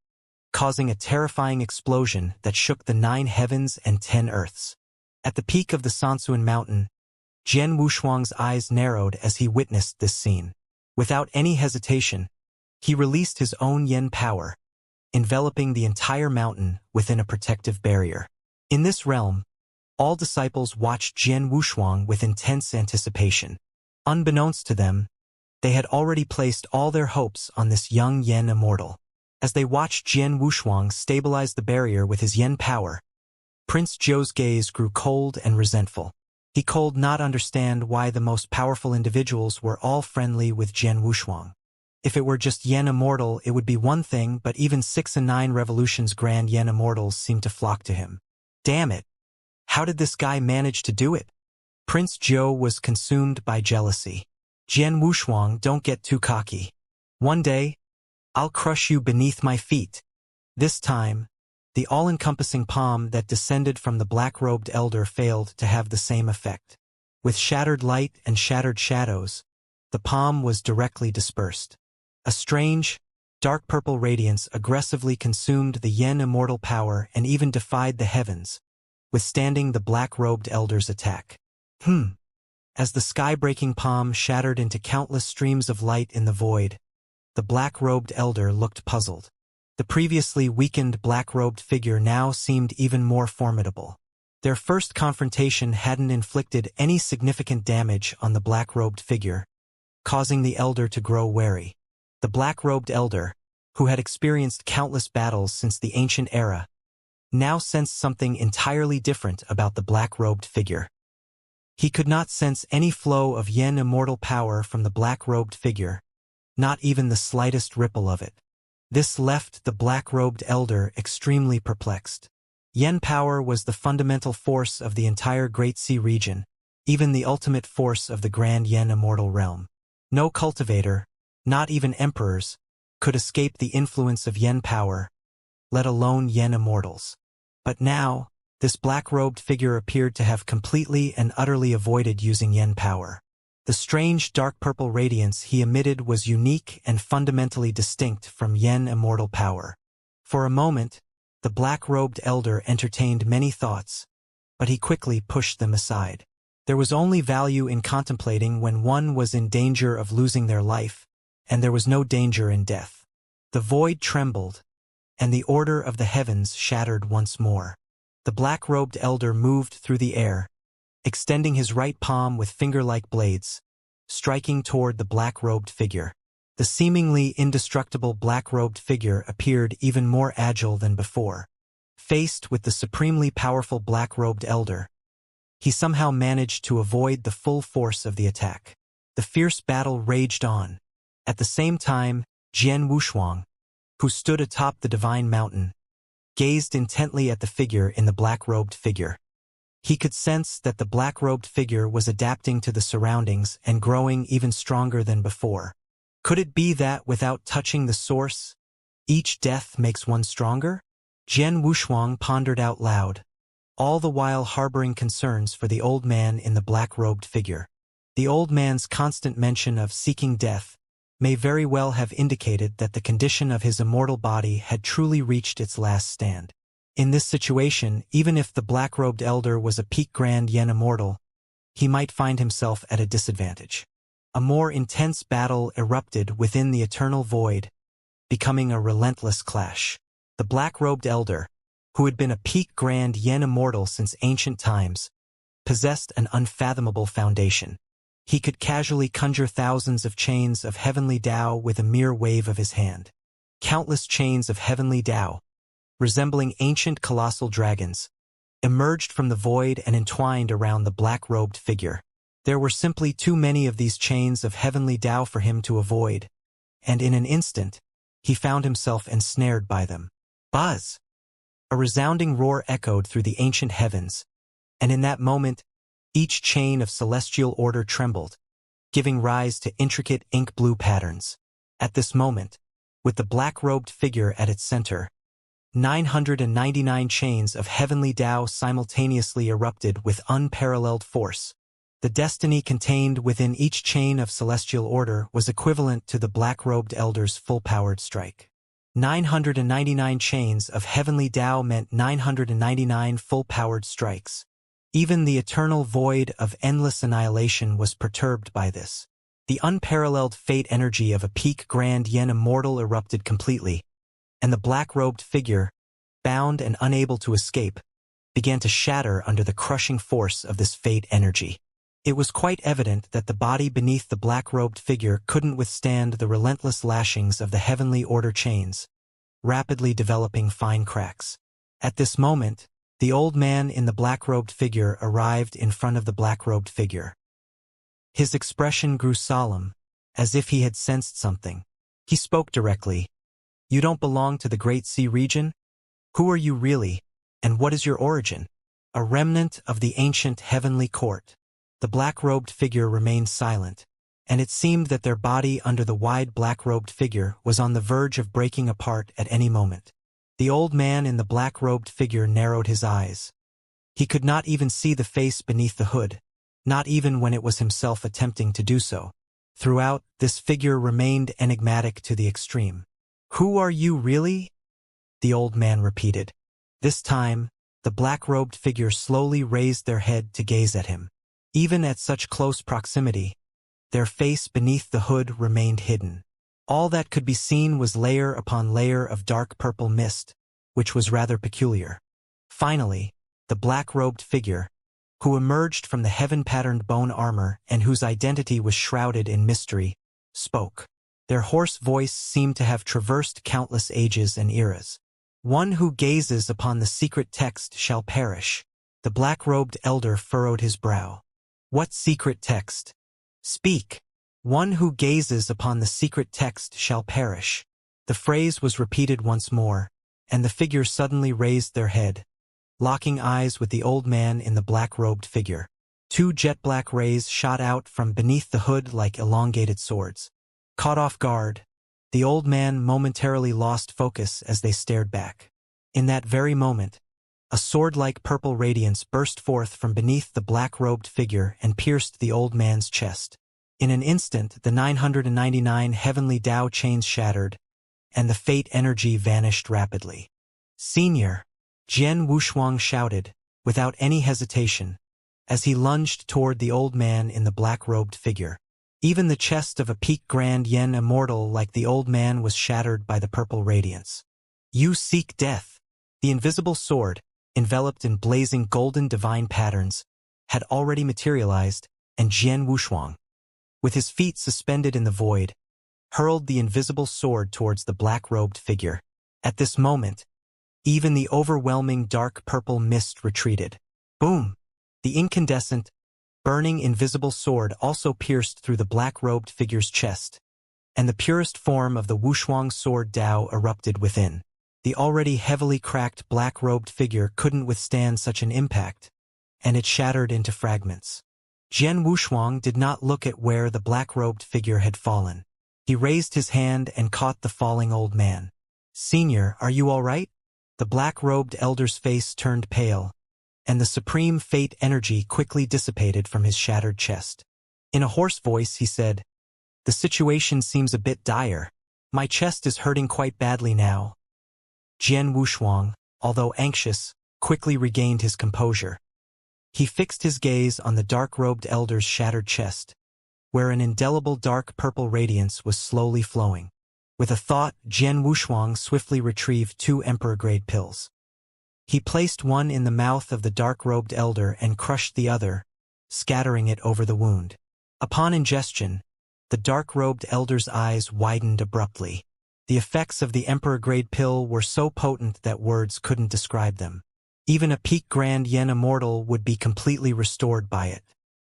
causing a terrifying explosion that shook the 9 heavens and 10 earths. At the peak of the Sansuan mountain, Jian Wushuang's eyes narrowed as he witnessed this scene. Without any hesitation, he released his own yen power, enveloping the entire mountain within a protective barrier. In this realm, all disciples watched Jian Wushuang with intense anticipation. Unbeknownst to them, they had already placed all their hopes on this young Yen Immortal. As they watched Jian Wushuang stabilize the barrier with his yen power, Prince Zhou's gaze grew cold and resentful. He could not understand why the most powerful individuals were all friendly with Jian Wushuang. If it were just Yen Immortal, it would be one thing, but even 6 and 9 revolutions grand Yen Immortals seemed to flock to him. Damn it! How did this guy manage to do it? Prince Zhou was consumed by jealousy. Jian Wushuang, don't get too cocky. One day, I'll crush you beneath my feet. This time, the all-encompassing palm that descended from the black-robed elder failed to have the same effect. With shattered light and shattered shadows, the palm was directly dispersed. A strange, dark purple radiance aggressively consumed the Yen immortal power and even defied the heavens, withstanding the black-robed elder's attack. As the sky-breaking palm shattered into countless streams of light in the void, the black-robed elder looked puzzled. The previously weakened black-robed figure now seemed even more formidable. Their first confrontation hadn't inflicted any significant damage on the black-robed figure, causing the elder to grow wary. The black-robed elder, who had experienced countless battles since the ancient era, now sensed something entirely different about the black-robed figure. He could not sense any flow of Yen immortal power from the black-robed figure, not even the slightest ripple of it. This left the black-robed elder extremely perplexed. Yen power was the fundamental force of the entire Great Sea region, even the ultimate force of the Grand Yen immortal realm. No cultivator, not even emperors, could escape the influence of Yen power, let alone Yen immortals. But now, This black-robed figure appeared to have completely and utterly avoided using yen power. The strange dark purple radiance he emitted was unique and fundamentally distinct from yen immortal power. For a moment, the black-robed elder entertained many thoughts, but he quickly pushed them aside. There was only value in contemplating when one was in danger of losing their life, and there was no danger in death. The void trembled, and the order of the heavens shattered once more. The black-robed elder moved through the air, extending his right palm with finger-like blades, striking toward the black-robed figure. The seemingly indestructible black-robed figure appeared even more agile than before. Faced with the supremely powerful black-robed elder, he somehow managed to avoid the full force of the attack. The fierce battle raged on. At the same time, Jian Wushuang, who stood atop the divine mountain, gazed intently at the figure in the black-robed figure. He could sense that the black-robed figure was adapting to the surroundings and growing even stronger than before. Could it be that, without touching the source, each death makes one stronger? Jian Wushuang pondered out loud, all the while harboring concerns for the old man in the black-robed figure. The old man's constant mention of seeking death may very well have indicated that the condition of his immortal body had truly reached its last stand. In this situation, even if the black-robed elder was a peak grand yen immortal, he might find himself at a disadvantage. A more intense battle erupted within the eternal void, becoming a relentless clash. The black-robed elder, who had been a peak grand yen immortal since ancient times, possessed an unfathomable foundation. He could casually conjure thousands of chains of heavenly Tao with a mere wave of his hand. Countless chains of heavenly Tao, resembling ancient colossal dragons, emerged from the void and entwined around the black-robed figure. There were simply too many of these chains of heavenly Tao for him to avoid, and in an instant, he found himself ensnared by them. Buzz! A resounding roar echoed through the ancient heavens, and in that moment, each chain of celestial order trembled, giving rise to intricate ink-blue patterns. At this moment, with the black-robed figure at its center, 999 chains of heavenly Tao simultaneously erupted with unparalleled force. The destiny contained within each chain of celestial order was equivalent to the black-robed elder's full-powered strike. 999 chains of heavenly Tao meant 999 full-powered strikes. Even the eternal void of endless annihilation was perturbed by this. The unparalleled fate energy of a peak grand yen immortal erupted completely, and the black-robed figure, bound and unable to escape, began to shatter under the crushing force of this fate energy. It was quite evident that the body beneath the black-robed figure couldn't withstand the relentless lashings of the heavenly order chains, rapidly developing fine cracks. At this moment, the old man in the black-robed figure arrived in front of the black-robed figure. His expression grew solemn, as if he had sensed something. He spoke directly. "You don't belong to the Great Sea region? Who are you really, and what is your origin?" "A remnant of the ancient heavenly court." The black-robed figure remained silent, and it seemed that their body under the wide black-robed figure was on the verge of breaking apart at any moment. The old man in the black-robed figure narrowed his eyes. He could not even see the face beneath the hood, not even when it was himself attempting to do so. Throughout, this figure remained enigmatic to the extreme. "Who are you really?" the old man repeated. This time, the black-robed figure slowly raised their head to gaze at him. Even at such close proximity, their face beneath the hood remained hidden. All that could be seen was layer upon layer of dark purple mist, which was rather peculiar. Finally, the black-robed figure, who emerged from the heaven-patterned bone armor and whose identity was shrouded in mystery, spoke. Their hoarse voice seemed to have traversed countless ages and eras. "One who gazes upon the secret text shall perish." The black-robed elder furrowed his brow. "What secret text? Speak." "One who gazes upon the secret text shall perish." The phrase was repeated once more, and the figure suddenly raised their head, locking eyes with the old man in the black-robed figure. Two jet-black rays shot out from beneath the hood like elongated swords. Caught off guard, the old man momentarily lost focus as they stared back. In that very moment, A sword-like purple radiance burst forth from beneath the black-robed figure and pierced the old man's chest. In an instant, the 999 heavenly Tao chains shattered, and the fate energy vanished rapidly. "Senior!" Jian Wushuang shouted, without any hesitation, as he lunged toward the old man in the black-robed figure. Even the chest of a peak grand yen immortal like the old man was shattered by the purple radiance. "You seek death!" The invisible sword, enveloped in blazing golden divine patterns, had already materialized, and Jian Wushuang, with his feet suspended in the void, hurled the invisible sword towards the black-robed figure. At this moment, even the overwhelming dark purple mist retreated. Boom! The incandescent, burning invisible sword also pierced through the black-robed figure's chest, and the purest form of the Wushuang sword Dao erupted within. The already heavily cracked black-robed figure couldn't withstand such an impact, and it shattered into fragments. Jian Wushuang did not look at where the black-robed figure had fallen. He raised his hand and caught the falling old man. "Senior, are you all right?" The black-robed elder's face turned pale, and the supreme fate energy quickly dissipated from his shattered chest. In a hoarse voice, he said, "The situation seems a bit dire. My chest is hurting quite badly now." Jian Wushuang, although anxious, quickly regained his composure. He fixed his gaze on the dark-robed elder's shattered chest, where an indelible dark purple radiance was slowly flowing. With a thought, Jian Wushuang swiftly retrieved 2 emperor-grade pills. He placed one in the mouth of the dark-robed elder and crushed the other, scattering it over the wound. Upon ingestion, the dark-robed elder's eyes widened abruptly. The effects of the emperor-grade pill were so potent that words couldn't describe them. Even a peak grand yen immortal would be completely restored by it.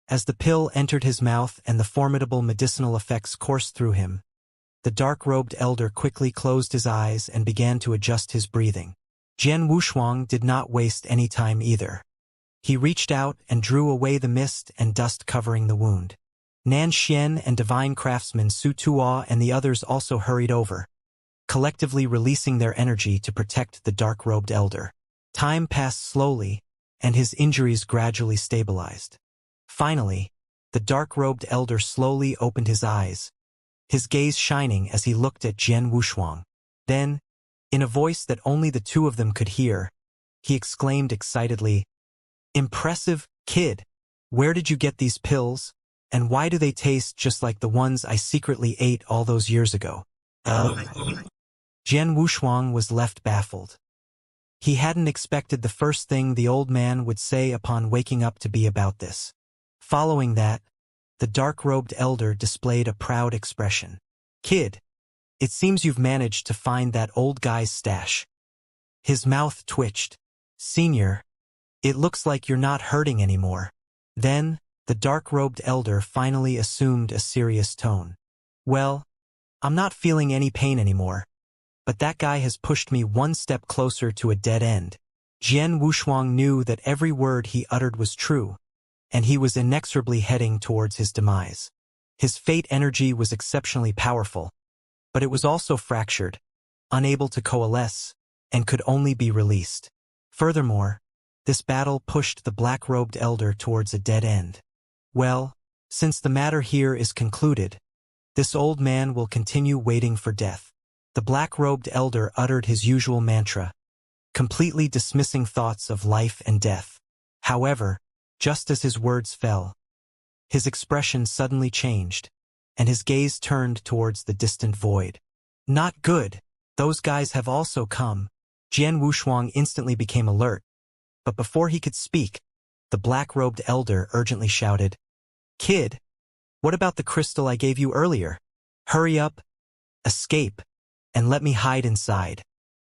As the pill entered his mouth and the formidable medicinal effects coursed through him, the dark-robed elder quickly closed his eyes and began to adjust his breathing. Jian Wushuang did not waste any time either. He reached out and drew away the mist and dust covering the wound. Nan Xian and divine craftsman Su Tuo and the others also hurried over, collectively releasing their energy to protect the dark-robed elder. Time passed slowly, and his injuries gradually stabilized. Finally, the dark-robed elder slowly opened his eyes, his gaze shining as he looked at Jian Wushuang. Then, in a voice that only the two of them could hear, he exclaimed excitedly, "Impressive, kid! Where did you get these pills, and why do they taste just like the ones I secretly ate all those years ago?" Jian Wushuang was left baffled. He hadn't expected the first thing the old man would say upon waking up to be about this. Following that, the dark-robed elder displayed a proud expression. "Kid, it seems you've managed to find that old guy's stash." His mouth twitched. "Senior, it looks like you're not hurting anymore." Then, the dark-robed elder finally assumed a serious tone. "Well, I'm not feeling any pain anymore, but that guy has pushed me one step closer to a dead end." Jian Wushuang knew that every word he uttered was true, and he was inexorably heading towards his demise. His fate energy was exceptionally powerful, but it was also fractured, unable to coalesce, and could only be released. Furthermore, this battle pushed the black-robed elder towards a dead end. Well, since the matter here is concluded, this old man will continue waiting for death. The black-robed elder uttered his usual mantra, completely dismissing thoughts of life and death. However, just as his words fell, his expression suddenly changed, and his gaze turned towards the distant void. "Not good. Those guys have also come." Jian Wushuang instantly became alert, but before he could speak, the black-robed elder urgently shouted, "Kid, what about the crystal I gave you earlier? Hurry up, escape, and let me hide inside."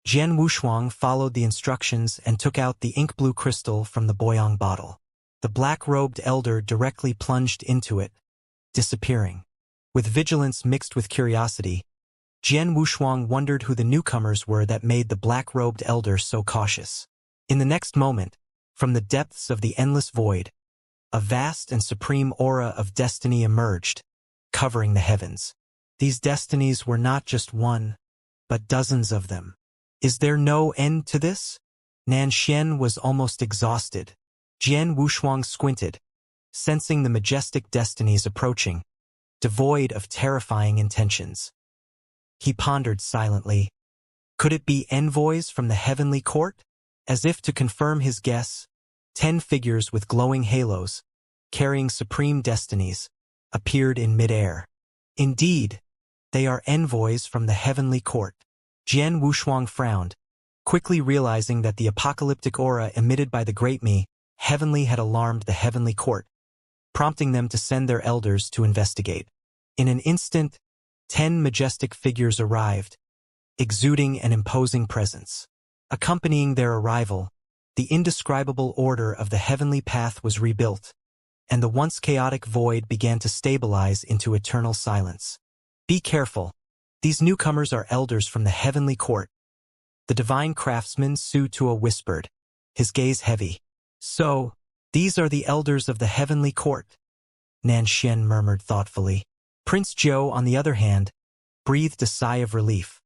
Jian Wushuang followed the instructions and took out the ink-blue crystal from the boyang bottle. The black-robed elder directly plunged into it, disappearing. With vigilance mixed with curiosity, Jian Wushuang wondered who the newcomers were that made the black-robed elder so cautious. In the next moment, from the depths of the endless void, a vast and supreme aura of destiny emerged, covering the heavens. These destinies were not just one, but dozens of them. "Is there no end to this?" Nanshan was almost exhausted. Jian Wushuang squinted, sensing the majestic destinies approaching, devoid of terrifying intentions. He pondered silently. Could it be envoys from the heavenly court? As if to confirm his guess, 10 figures with glowing halos, carrying supreme destinies, appeared in midair. Indeed, they are envoys from the heavenly court. Jian Wushuang frowned, quickly realizing that the apocalyptic aura emitted by the Great Me Heavenly had alarmed the heavenly court, prompting them to send their elders to investigate. In an instant, 10 majestic figures arrived, exuding an imposing presence. Accompanying their arrival, the indescribable order of the heavenly path was rebuilt, and the once chaotic void began to stabilize into eternal silence. Be careful. These newcomers are elders from the heavenly court. The divine craftsman Su Tua whispered, his gaze heavy. So, these are the elders of the heavenly court, Nanshan murmured thoughtfully. Prince Zhou, on the other hand, breathed a sigh of relief.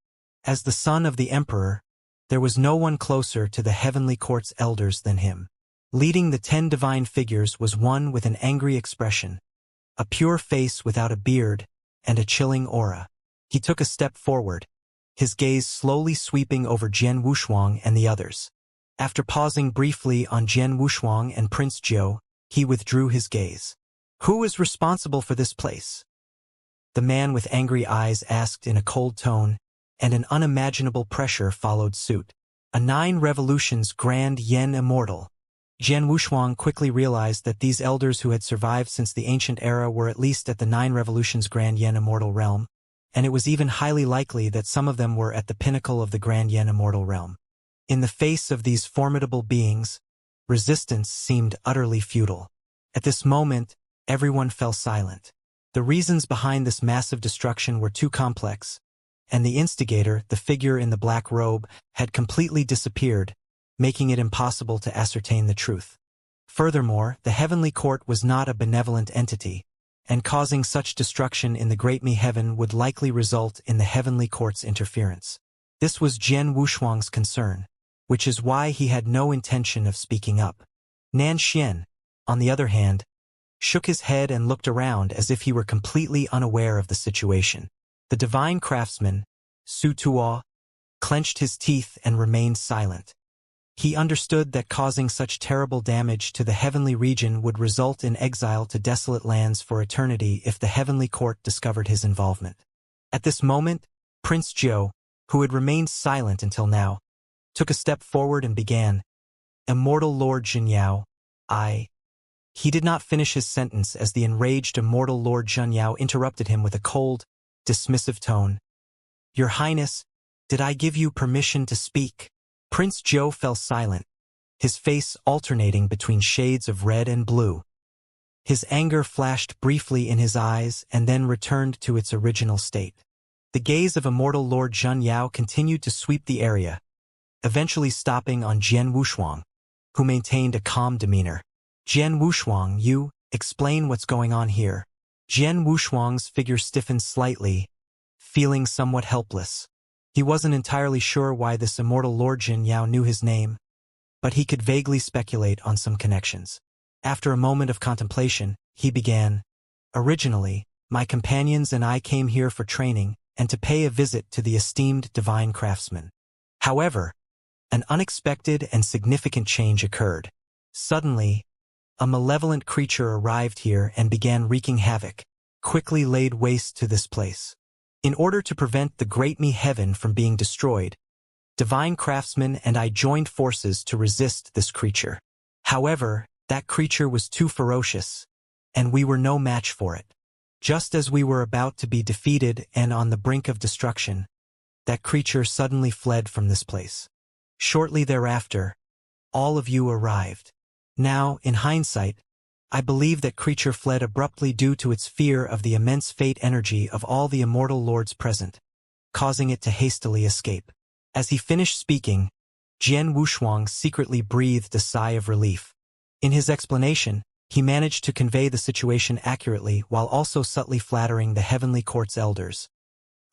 As the son of the emperor, there was no one closer to the heavenly court's elders than him. Leading the 10 divine figures was one with an angry expression, a pure face without a beard, and a chilling aura. He took a step forward, his gaze slowly sweeping over Jian Wushuang and the others. After pausing briefly on Jian Wushuang and Prince Zhou, he withdrew his gaze. Who is responsible for this place? The man with angry eyes asked in a cold tone, and an unimaginable pressure followed suit. A 9 revolutions Grand Yen Immortal. Jian Wushuang quickly realized that these elders who had survived since the ancient era were at least at the 9 revolutions Grand Yen Immortal realm, and it was even highly likely that some of them were at the pinnacle of the Grand Yen Immortal realm. In the face of these formidable beings, resistance seemed utterly futile. At this moment, everyone fell silent. The reasons behind this massive destruction were too complex, and the instigator, the figure in the black robe, had completely disappeared, making it impossible to ascertain the truth. Furthermore, the heavenly court was not a benevolent entity, and causing such destruction in the Great Me Heaven would likely result in the heavenly court's interference. This was Jian Wushuang's concern, which is why he had no intention of speaking up. Nanshan, on the other hand, shook his head and looked around as if he were completely unaware of the situation. The divine craftsman, Su Tua, clenched his teeth and remained silent. He understood that causing such terrible damage to the heavenly region would result in exile to desolate lands for eternity if the heavenly court discovered his involvement. At this moment, Prince Zhou, who had remained silent until now, took a step forward and began, Immortal Lord Zhenyao, He did not finish his sentence as the enraged Immortal Lord Zhenyao interrupted him with a cold, dismissive tone. Your Highness, did I give you permission to speak? Prince Zhou fell silent, his face alternating between shades of red and blue. His anger flashed briefly in his eyes and then returned to its original state. The gaze of Immortal Lord Zhenyao continued to sweep the area, eventually stopping on Jian Wushuang, who maintained a calm demeanor. Jian Wushuang, you, explain what's going on here. Jian Wushuang's figure stiffened slightly, feeling somewhat helpless. He wasn't entirely sure why this Immortal Lord Zhenyao knew his name, but he could vaguely speculate on some connections. After a moment of contemplation, he began, Originally, my companions and I came here for training and to pay a visit to the esteemed divine craftsman. However, an unexpected and significant change occurred. Suddenly, a malevolent creature arrived here and began wreaking havoc, quickly laid waste to this place. In order to prevent the Great Me Heaven from being destroyed, divine craftsmen and I joined forces to resist this creature. However, that creature was too ferocious, and we were no match for it. Just as we were about to be defeated and on the brink of destruction, that creature suddenly fled from this place. Shortly thereafter, all of you arrived. Now, in hindsight, I believe that creature fled abruptly due to its fear of the immense fate energy of all the immortal lords present, causing it to hastily escape. As he finished speaking, Jian Wushuang secretly breathed a sigh of relief. In his explanation, he managed to convey the situation accurately while also subtly flattering the heavenly court's elders,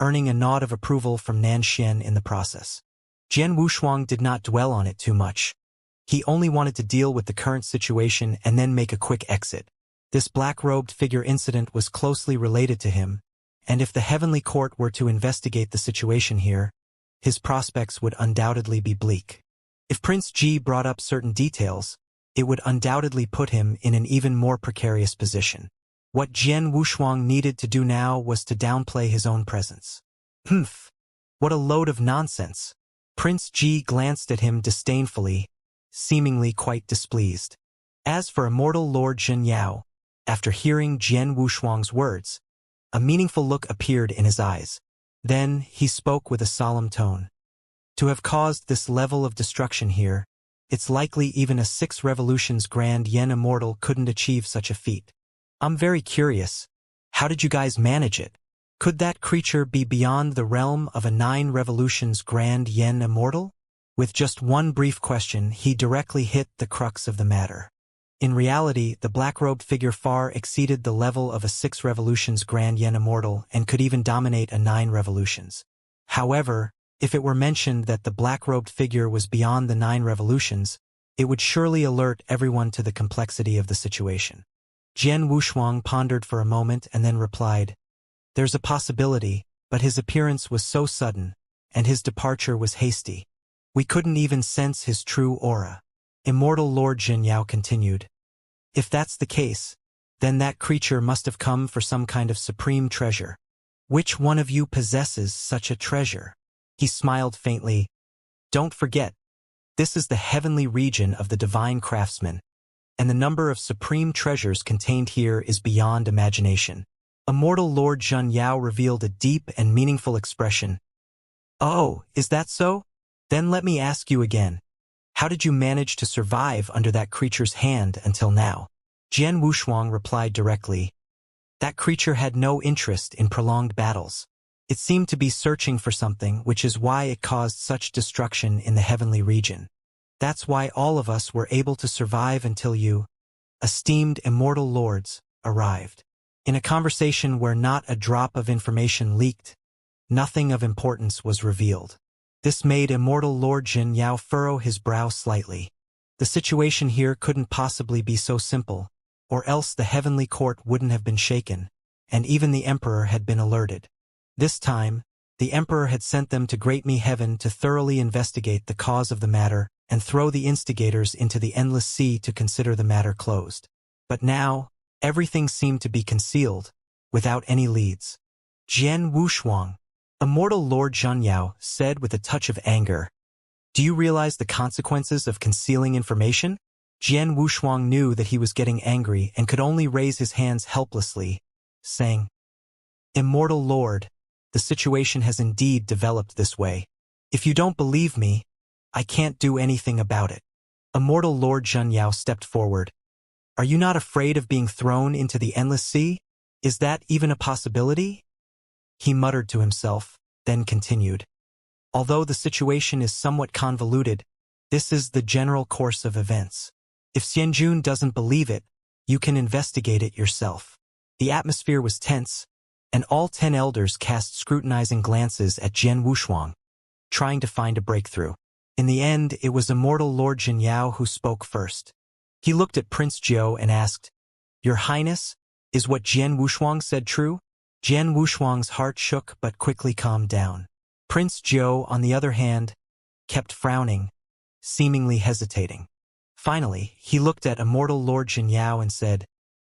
earning a nod of approval from Nanshan in the process. Jian Wushuang did not dwell on it too much. He only wanted to deal with the current situation and then make a quick exit. This black-robed figure incident was closely related to him, and if the Heavenly Court were to investigate the situation here, his prospects would undoubtedly be bleak. If Prince Ji brought up certain details, it would undoubtedly put him in an even more precarious position. What Jian Wushuang needed to do now was to downplay his own presence. Humph! What a load of nonsense! Prince Ji glanced at him disdainfully, seemingly quite displeased. As for Immortal Lord Xianxia, after hearing Jian Wushuang's words, a meaningful look appeared in his eyes. Then he spoke with a solemn tone. To have caused this level of destruction here, it's likely even a 6 revolutions Grand Yen Immortal couldn't achieve such a feat. I'm very curious. How did you guys manage it? Could that creature be beyond the realm of a 9 revolutions Grand Yen Immortal? With just one brief question, he directly hit the crux of the matter. In reality, the black-robed figure far exceeded the level of a 6 revolutions Grand Yen Immortal and could even dominate a 9 revolutions. However, if it were mentioned that the black-robed figure was beyond the 9 revolutions, it would surely alert everyone to the complexity of the situation. Jian Wushuang pondered for a moment and then replied, "There's a possibility, but his appearance was so sudden, and his departure was hasty. We couldn't even sense his true aura." Immortal Lord Xianxia continued, "If that's the case, then that creature must have come for some kind of supreme treasure. Which one of you possesses such a treasure?" He smiled faintly. "Don't forget, this is the heavenly region of the divine craftsman, and the number of supreme treasures contained here is beyond imagination." Immortal Lord Xianxia revealed a deep and meaningful expression. "Oh, is that so? Then let me ask you again. How did you manage to survive under that creature's hand until now?" Jian Wushuang replied directly, "That creature had no interest in prolonged battles. It seemed to be searching for something, which is why it caused such destruction in the heavenly region. That's why all of us were able to survive until you, esteemed immortal lords, arrived." In a conversation where not a drop of information leaked, nothing of importance was revealed. This made Immortal Lord Xianxia furrow his brow slightly. The situation here couldn't possibly be so simple, or else the heavenly court wouldn't have been shaken, and even the emperor had been alerted. This time, the emperor had sent them to Great Me Heaven to thoroughly investigate the cause of the matter and throw the instigators into the endless sea to consider the matter closed. But now, everything seemed to be concealed, without any leads. Jian Wushuang, Immortal Lord Xianxia said with a touch of anger, "Do you realize the consequences of concealing information?" Jian Wushuang knew that he was getting angry and could only raise his hands helplessly, saying, "Immortal Lord, the situation has indeed developed this way. If you don't believe me, I can't do anything about it." Immortal Lord Xianxia stepped forward. "Are you not afraid of being thrown into the endless sea? Is that even a possibility?" He muttered to himself, then continued, "Although the situation is somewhat convoluted, this is the general course of events. If Xianjun doesn't believe it, you can investigate it yourself." The atmosphere was tense, and all 10 elders cast scrutinizing glances at Jian Wushuang, trying to find a breakthrough. In the end, it was Immortal Lord Xianxia who spoke first. He looked at Prince Jiu and asked, "Your Highness, is what Jian Wushuang said true?" Jian Wushuang's heart shook but quickly calmed down. Prince Jiu, on the other hand, kept frowning, seemingly hesitating. Finally, he looked at Immortal Lord Xianxia and said,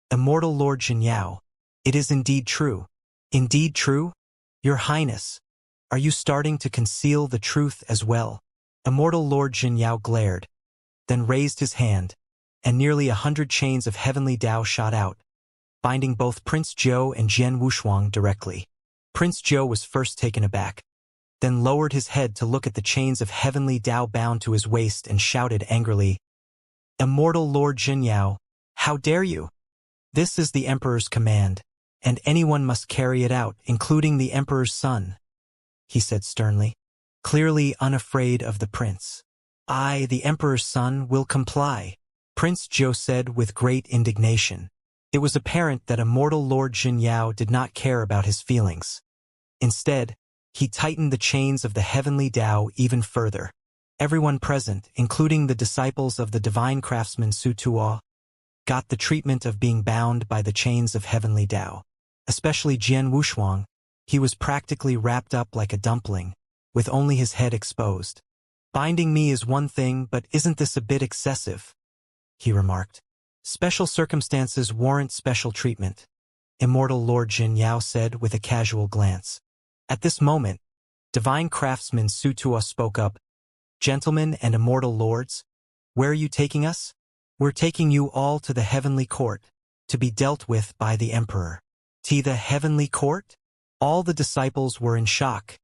"Immortal Lord Xianxia, it is indeed true." "Indeed true? Your Highness, are you starting to conceal the truth as well?" Immortal Lord Xianxia glared, then raised his hand, and nearly 100 chains of heavenly Tao shot out, binding both Prince Jiu and Jian Wushuang directly. Prince Jiu was first taken aback, then lowered his head to look at the chains of heavenly Tao bound to his waist and shouted angrily, "Immortal Lord Xianxia, how dare you? This is the Emperor's command, and anyone must carry it out, including the Emperor's son," he said sternly, clearly unafraid of the prince. "I, the Emperor's son, will comply," Prince Jiu said with great indignation. It was apparent that Immortal Lord Xianxia did not care about his feelings. Instead, he tightened the chains of the heavenly Tao even further. Everyone present, including the disciples of the divine craftsman Su Tuo, got the treatment of being bound by the chains of heavenly Tao. Especially Jian Wushuang, he was practically wrapped up like a dumpling, with only his head exposed. "Binding me is one thing, but isn't this a bit excessive?" he remarked. "Special circumstances warrant special treatment," Immortal Lord Jin Yao said with a casual glance. At this moment, divine craftsman Su Tuo spoke up. "Gentlemen and immortal lords, where are you taking us?" "We're taking you all to the heavenly court, to be dealt with by the emperor." "To the heavenly court?" All the disciples were in shock,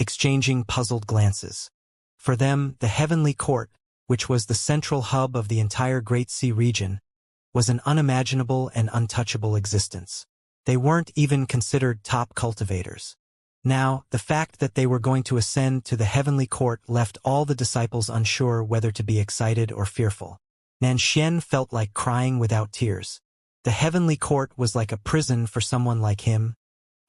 exchanging puzzled glances. For them, the heavenly court, which was the central hub of the entire Great Sea region, was an unimaginable and untouchable existence. They weren't even considered top cultivators. Now, the fact that they were going to ascend to the heavenly court left all the disciples unsure whether to be excited or fearful. Nanshen felt like crying without tears. The heavenly court was like a prison for someone like him,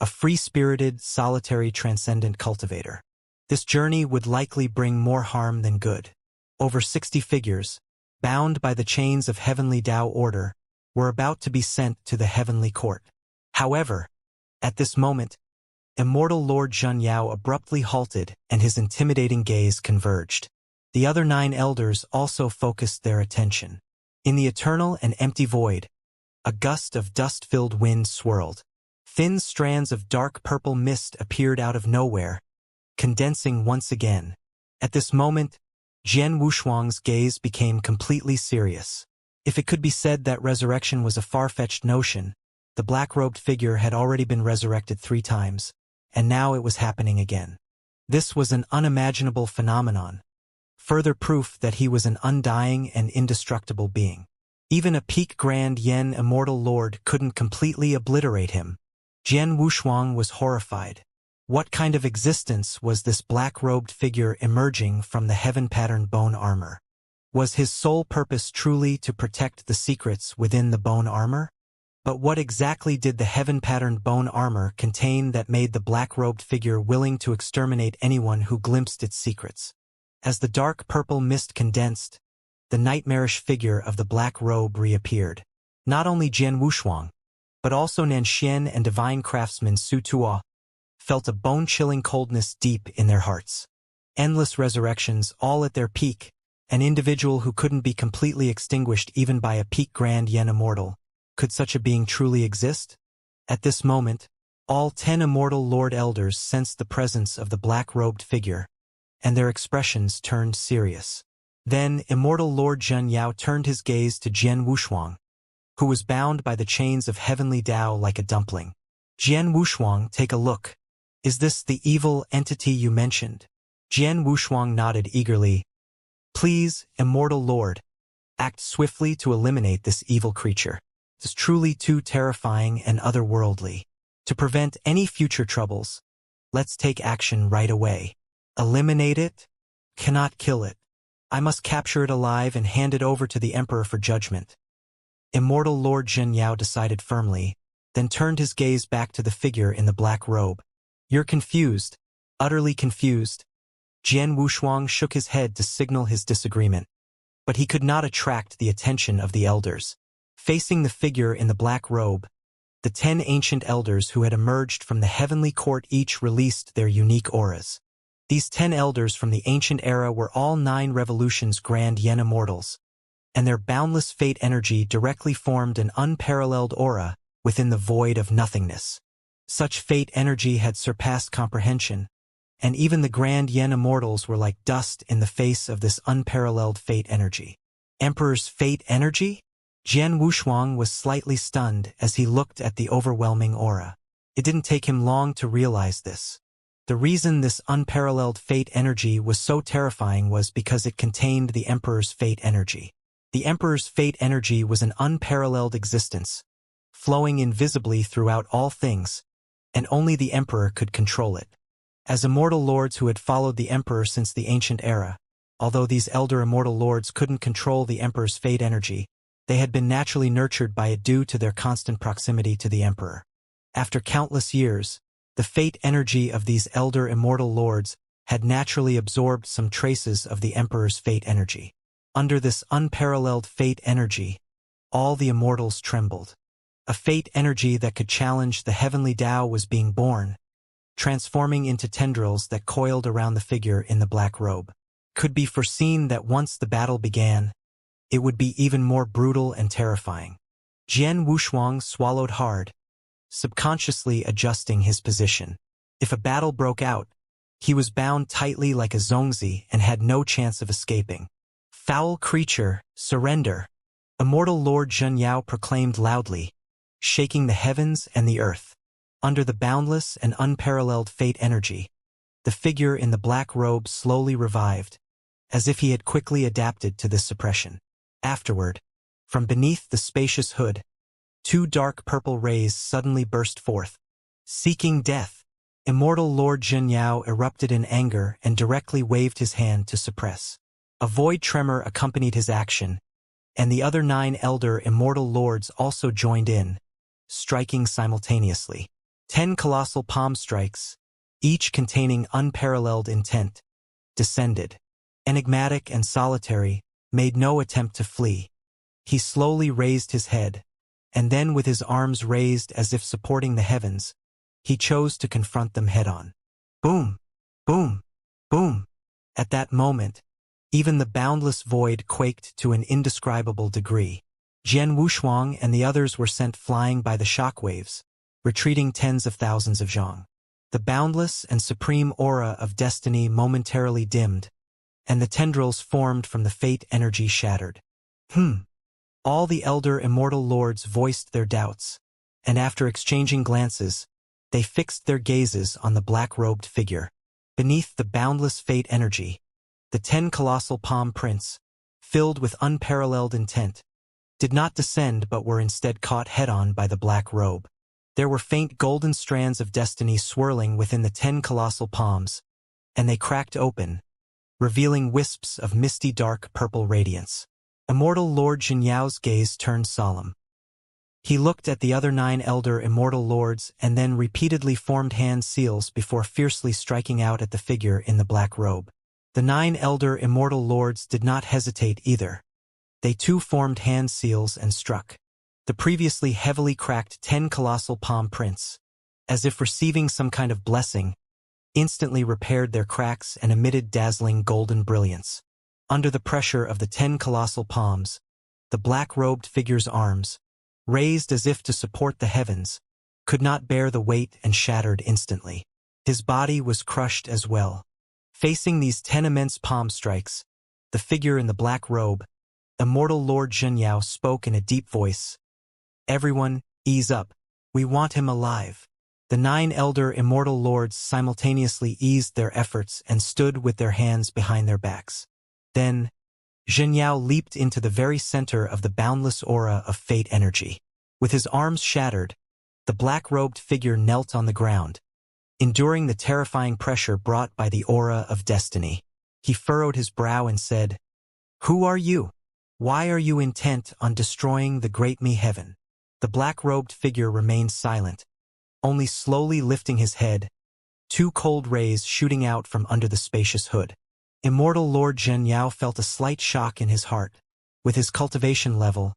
a free-spirited, solitary, transcendent cultivator. This journey would likely bring more harm than good. Over 60 figures, bound by the chains of heavenly Tao order, were about to be sent to the heavenly court. However, at this moment, Immortal Lord Zhen Yao abruptly halted and his intimidating gaze converged. The other 9 elders also focused their attention. In the eternal and empty void, a gust of dust-filled wind swirled. Thin strands of dark purple mist appeared out of nowhere, condensing once again. At this moment, Jian Wushuang's gaze became completely serious. If it could be said that resurrection was a far-fetched notion, the black-robed figure had already been resurrected 3 times, and now it was happening again. This was an unimaginable phenomenon, further proof that he was an undying and indestructible being. Even a peak Grand Yen Immortal Lord couldn't completely obliterate him. Jian Wushuang was horrified. What kind of existence was this black-robed figure emerging from the heaven-patterned bone armor? Was his sole purpose truly to protect the secrets within the bone armor? But what exactly did the heaven-patterned bone armor contain that made the black-robed figure willing to exterminate anyone who glimpsed its secrets? As the dark purple mist condensed, the nightmarish figure of the black robe reappeared. Not only Jian Wushuang, but also Nanshen and divine craftsman Su Tuo felt a bone-chilling coldness deep in their hearts. Endless resurrections, all at their peak, an individual who couldn't be completely extinguished even by a peak Grand Yen Immortal. Could such a being truly exist? At this moment, all 10 Immortal Lord Elders sensed the presence of the black-robed figure, and their expressions turned serious. Then Immortal Lord Zhen Yao turned his gaze to Jian Wushuang, who was bound by the chains of heavenly Tao like a dumpling. "Jian Wushuang, take a look. Is this the evil entity you mentioned?" Jian Wushuang nodded eagerly. "Please, Immortal Lord, act swiftly to eliminate this evil creature. It is truly too terrifying and otherworldly. To prevent any future troubles, let's take action right away. Eliminate it? Cannot kill it. I must capture it alive and hand it over to the Emperor for judgment." Immortal Lord Zhen Yao decided firmly, then turned his gaze back to the figure in the black robe. "You're confused, utterly confused." Jian Wushuang shook his head to signal his disagreement, but he could not attract the attention of the elders. Facing the figure in the black robe, the 10 ancient elders who had emerged from the heavenly court each released their unique auras. These 10 elders from the ancient era were all 9 revolutions Grand Yen Immortals, and their boundless fate energy directly formed an unparalleled aura within the void of nothingness. Such fate energy had surpassed comprehension, and even the Grand Yen Immortals were like dust in the face of this unparalleled fate energy. Emperor's fate energy? Jian Wushuang was slightly stunned as he looked at the overwhelming aura. It didn't take him long to realize this. The reason this unparalleled fate energy was so terrifying was because it contained the Emperor's fate energy. The Emperor's fate energy was an unparalleled existence, flowing invisibly throughout all things, and only the Emperor could control it. As immortal lords who had followed the Emperor since the ancient era, although these elder immortal lords couldn't control the Emperor's fate energy, they had been naturally nurtured by it due to their constant proximity to the Emperor. After countless years, the fate energy of these elder immortal lords had naturally absorbed some traces of the Emperor's fate energy. Under this unparalleled fate energy, all the immortals trembled. A fate energy that could challenge the heavenly Tao was being born, transforming into tendrils that coiled around the figure in the black robe. Could be foreseen that once the battle began, it would be even more brutal and terrifying. Jian Wushuang swallowed hard, subconsciously adjusting his position. If a battle broke out, he was bound tightly like a zongzi and had no chance of escaping. Foul creature, surrender! Immortal Lord Xianxia proclaimed loudly, shaking the heavens and the earth. Under the boundless and unparalleled fate energy, the figure in the black robe slowly revived, as if he had quickly adapted to this suppression. Afterward, from beneath the spacious hood, two dark purple rays suddenly burst forth. Seeking death, Immortal Lord Xianxia erupted in anger and directly waved his hand to suppress. A void tremor accompanied his action, and the other 9 elder immortal lords also joined in, striking simultaneously. 10 colossal palm strikes, each containing unparalleled intent, descended. Enigmatic and solitary, made no attempt to flee. He slowly raised his head, and then with his arms raised as if supporting the heavens, he chose to confront them head-on. Boom! Boom! Boom! At that moment, even the boundless void quaked to an indescribable degree. Jian Wushuang and the others were sent flying by the shockwaves, retreating tens of thousands of zhang. The boundless and supreme aura of destiny momentarily dimmed, and the tendrils formed from the fate energy shattered. All the elder immortal lords voiced their doubts, and after exchanging glances, they fixed their gazes on the black-robed figure. Beneath the boundless fate energy, the 10 colossal palm prints, filled with unparalleled intent, did not descend but were instead caught head-on by the black robe. There were faint golden strands of destiny swirling within the 10 colossal palms, and they cracked open, revealing wisps of misty dark purple radiance. Immortal Lord Xianxiao's gaze turned solemn. He looked at the other 9 elder immortal lords and then repeatedly formed hand seals before fiercely striking out at the figure in the black robe. The 9 elder immortal lords did not hesitate either. They too formed hand seals and struck. The previously heavily cracked 10 colossal palm prints, as if receiving some kind of blessing, instantly repaired their cracks and emitted dazzling golden brilliance. Under the pressure of the 10 colossal palms, the black-robed figure's arms, raised as if to support the heavens, could not bear the weight and shattered instantly. His body was crushed as well. Facing these 10 immense palm strikes, the figure in the black robe, Immortal Lord Xianxiao spoke in a deep voice. Everyone, ease up. We want him alive. The 9 elder immortal lords simultaneously eased their efforts and stood with their hands behind their backs. Then, Xianxiao leaped into the very center of the boundless aura of fate energy. With his arms shattered, the black-robed figure knelt on the ground, enduring the terrifying pressure brought by the aura of destiny. He furrowed his brow and said, "Who are you? Why are you intent on destroying the great me heaven?" The black-robed figure remained silent, only slowly lifting his head, 2 cold rays shooting out from under the spacious hood. Immortal Lord Xianxiao felt a slight shock in his heart. With his cultivation level,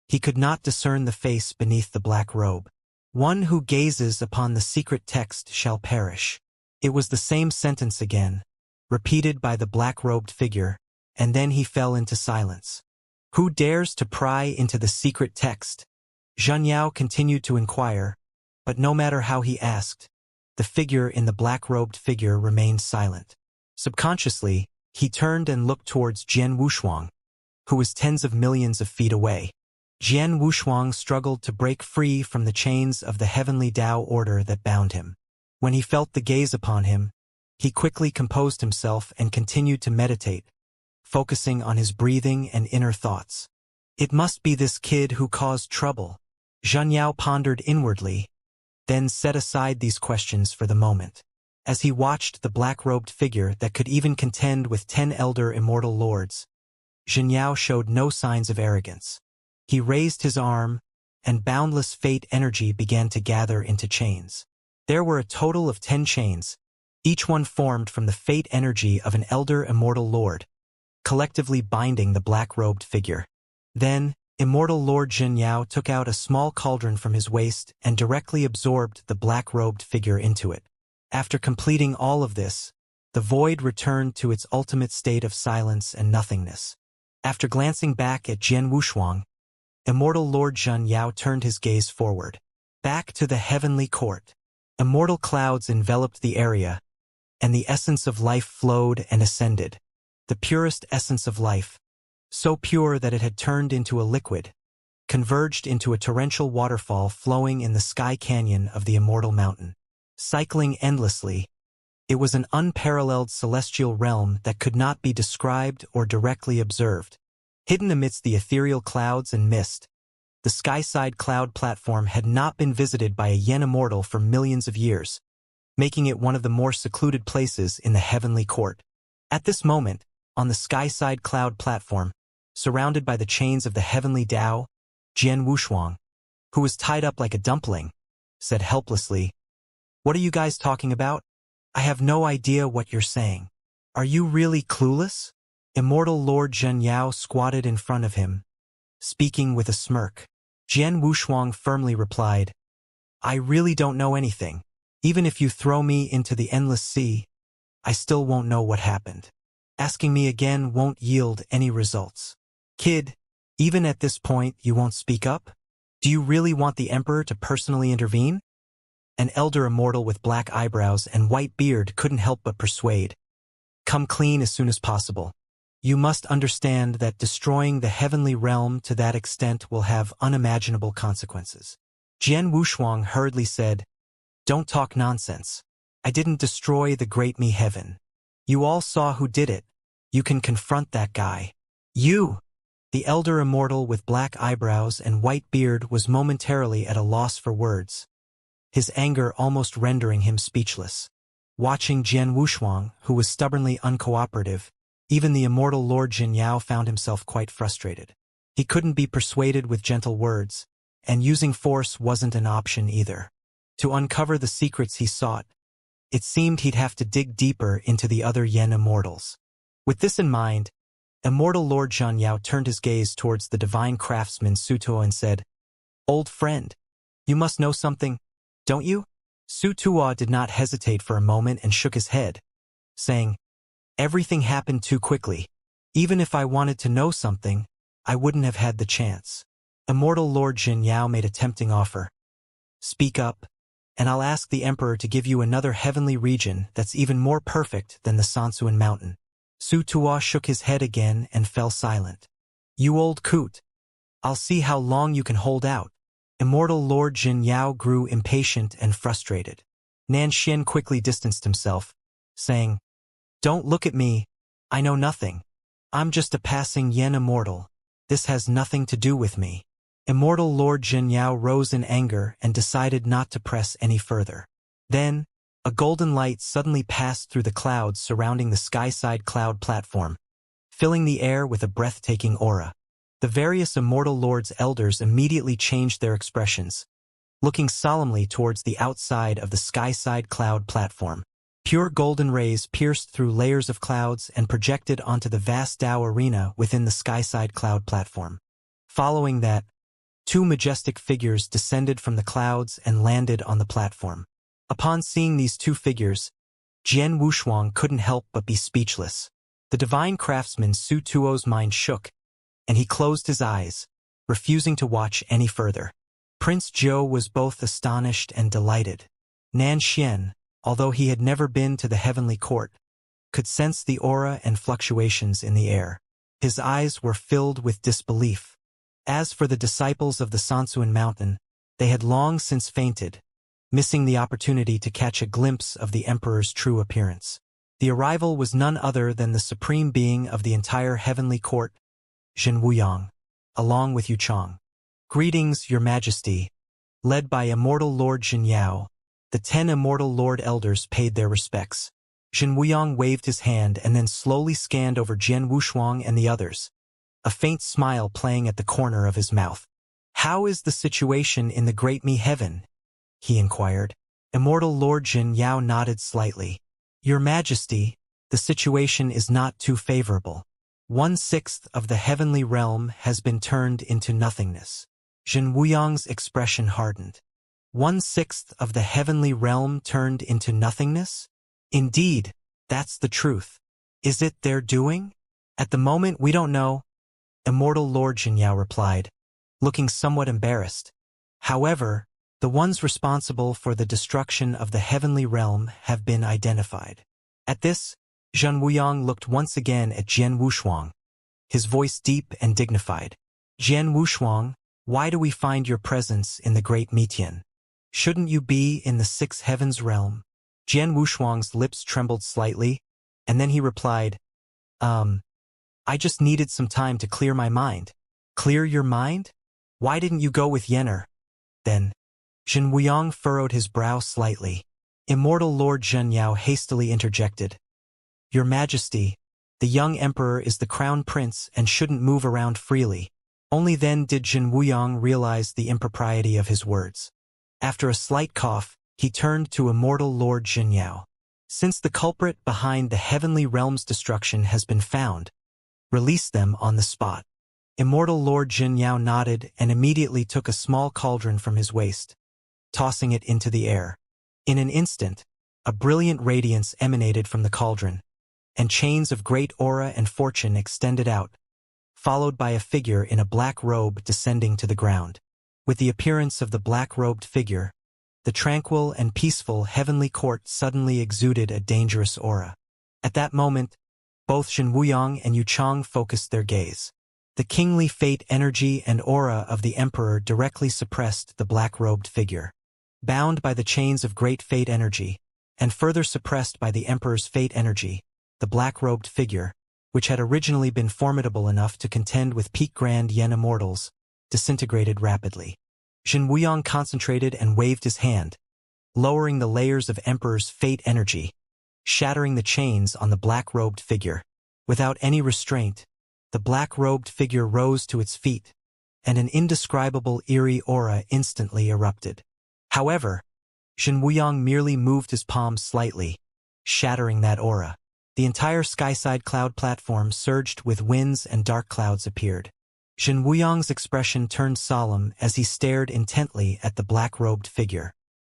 he could not discern the face beneath the black robe. One who gazes upon the secret text shall perish. It was the same sentence again, repeated by the black-robed figure, and then he fell into silence. Who dares to pry into the secret text? Xianxiao continued to inquire, but no matter how he asked, the figure in the black-robed figure remained silent. Subconsciously, he turned and looked towards Jian Wushuang, who was tens of millions of feet away. Jian Wushuang struggled to break free from the chains of the heavenly Tao order that bound him. When he felt the gaze upon him, he quickly composed himself and continued to meditate, focusing on his breathing and inner thoughts. It must be this kid who caused trouble, Xianxiao pondered inwardly, then set aside these questions for the moment. As he watched the black-robed figure that could even contend with 10 elder immortal lords, Xianxiao showed no signs of arrogance. He raised his arm, and boundless fate energy began to gather into chains. There were a total of 10 chains, each one formed from the fate energy of an elder immortal lord, collectively binding the black-robed figure. Then, Immortal Lord Xianxia took out a small cauldron from his waist and directly absorbed the black-robed figure into it. After completing all of this, the void returned to its ultimate state of silence and nothingness. After glancing back at Jian Wushuang, Immortal Lord Xianxia turned his gaze forward. Back to the heavenly court. Immortal clouds enveloped the area, and the essence of life flowed and ascended. The purest essence of life, so pure that it had turned into a liquid, converged into a torrential waterfall flowing in the sky canyon of the immortal mountain. Cycling endlessly, it was an unparalleled celestial realm that could not be described or directly observed. Hidden amidst the ethereal clouds and mist, the skyside cloud platform had not been visited by a Yen immortal for millions of years, making it one of the more secluded places in the heavenly court. At this moment, on the skyside cloud platform, surrounded by the chains of the heavenly Tao, Jian Wushuang, who was tied up like a dumpling, said helplessly, "What are you guys talking about? I have no idea what you're saying. Are you really clueless?" Immortal Lord Xianxia squatted in front of him, speaking with a smirk. Jian Wushuang firmly replied, "I really don't know anything. Even if you throw me into the endless sea, I still won't know what happened. Asking me again won't yield any results. Kid, even at this point you won't speak up? Do you really want the Emperor to personally intervene?" An elder immortal with black eyebrows and white beard couldn't help but persuade. "Come clean as soon as possible. You must understand that destroying the heavenly realm to that extent will have unimaginable consequences." Jian Wushuang hurriedly said, "Don't talk nonsense. I didn't destroy the great me heaven. You all saw who did it. You can confront that guy." "You!" The elder immortal with black eyebrows and white beard was momentarily at a loss for words, his anger almost rendering him speechless. Watching Jian Wushuang, who was stubbornly uncooperative, even the immortal Lord Xianxia found himself quite frustrated. He couldn't be persuaded with gentle words, and using force wasn't an option either. To uncover the secrets he sought, it seemed he'd have to dig deeper into the other Yen immortals. With this in mind, Immortal Lord Xianxia turned his gaze towards the divine craftsman Su Tuo and said, "Old friend, you must know something, don't you?" Su Tuo did not hesitate for a moment and shook his head, saying, "Everything happened too quickly. Even if I wanted to know something, I wouldn't have had the chance." Immortal Lord Xianxia made a tempting offer. "Speak up, and I'll ask the Emperor to give you another heavenly region that's even more perfect than the Sansuan Mountain." Su Tuo shook his head again and fell silent. "You old coot. I'll see how long you can hold out." Immortal Lord Xianxia grew impatient and frustrated. Nanxian quickly distanced himself, saying, "Don't look at me. I know nothing. I'm just a passing Yen immortal. This has nothing to do with me." Immortal Lord Xianxia rose in anger and decided not to press any further. Then, a golden light suddenly passed through the clouds surrounding the skyside cloud platform, filling the air with a breathtaking aura. The various immortal lords' elders immediately changed their expressions, looking solemnly towards the outside of the skyside cloud platform. Pure golden rays pierced through layers of clouds and projected onto the vast Tao arena within the skyside cloud platform. Following that, two majestic figures descended from the clouds and landed on the platform. Upon seeing these two figures, Jian Wushuang couldn't help but be speechless. The divine craftsman Su Tuo's mind shook, and he closed his eyes, refusing to watch any further. Prince Zhou was both astonished and delighted. Nanxian, although he had never been to the heavenly court, could sense the aura and fluctuations in the air. His eyes were filled with disbelief. As for the disciples of the Sansuan Mountain, they had long since fainted, missing the opportunity to catch a glimpse of the Emperor's true appearance. The arrival was none other than the supreme being of the entire heavenly court, Zhen Wuyang, along with Yu Chang. "Greetings, Your Majesty." Led by Immortal Lord Xianxia, the 10 Immortal Lord Elders paid their respects. Zhen Wuyang waved his hand and then slowly scanned over Jian Wushuang and the others, a faint smile playing at the corner of his mouth. "How is the situation in the Great Me Heaven?" he inquired. Immortal Lord Xianxia nodded slightly. Your Majesty, the situation is not too favorable. 1/6 of the heavenly realm has been turned into nothingness. Zhen Wuyang's expression hardened. 1/6 of the heavenly realm turned into nothingness? Indeed, that's the truth. Is it their doing? At the moment we don't know, Immortal Lord Xianxia replied, looking somewhat embarrassed. However, the ones responsible for the destruction of the heavenly realm have been identified. At this, Zhen Wuyang looked once again at Jian Wushuang, his voice deep and dignified. Jian Wushuang, why do we find your presence in the Great Metian? Shouldn't you be in the Sixth Heavens realm? Jian Wushuang's lips trembled slightly, and then he replied, I just needed some time to clear my mind. Clear your mind? Why didn't you go with Yenner? Then, Zhen Wuyang furrowed his brow slightly. Immortal Lord Xianxia hastily interjected. Your Majesty, the young emperor is the crown prince and shouldn't move around freely. Only then did Zhen Wuyang realize the impropriety of his words. After a slight cough, he turned to Immortal Lord Xianxia. Since the culprit behind the heavenly realm's destruction has been found, release them on the spot. Immortal Lord Xianxia nodded and immediately took a small cauldron from his waist, tossing it into the air. In an instant, a brilliant radiance emanated from the cauldron, and chains of great aura and fortune extended out, followed by a figure in a black robe descending to the ground. With the appearance of the black-robed figure, the tranquil and peaceful heavenly court suddenly exuded a dangerous aura. At that moment, both Zhen Wuyang and Yu Chang focused their gaze. The kingly fate energy and aura of the emperor directly suppressed the black-robed figure. Bound by the chains of great fate energy, and further suppressed by the emperor's fate energy, the black-robed figure, which had originally been formidable enough to contend with peak Grand Yen immortals, disintegrated rapidly. Zhen Wuyang concentrated and waved his hand, lowering the layers of emperor's fate energy, shattering the chains on the black-robed figure. Without any restraint, the black-robed figure rose to its feet, and an indescribable eerie aura instantly erupted. However, Zhen Wuyang merely moved his palm slightly, shattering that aura. The entire skyside cloud platform surged with winds and dark clouds appeared. Zhen Wuyang's expression turned solemn as he stared intently at the black-robed figure.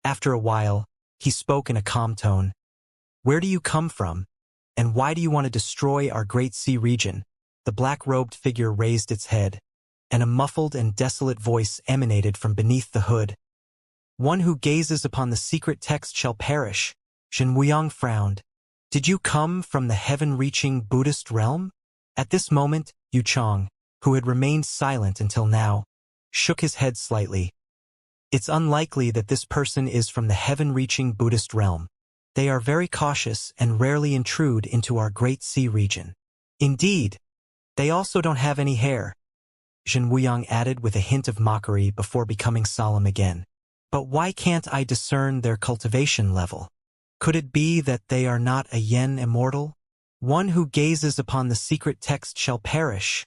After a while, he spoke in a calm tone. Where do you come from? And why do you want to destroy our great sea region? The black-robed figure raised its head, and a muffled and desolate voice emanated from beneath the hood. One who gazes upon the secret text shall perish. Zhen Wuyang frowned. Did you come from the heaven-reaching Buddhist realm? At this moment, Yu Chang, who had remained silent until now, shook his head slightly. It's unlikely that this person is from the heaven-reaching Buddhist realm. They are very cautious and rarely intrude into our great sea region. Indeed, they also don't have any hair, Zhen Wuyang added with a hint of mockery before becoming solemn again. But why can't I discern their cultivation level? Could it be that they are not a Yen immortal? One who gazes upon the secret text shall perish,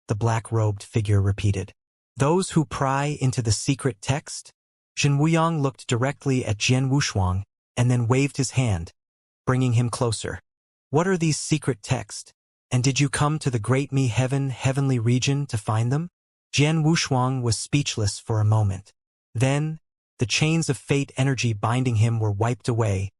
the black-robed figure repeated. Those who pry into the secret text? Zhen Wuyang looked directly at Jian Wushuang and then waved his hand, bringing him closer. What are these secret texts? And did you come to the Great Mi heavenly region to find them? Jian Wushuang was speechless for a moment. Then, the chains of fate energy binding him were wiped away,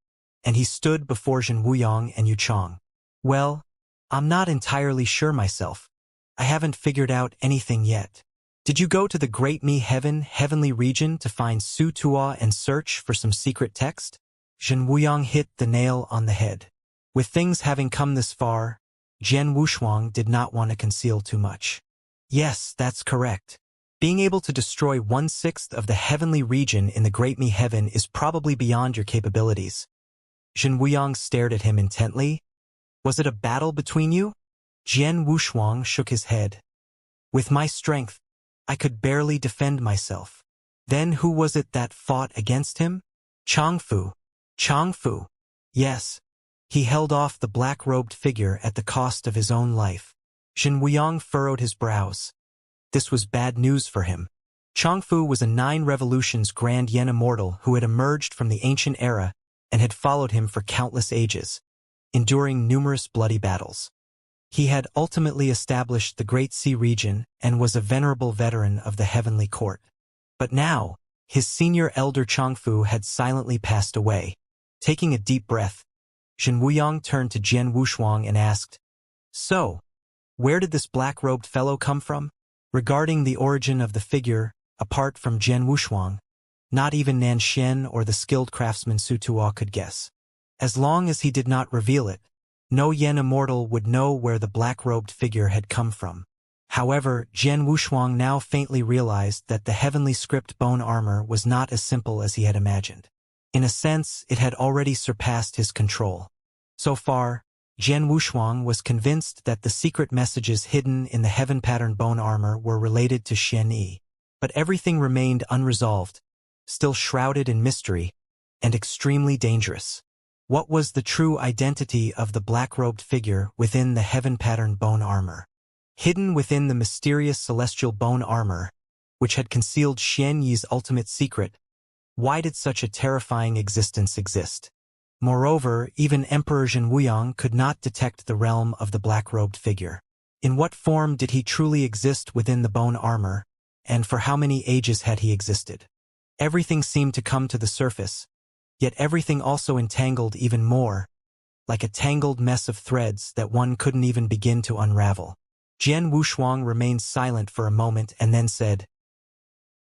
and he stood before Zhen Wuyang and Yu Chang. Well, I'm not entirely sure myself. I haven't figured out anything yet. Did you go to the Great Mi heavenly region to find Su Tua and search for some secret text? Zhen Wuyang hit the nail on the head. With things having come this far, Jian Wushuang did not want to conceal too much. Yes, that's correct. Being able to destroy 1/6 of the heavenly region in the Great Mi Heaven is probably beyond your capabilities. Zhen Wuyang stared at him intently. Was it a battle between you? Jian Wushuang shook his head. With my strength, I could barely defend myself. Then who was it that fought against him? Changfu. Changfu. Yes. He held off the black-robed figure at the cost of his own life. Zhen Wuyang furrowed his brows. This was bad news for him. Changfu was a 9 revolutions Grand Yen immortal who had emerged from the ancient era and had followed him for countless ages, enduring numerous bloody battles. He had ultimately established the Great Sea region and was a venerable veteran of the Heavenly Court. But now, his senior elder Changfu had silently passed away. Taking a deep breath, Zhen Wuyang turned to Jian Wushuang and asked, "So, where did this black-robed fellow come from?" Regarding the origin of the figure, apart from Jian Wushuang, not even Nan Xian or the skilled craftsman Su Tuo could guess. As long as he did not reveal it, no Yen Immortal would know where the black-robed figure had come from. However, Jian Wushuang now faintly realized that the heavenly script bone armor was not as simple as he had imagined. In a sense, it had already surpassed his control. So far, Jian Wushuang was convinced that the secret messages hidden in the heaven pattern bone armor were related to Xian Yi. But everything remained unresolved, still shrouded in mystery, and extremely dangerous. What was the true identity of the black-robed figure within the heaven pattern bone armor? Hidden within the mysterious celestial bone armor, which had concealed Xian Yi's ultimate secret, why did such a terrifying existence exist? Moreover, even Emperor Zhen Wuyang could not detect the realm of the black-robed figure. In what form did he truly exist within the bone armor, and for how many ages had he existed? Everything seemed to come to the surface, yet everything also entangled even more, like a tangled mess of threads that one couldn't even begin to unravel. Jian Wushuang remained silent for a moment and then said,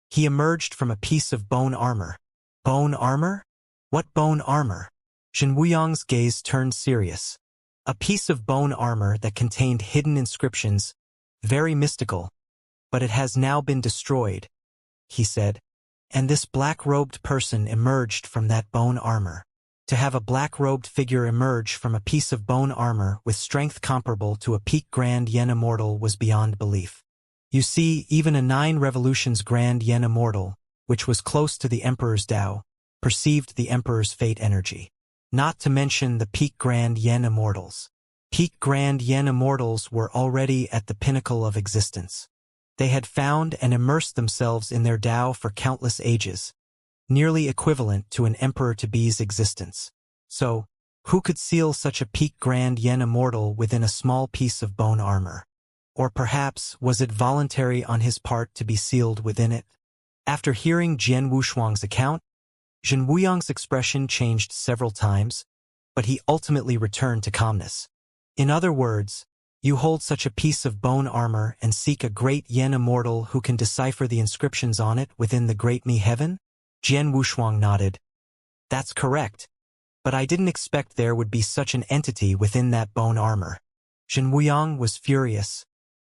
"He emerged from a piece of bone armor." Bone armor? What bone armor? Zhen Wuyang's gaze turned serious. A piece of bone armor that contained hidden inscriptions, very mystical, but it has now been destroyed, he said. And this black-robed person emerged from that bone armor. To have a black-robed figure emerge from a piece of bone armor with strength comparable to a peak Grand Yen Immortal was beyond belief. You see, even a 9 revolutions Grand Yen Immortal, which was close to the Emperor's Tao, perceived the Emperor's fate energy. Not to mention the peak Grand Yen Immortals. Peak Grand Yen Immortals were already at the pinnacle of existence. They had found and immersed themselves in their Tao for countless ages, nearly equivalent to an Emperor-to-be's existence. So, who could seal such a peak Grand Yen Immortal within a small piece of bone armor? Or perhaps was it voluntary on his part to be sealed within it? After hearing Jian Wushuang's account, Zhen Wuyang's expression changed several times, but he ultimately returned to calmness. In other words, you hold such a piece of bone armor and seek a great Yen Immortal who can decipher the inscriptions on it within the Great Mi Heaven? Jian Wushuang nodded. That's correct. But I didn't expect there would be such an entity within that bone armor. Zhen Wuyang was furious.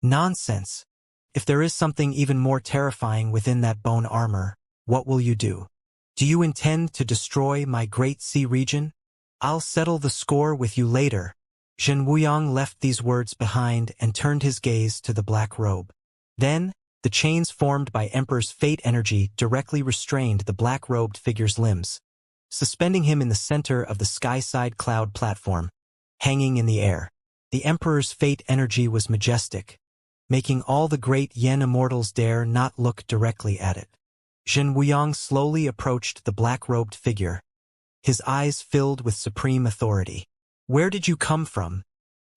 Nonsense. If there is something even more terrifying within that bone armor, what will you do? Do you intend to destroy my Great Sea region? I'll settle the score with you later. Zhen Wuyang left these words behind and turned his gaze to the black robe. Then, the chains formed by Emperor's fate energy directly restrained the black-robed figure's limbs, suspending him in the center of the sky-side cloud platform, hanging in the air. The Emperor's fate energy was majestic, making all the great Yen Immortals dare not look directly at it. Zhen Wuyang slowly approached the black-robed figure, his eyes filled with supreme authority. Where did you come from?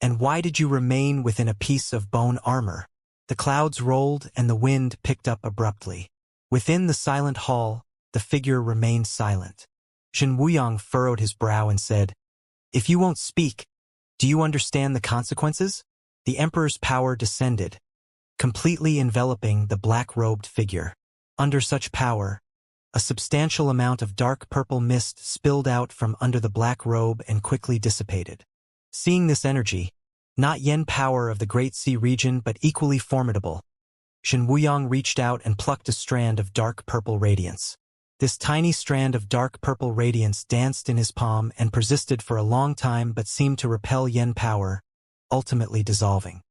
And why did you remain within a piece of bone armor? The clouds rolled and the wind picked up abruptly. Within the silent hall, the figure remained silent. Zhen Wuyang furrowed his brow and said, "If you won't speak, do you understand the consequences?" The Emperor's power descended, completely enveloping the black-robed figure. Under such power, a substantial amount of dark purple mist spilled out from under the black robe and quickly dissipated. Seeing this energy, not Yen power of the Great Sea region but equally formidable, Zhen Wuyang reached out and plucked a strand of dark purple radiance. This tiny strand of dark purple radiance danced in his palm and persisted for a long time but seemed to repel Yen power, ultimately dissolving.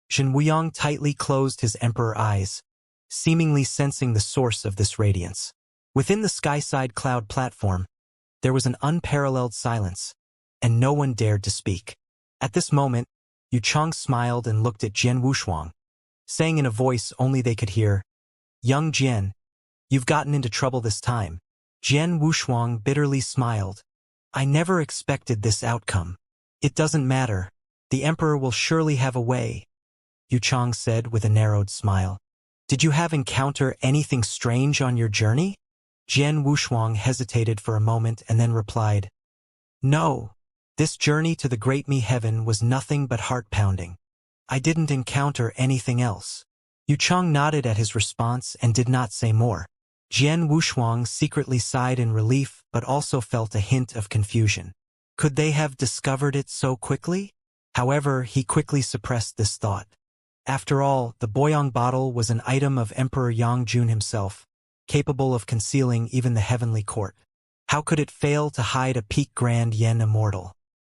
Zhen Wuyang tightly closed his emperor eyes, seemingly sensing the source of this radiance. Within the sky-side cloud platform, there was an unparalleled silence, and no one dared to speak. At this moment, Yu Chang smiled and looked at Jian Wushuang, saying in a voice only they could hear, "Young Jian, you've gotten into trouble this time." Jian Wushuang bitterly smiled. I never expected this outcome. It doesn't matter. The Emperor will surely have a way, Yuchang said with a narrowed smile. Did you have encounter anything strange on your journey? Jian Wushuang hesitated for a moment and then replied, No. This journey to the Great Me Heaven was nothing but heart-pounding. I didn't encounter anything else. Yuchang nodded at his response and did not say more. Jian Wushuang secretly sighed in relief but also felt a hint of confusion. Could they have discovered it so quickly? However, he quickly suppressed this thought. After all, the Boyang bottle was an item of Emperor Yangjun himself, capable of concealing even the heavenly court. How could it fail to hide a peak grand yen immortal?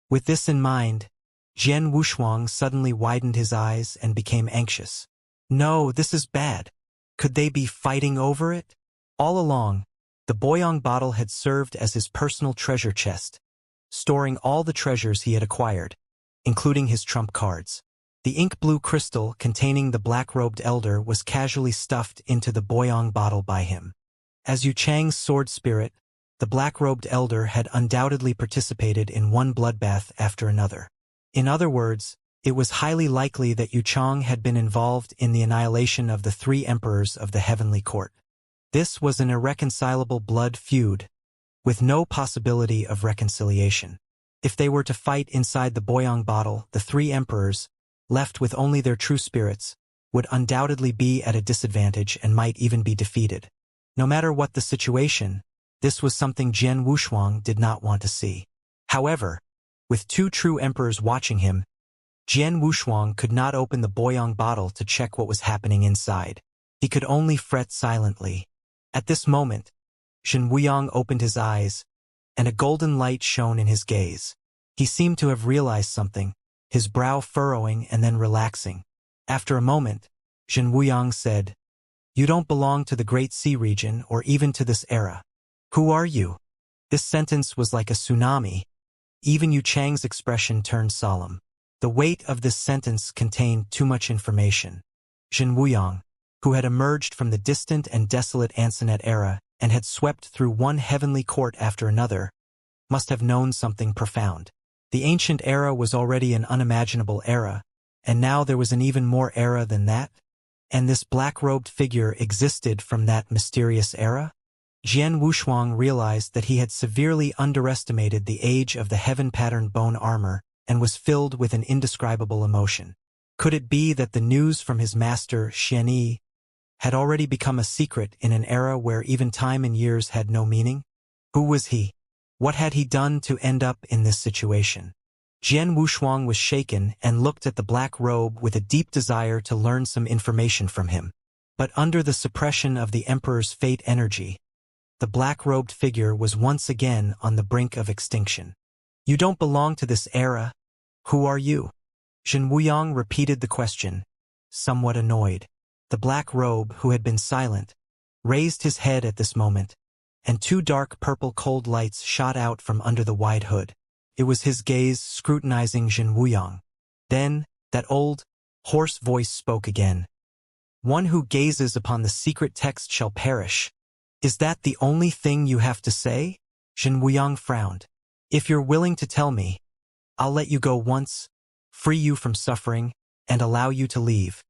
With this in mind, Jian Wushuang suddenly widened his eyes and became anxious. No, this is bad. Could they be fighting over it? All along, the Boyang bottle had served as his personal treasure chest, storing all the treasures he had acquired, including his trump cards. The ink-blue crystal containing the black-robed elder was casually stuffed into the Boyang bottle by him. As Yu Chang's sword spirit, the black-robed elder had undoubtedly participated in one bloodbath after another. In other words, it was highly likely that Yu Chang had been involved in the annihilation of the three emperors of the heavenly court. This was an irreconcilable blood feud, with no possibility of reconciliation. If they were to fight inside the Boyang bottle, the three emperors, left with only their true spirits, would undoubtedly be at a disadvantage and might even be defeated. No matter what the situation, this was something Jian Wushuang did not want to see. However, with two true emperors watching him, Jian Wushuang could not open the Boyang bottle to check what was happening inside. He could only fret silently. At this moment, Shen Wuyang opened his eyes, and a golden light shone in his gaze. He seemed to have realized something, his brow furrowing and then relaxing. After a moment, Shen Wuyang said, You don't belong to the Great Sea region or even to this era. Who are you? This sentence was like a tsunami. Even Yu Chang's expression turned solemn. The weight of this sentence contained too much information. Shen Wuyang, who had emerged from the distant and desolate Ansonet era and had swept through one heavenly court after another, must have known something profound. The ancient era was already an unimaginable era, and now there was an even more era than that? And this black-robed figure existed from that mysterious era? Jian Wushuang realized that he had severely underestimated the age of the heaven-patterned bone armor and was filled with an indescribable emotion. Could it be that the news from his master, Xianxia, had already become a secret in an era where even time and years had no meaning? Who was he? What had he done to end up in this situation? Jian Wushuang was shaken and looked at the black robe with a deep desire to learn some information from him. But under the suppression of the Emperor's fate energy, the black-robed figure was once again on the brink of extinction. You don't belong to this era. Who are you? Shen Wuyang repeated the question, somewhat annoyed. The black robe, who had been silent, raised his head at this moment, and two dark purple cold lights shot out from under the wide hood. It was his gaze scrutinizing Shen Wuyang. Then, that old, hoarse voice spoke again. One who gazes upon the secret text shall perish. Is that the only thing you have to say? Shen Wuyang frowned. If you're willing to tell me, I'll let you go once, free you from suffering, and allow you to leave.